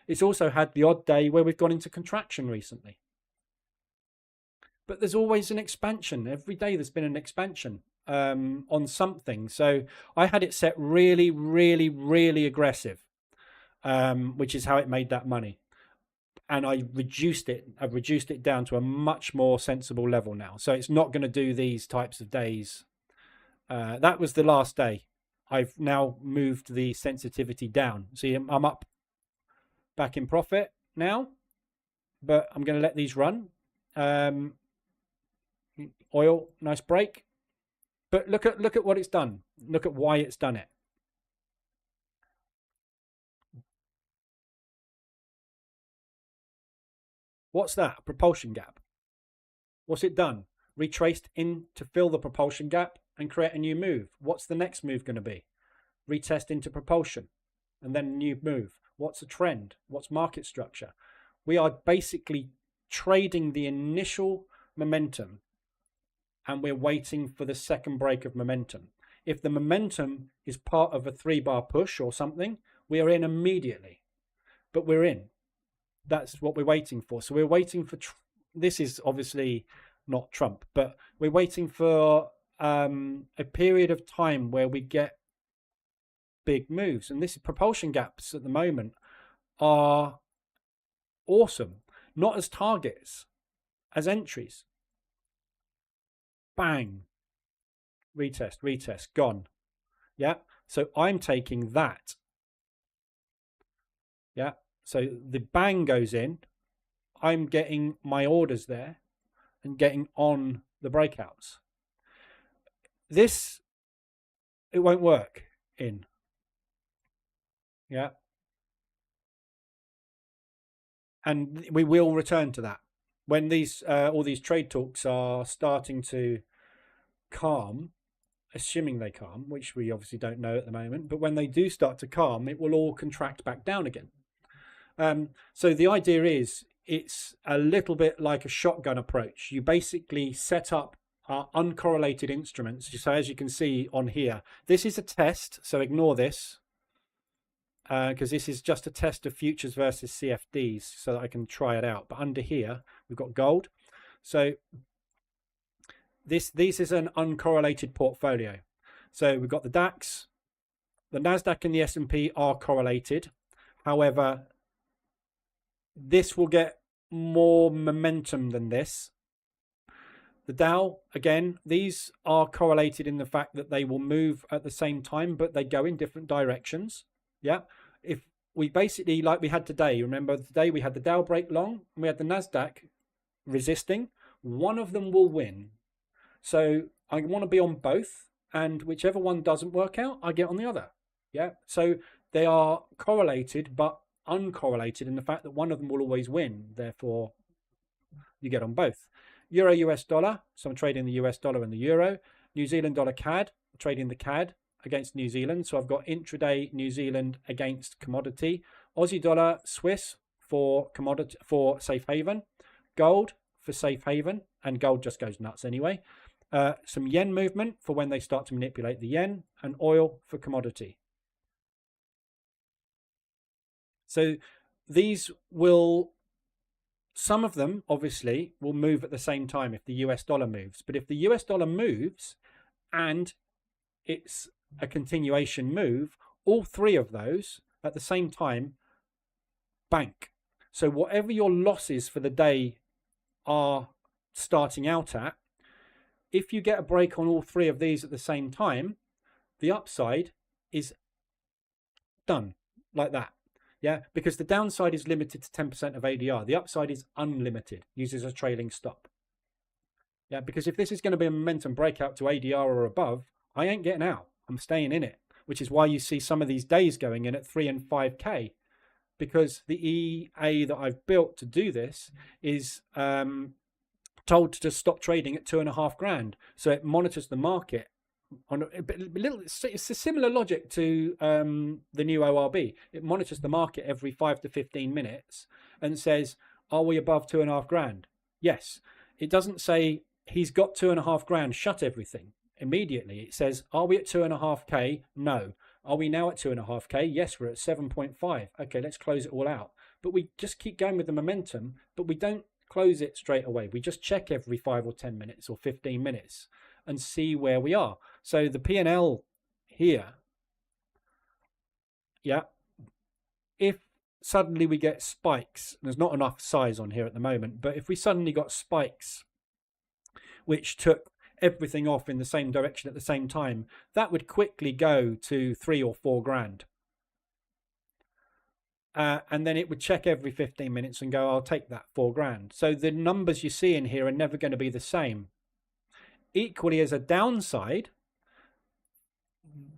It's also had the odd day where we've gone into contraction recently. But there's always an expansion. Every day there's been an expansion on something. So I had it set really, really, really aggressive, which is how it made that money. And I've reduced it down to a much more sensible level now. So it's not going to do these types of days. That was the last day. I've now moved the sensitivity down. See, I'm up back in profit now, but I'm going to let these run. Oil, nice break. But look at what it's done. Look at why it's done it. What's that? Propulsion gap. What's it done? Retraced in to fill the propulsion gap and create a new move. What's the next move going to be? Retest into propulsion and then a new move. What's a trend? What's market structure? We are basically trading the initial momentum and we're waiting for the second break of momentum. If the momentum is part of a 3-bar push or something, we are in immediately. But we're in. That's what we're waiting for. So we're waiting for, this is obviously not Trump, but we're waiting for a period of time where we get big moves. And this propulsion gaps at the moment are awesome. Not as targets, as entries. Bang. Retest, gone. Yeah. So I'm taking that. Yeah. So the bang goes in. I'm getting my orders there and getting on the breakouts. This, it won't work in. Yeah. And we will return to that. When these all these trade talks are starting to calm, assuming they calm, which we obviously don't know at the moment, but when they do start to calm, it will all contract back down again. So the idea is it's a little bit like a shotgun approach. You basically set up uncorrelated instruments. So as you can see on here, this is a test. So ignore this because this is just a test of futures versus CFDs so that I can try it out. But under here, we've got gold. So this is an uncorrelated portfolio. So we've got the DAX, the NASDAQ and the S&P are correlated. However, this will get more momentum than this. The Dow, again, these are correlated in the fact that they will move at the same time, but they go in different directions. Yeah. If we basically, like we had today, remember today we had the Dow break long and we had the NASDAQ resisting. One of them will win. So I want to be on both, and whichever one doesn't work out, I get on the other. Yeah. So they are correlated, but uncorrelated in the fact that one of them will always win. Therefore, you get on both. Euro US dollar, so I'm trading the US dollar and the euro. New Zealand dollar CAD, I'm trading the CAD against New Zealand. So I've got intraday New Zealand against commodity. Aussie dollar Swiss for commodity, for safe haven. Gold for safe haven, and gold just goes nuts anyway. Some yen movement for when they start to manipulate the yen, and oil for commodity. So these will, some of them obviously will move at the same time if the US dollar moves. But if the US dollar moves and it's a continuation move, all three of those at the same time bank. So whatever your losses for the day are starting out at, if you get a break on all three of these at the same time, the upside is done like that. Yeah, because the downside is limited to 10% of ADR. The upside is unlimited, uses a trailing stop. Yeah, because if this is going to be a momentum breakout to ADR or above, I ain't getting out. I'm staying in it, which is why you see some of these days going in at 3 and 5K, because the EA that I've built to do this is told to stop trading at 2.5 grand. So it monitors the market. It's a similar logic to the new ORB. It monitors the market every 5 to 15 minutes and says, are we above 2.5 grand? Yes. It doesn't say he's got 2.5 grand, shut everything immediately. It says, are we at 2.5K? No. Are we now at 2.5K? Yes, we're at 7.5. Okay, let's close it all out. But we just keep going with the momentum, but we don't close it straight away. We just check every 5 or 10 minutes or 15 minutes and see where we are. So the P&L here, yeah, if suddenly we get spikes, there's not enough size on here at the moment, but if we suddenly got spikes which took everything off in the same direction at the same time, that would quickly go to 3 or 4 grand. And then it would check every 15 minutes and go, I'll take that 4 grand. So the numbers you see in here are never going to be the same. Equally, as a downside,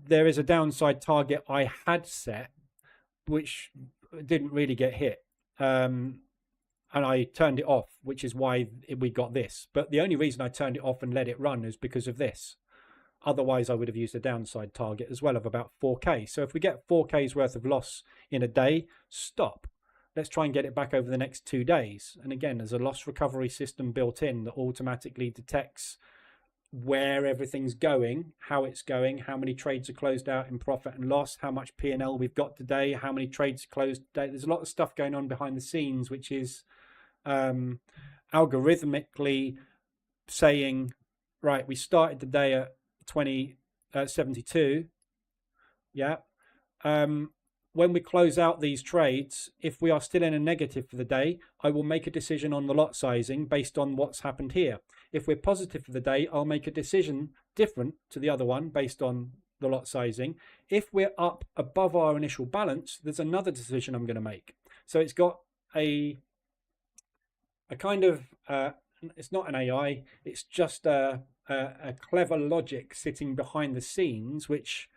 there is a downside target I had set, which didn't really get hit. And I turned it off, which is why we got this. But the only reason I turned it off and let it run is because of this. Otherwise, I would have used a downside target as well of about 4K. So if we get 4K's worth of loss in a day, stop. Let's try and get it back over the next 2 days. And again, there's a loss recovery system built in that automatically detects where everything's going, how it's going, how many trades are closed out in profit and loss, how much P&L we've got today, how many trades are closed today. There's a lot of stuff going on behind the scenes, which is algorithmically saying, right, we started the day at 20.72. Yeah. When we close out these trades, if we are still in a negative for the day, I will make a decision on the lot sizing based on what's happened here. If we're positive for the day, I'll make a decision different to the other one based on the lot sizing. If we're up above our initial balance, there's another decision I'm going to make. So it's got a kind of, it's not an AI, it's just a clever logic sitting behind the scenes, which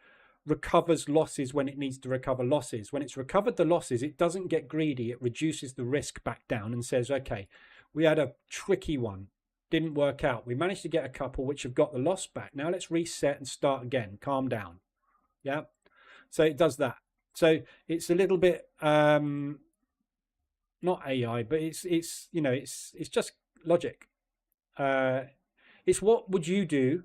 recovers losses when it needs to recover losses. When it's recovered the losses, it doesn't get greedy. It reduces the risk back down and says, okay, we had a tricky one, didn't work out. We managed to get a couple which have got the loss back. Now let's reset and start again. Calm down. Yeah. So it does that. So it's a little bit not AI, but it's you know, it's just logic. It's what would you do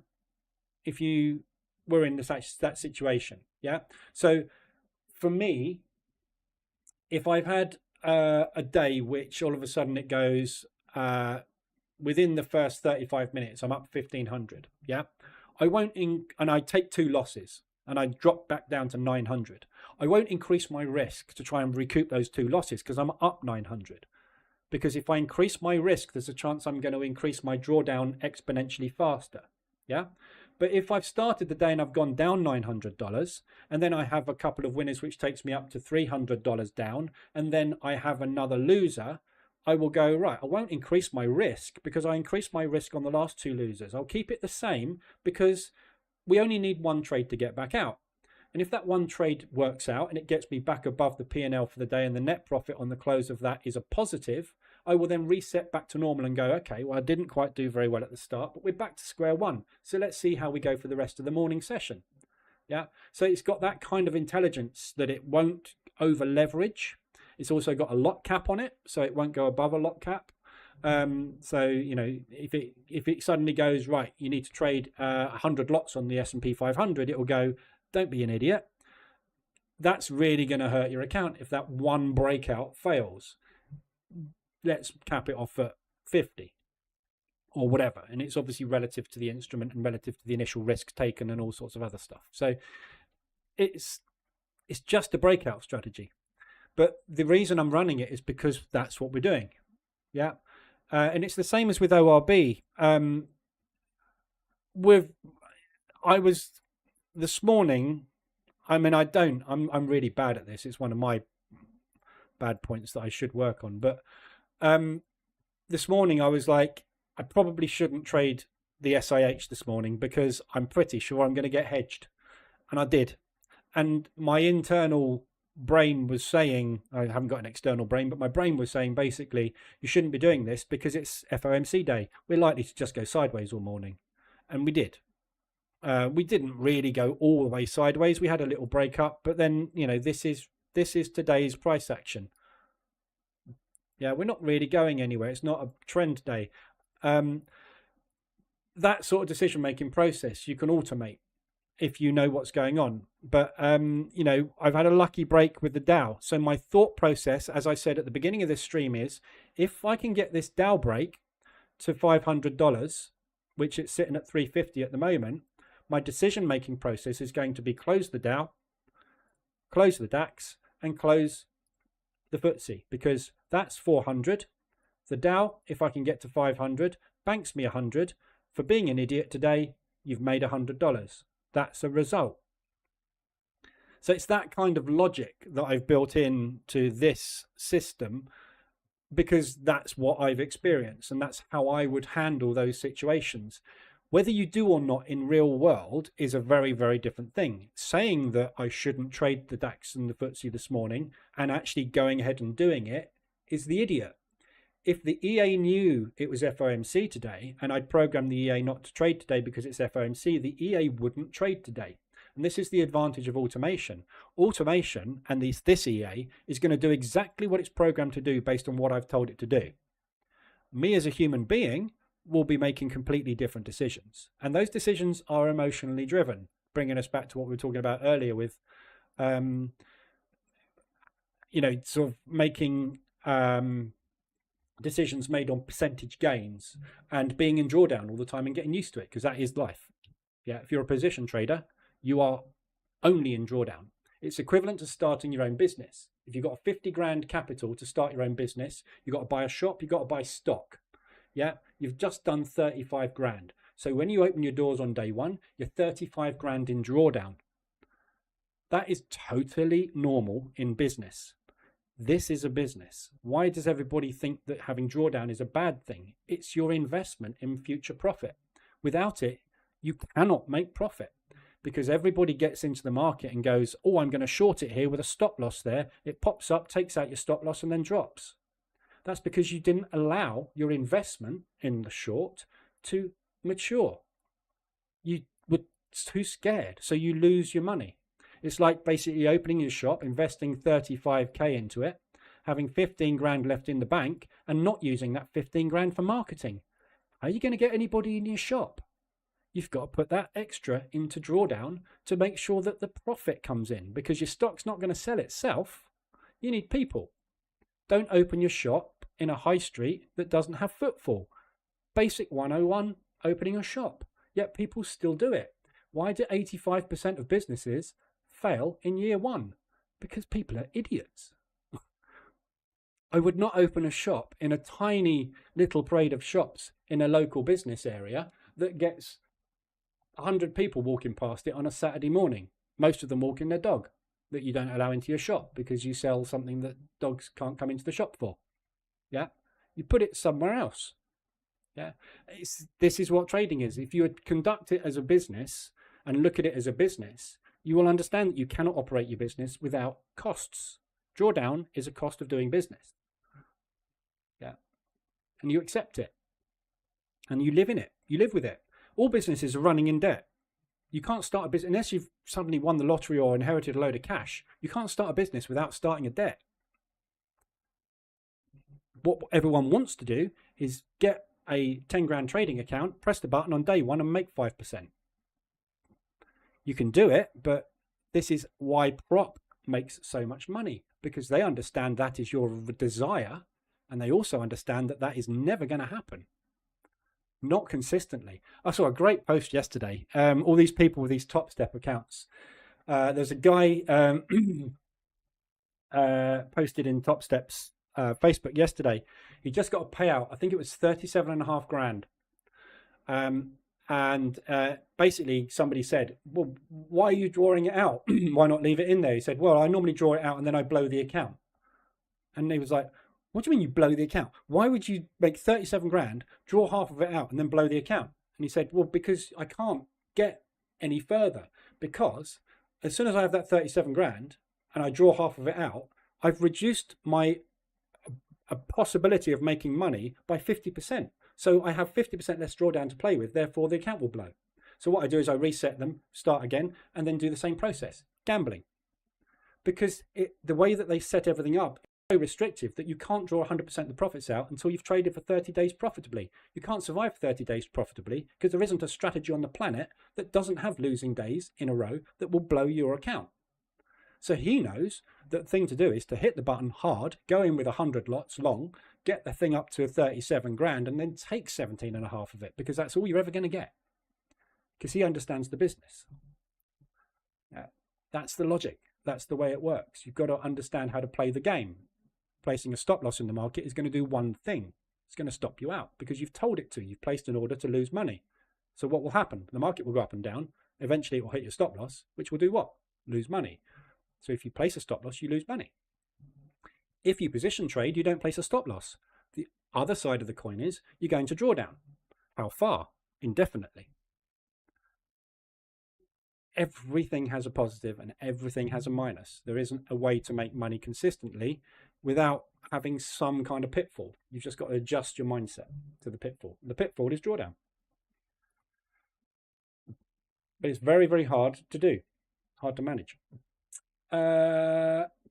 if you were in that situation? Yeah. So for me, if I've had a day which all of a sudden it goes within the first 35 minutes, I'm up 1,500. Yeah. I won't, and I take 2 losses and I drop back down to 900. I won't increase my risk to try and recoup those 2 losses because I'm up 900. Because if I increase my risk, there's a chance I'm going to increase my drawdown exponentially faster. Yeah. But if I've started the day and I've gone down $900, and then I have a couple of winners, which takes me up to $300 down, and then I have another loser, I will go, right, I won't increase my risk because I increased my risk on the last 2 losers. I'll keep it the same because we only need 1 trade to get back out. And if that 1 trade works out and it gets me back above the P&L for the day and the net profit on the close of that is a positive, I will then reset back to normal and go, okay, well, I didn't quite do very well at the start, but we're back to square one. So let's see how we go for the rest of the morning session. Yeah. So it's got that kind of intelligence that it won't over leverage. It's also got a lot cap on it, so it won't go above a lot cap. So, you know, if it suddenly goes, right, you need to trade 100 lots on the S&P 500, it will go, don't be an idiot. That's really going to hurt your account if that 1 breakout fails. Let's cap it off at 50 or whatever. And it's obviously relative to the instrument and relative to the initial risk taken and all sorts of other stuff. So it's just a breakout strategy. But the reason I'm running it is because that's what we're doing. Yeah. And it's the same as with ORB. I was this morning, I mean, I'm really bad at this. It's one of my bad points that I should work on. But this morning I was like, I probably shouldn't trade the SIH this morning because I'm pretty sure I'm going to get hedged. And I did. And my internal brain was saying, I haven't got an external brain, but my brain was saying basically, you shouldn't be doing this because it's FOMC day. We're likely to just go sideways all morning. And we did. We didn't really go all the way sideways. We had a little break up, but then, you know, this is today's price action. Yeah, we're not really going anywhere. It's not a trend day. That sort of decision-making process you can automate if you know what's going on. But, you know, I've had a lucky break with the Dow. So my thought process, as I said at the beginning of this stream, is if I can get this Dow break to $500, which it's sitting at 350 at the moment, my decision-making process is going to be close the Dow, close the DAX, and close the FTSE, because that's 400. The Dow, if I can get to 500, banks me 100. For being an idiot today, you've made $100. That's a result. So it's that kind of logic that I've built into this system because that's what I've experienced and that's how I would handle those situations. Whether you do or not in real world is a very, very different thing. Saying that I shouldn't trade the DAX and the FTSE this morning and actually going ahead and doing it is the idiot. If the EA knew it was FOMC today and I'd programmed the EA not to trade today because it's FOMC, the EA wouldn't trade today. And this is the advantage of automation. Automation and this EA is going to do exactly what it's programmed to do based on what I've told it to do. Me as a human being will be making completely different decisions. And those decisions are emotionally driven, bringing us back to what we were talking about earlier with, you know, sort of making decisions made on percentage gains and being in drawdown all the time and getting used to it, because that is life. Yeah, if you're a position trader, you are only in drawdown. It's equivalent to starting your own business. If you've got a 50 grand capital to start your own business, you've got to buy a shop, you've got to buy stock. Yeah, you've just done 35 grand. So when you open your doors on day one, you're 35 grand in drawdown. That is totally normal in business. This is a business. Why does everybody think that having drawdown is a bad thing? It's your investment in future profit. Without it, you cannot make profit because everybody gets into the market and goes, oh, I'm going to short it here with a stop loss there. It pops up, takes out your stop loss and then drops. That's because you didn't allow your investment in the short to mature. You were too scared, so you lose your money. It's like basically opening your shop, investing 35k into it, having 15 grand left in the bank and not using that 15 grand for marketing. How are you going to get anybody in your shop? You've got to put that extra into drawdown to make sure that the profit comes in, because your stock's not going to sell itself. You need people. Don't open your shop in a high street that doesn't have footfall. Basic 101, opening a shop. yet people still do it. Why do 85% of businesses fail in year one? Because people are idiots. I would not open a shop in a tiny little parade of shops in a local business area that gets 100 people walking past it on a Saturday morning, most of them walking their dog, that you don't allow into your shop because you sell something that dogs can't come into the shop for. Yeah, you put it somewhere else. Yeah, this is what trading is. If you conduct it as a business and look at it as a business, you will understand that you cannot operate your business without costs. Drawdown is a cost of doing business. Yeah, and you accept it and you live in it. You live with it. All businesses are running in debt. You can't start a business unless you've suddenly won the lottery or inherited a load of cash. You can't start a business without starting a debt. What everyone wants to do is get a 10 grand trading account, press the button on day one and make 5%. You can do it, but this is why prop makes so much money, because they understand that is your desire, and they also understand that that is never going to happen. Not consistently. I saw a great post yesterday. All these people with these Top Step accounts. There's a guy posted in Top Step's Facebook yesterday. He just got a payout. I think it was 37.5 grand. And basically somebody said, well, why are you drawing it out? Why not leave it in there? He said, well, I normally draw it out and then I blow the account. And he was like, what do you mean you blow the account? Why would you make 37 grand, draw half of it out and then blow the account? And he said, well, because I can't get any further, because as soon as I have that 37 grand and I draw half of it out, I've reduced my possibility of making money by 50%. So I have 50% less drawdown to play with, therefore the account will blow. So what I do is I reset them, start again, and then do the same process. Gambling. Because the way that they set everything up is so restrictive that you can't draw 100% of the profits out until you've traded for 30 days profitably. You can't survive 30 days profitably because there isn't a strategy on the planet that doesn't have losing days in a row that will blow your account. So he knows that the thing to do is to hit the button hard, go in with 100 lots long, get the thing up to 37 grand and then take 17.5 of it, because that's all you're ever going to get. Because he understands the business. That's the logic. That's the way it works. You've got to understand how to play the game. Placing a stop loss in the market is going to do one thing. It's going to stop you out because you've told it to. You've placed an order to lose money. So what will happen? The market will go up and down. Eventually it will hit your stop loss, which will do what? Lose money. So if you place a stop loss, you lose money. If you position trade, you don't place a stop loss. The other side of the coin is you're going to draw down. How far? Indefinitely. Everything has a positive and everything has a minus. There isn't a way to make money consistently without having some kind of pitfall. You've just got to adjust your mindset to the pitfall. The pitfall is drawdown. But it's very, very hard to do. Hard to manage.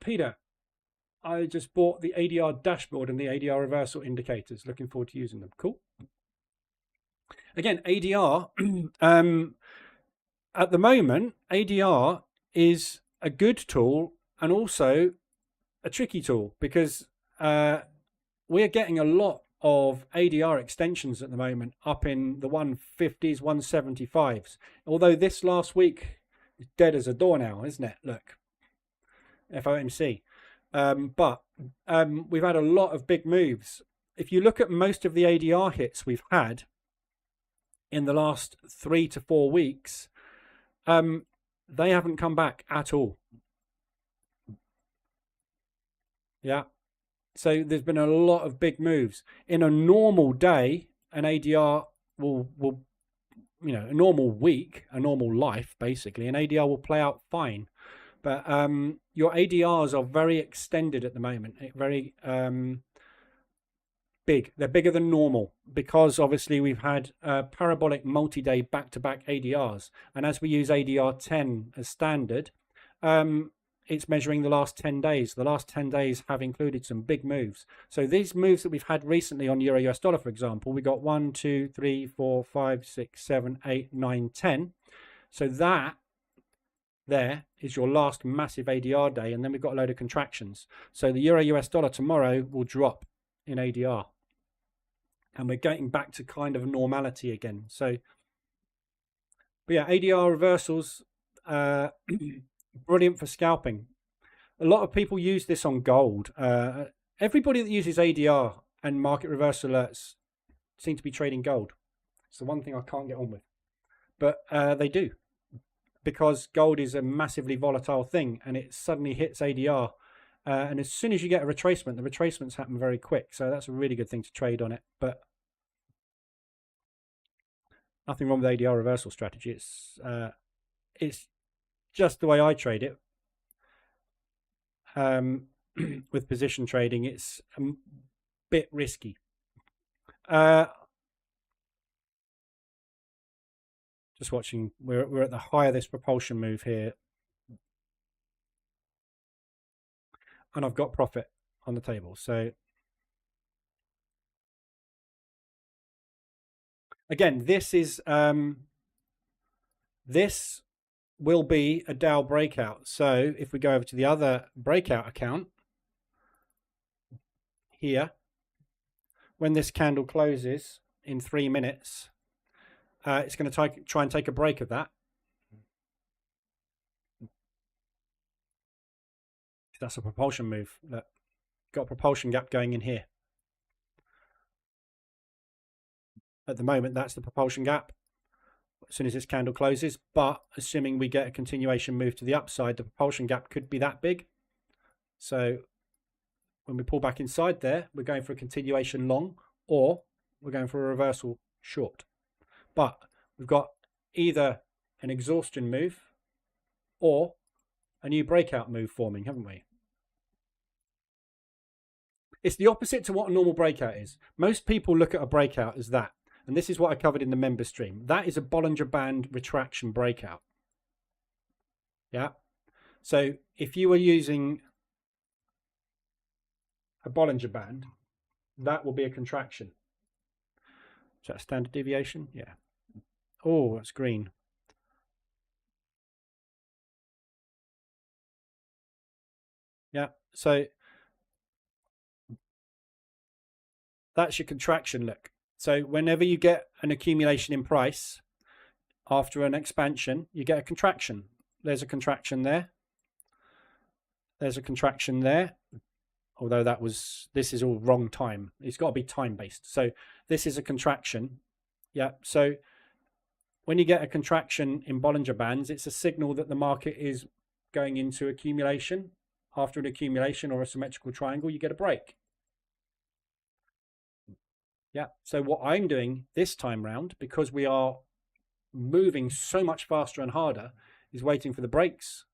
Peter, I just bought the ADR dashboard and the ADR reversal indicators. Looking forward to using them. Cool. Again, ADR, at the moment, ADR is a good tool and also a tricky tool, because we're getting a lot of ADR extensions at the moment up in the 150s, 175s. Although this last week is dead as a door now, isn't it? Look, FOMC. But we've had a lot of big moves. If you look at most of the ADR hits we've had in the last 3 to 4 weeks, they haven't come back at all. Yeah. So there's been a lot of big moves. In a normal day, an ADR will a normal week, a normal life, basically, an ADR will play out fine. But your ADRs are very extended at the moment, very big. They're bigger than normal because obviously we've had parabolic multi-day back-to-back ADRs. And as we use ADR 10 as standard, it's measuring the last 10 days. The last 10 days have included some big moves. So these moves that we've had recently on Euro US dollar, for example, we got 1, 2, 3, 4, 5, 6, 7, 8, 9, 10. So that there is your last massive ADR day, and then we've got a load of contractions. So the Euro US dollar tomorrow will drop in ADR, and we're getting back to kind of normality again. So But yeah, ADR reversals, brilliant for scalping. A lot of people use this on gold. Everybody that uses ADR and market reversal alerts seem to be trading gold. It's the one thing I can't get on with. But they do, because gold is a massively volatile thing, and it suddenly hits ADR. And as soon as you get a retracement, the retracements happen very quick. So that's a really good thing to trade on it. But nothing wrong with ADR reversal strategy. It's just the way I trade it. With position trading, it's a bit risky. Just watching, we're at the high of this propulsion move here, and I've got profit on the table. So again, this is this will be a DOW breakout. So if we go over to the other breakout account here, when this candle closes in 3 minutes, it's going to try and take a break of that. That's a propulsion move. Look, got a propulsion gap going in here. At the moment, that's the propulsion gap as soon as this candle closes. But assuming we get a continuation move to the upside, the propulsion gap could be that big. So when we pull back inside there, we're going for a continuation long, or we're going for a reversal short. But we've got either an exhaustion move or a new breakout move forming, haven't we? It's the opposite to what a normal breakout is. Most people look at a breakout as that. And this is what I covered in the member stream. That is a Bollinger Band retraction breakout. Yeah. So if you were using a Bollinger Band, that will be a contraction. Is that a standard deviation? Yeah. Oh, that's green. Yeah. So that's your contraction look. So whenever you get an accumulation in price after an expansion, you get a contraction. There's a contraction there. There's a contraction there. Although this is all wrong time. It's got to be time-based. So this is a contraction. Yeah. So when you get a contraction in Bollinger Bands, it's a signal that the market is going into accumulation. After an accumulation or a symmetrical triangle, you get a break. Yeah. So what I'm doing this time round, because we are moving so much faster and harder, is waiting for the breaks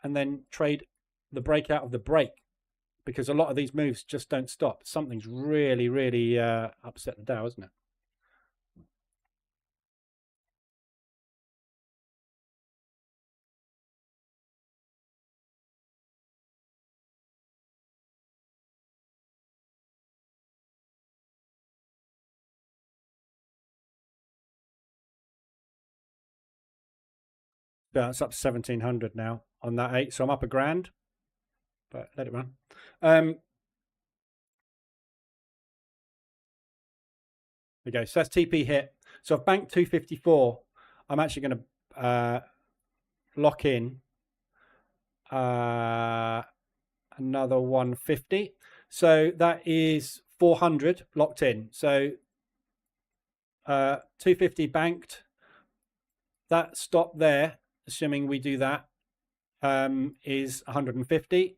and then trade the breakout of the break, because a lot of these moves just don't stop. Something's really, really upset the Dow, isn't it? Yeah, it's up to 1700 now on that 8. So I'm up a grand, but let it run. There we go. So that's TP hit. So I've banked 254. I'm actually going to lock in another 150. So that is 400 locked in. So 250 banked. That stop there, assuming we do that, is 150.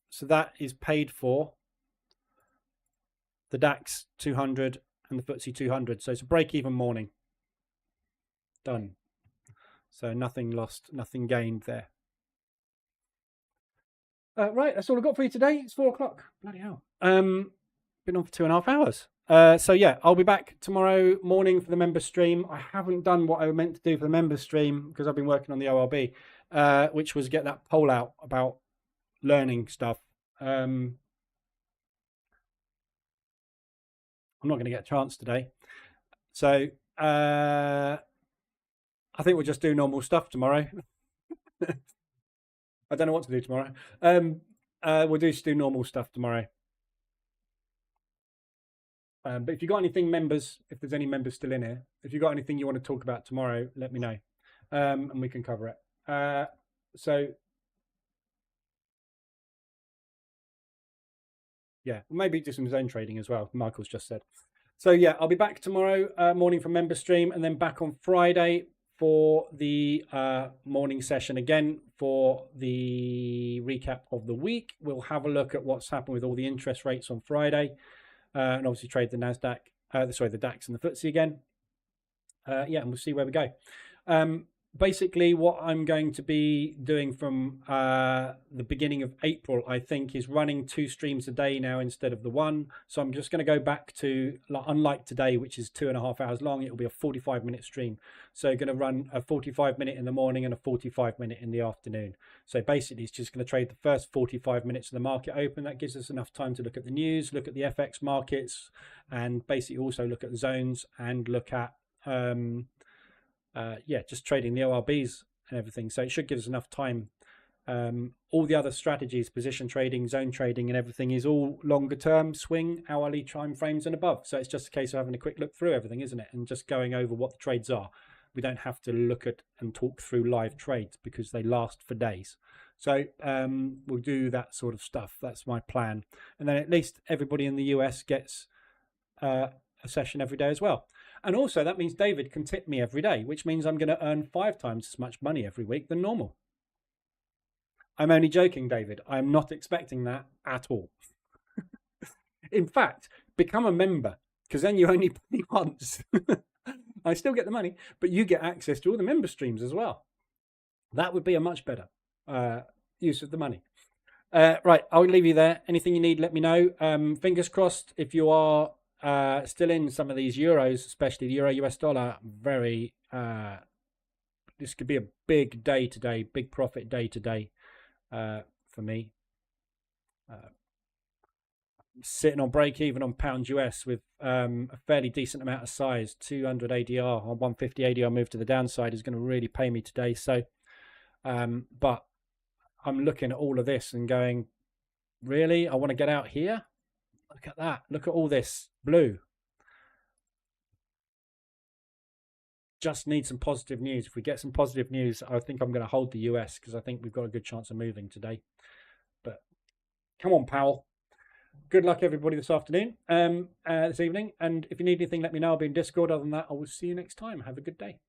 So that is paid for the DAX 200 and the FTSE 200. So it's a break-even morning. Done. So nothing lost, nothing gained there. Right, that's all I've got for you today. It's 4 o'clock. Bloody hell. Been on for 2.5 hours. So yeah, I'll be back tomorrow morning for the member stream. I haven't done what I meant to do for the member stream because I've been working on the ORB, which was get that poll out about learning stuff. I'm not going to get a chance today. So I think we'll just do normal stuff tomorrow. I don't know what to do tomorrow. We'll just do normal stuff tomorrow. But if you've got anything, members, if there's any members still in here, if you've got anything you want to talk about tomorrow, let me know, and we can cover it. So, yeah, maybe do some zone trading as well. Michael's just said. So, yeah, I'll be back tomorrow morning for member stream, and then back on Friday for the morning session again for the recap of the week. We'll have a look at what's happened with all the interest rates on Friday. And obviously trade the NASDAQ, the DAX and the FTSE again. Yeah, and we'll see where we go. Basically, what I'm going to be doing from the beginning of April, I think, is running 2 streams a day now instead of the 1. So I'm just going to go back to, unlike today, which is 2.5 hours long, it will be a 45-minute stream. So going to run a 45-minute in the morning and a 45-minute in the afternoon. So basically, it's just going to trade the first 45 minutes of the market open. That gives us enough time to look at the news, look at the FX markets, and basically also look at the zones and look at just trading the ORBs and everything. So it should give us enough time. All the other strategies, position trading, zone trading and everything is all longer term, swing, hourly time frames and above. So it's just a case of having a quick look through everything, isn't it? And just going over what the trades are. We don't have to look at and talk through live trades because they last for days. So we'll do that sort of stuff. That's my plan. And then at least everybody in the US gets a session every day as well. And also that means David can tip me every day, which means I'm going to earn 5 times as much money every week than normal. I'm only joking, David. I'm not expecting that at all. In fact, become a member, because then you only pay once. I still get the money, but you get access to all the member streams as well. That would be a much better use of the money. Right, I'll leave you there. Anything you need, let me know. Fingers crossed if you are still in some of these euros, especially the euro US dollar. Very this could be a big day today, big profit day today for me. Sitting on break even on pound US with a fairly decent amount of size. 200 ADR on 150 ADR move to the downside is going to really pay me today. So but I'm looking at all of this and going, really, I want to get out here. Look at that. Look at all this blue. Just need some positive news. If we get some positive news, I think I'm going to hold the US because I think we've got a good chance of moving today. But come on, Powell. Good luck, everybody, this afternoon, this evening. And if you need anything, let me know. I'll be in Discord. Other than that, I will see you next time. Have a good day.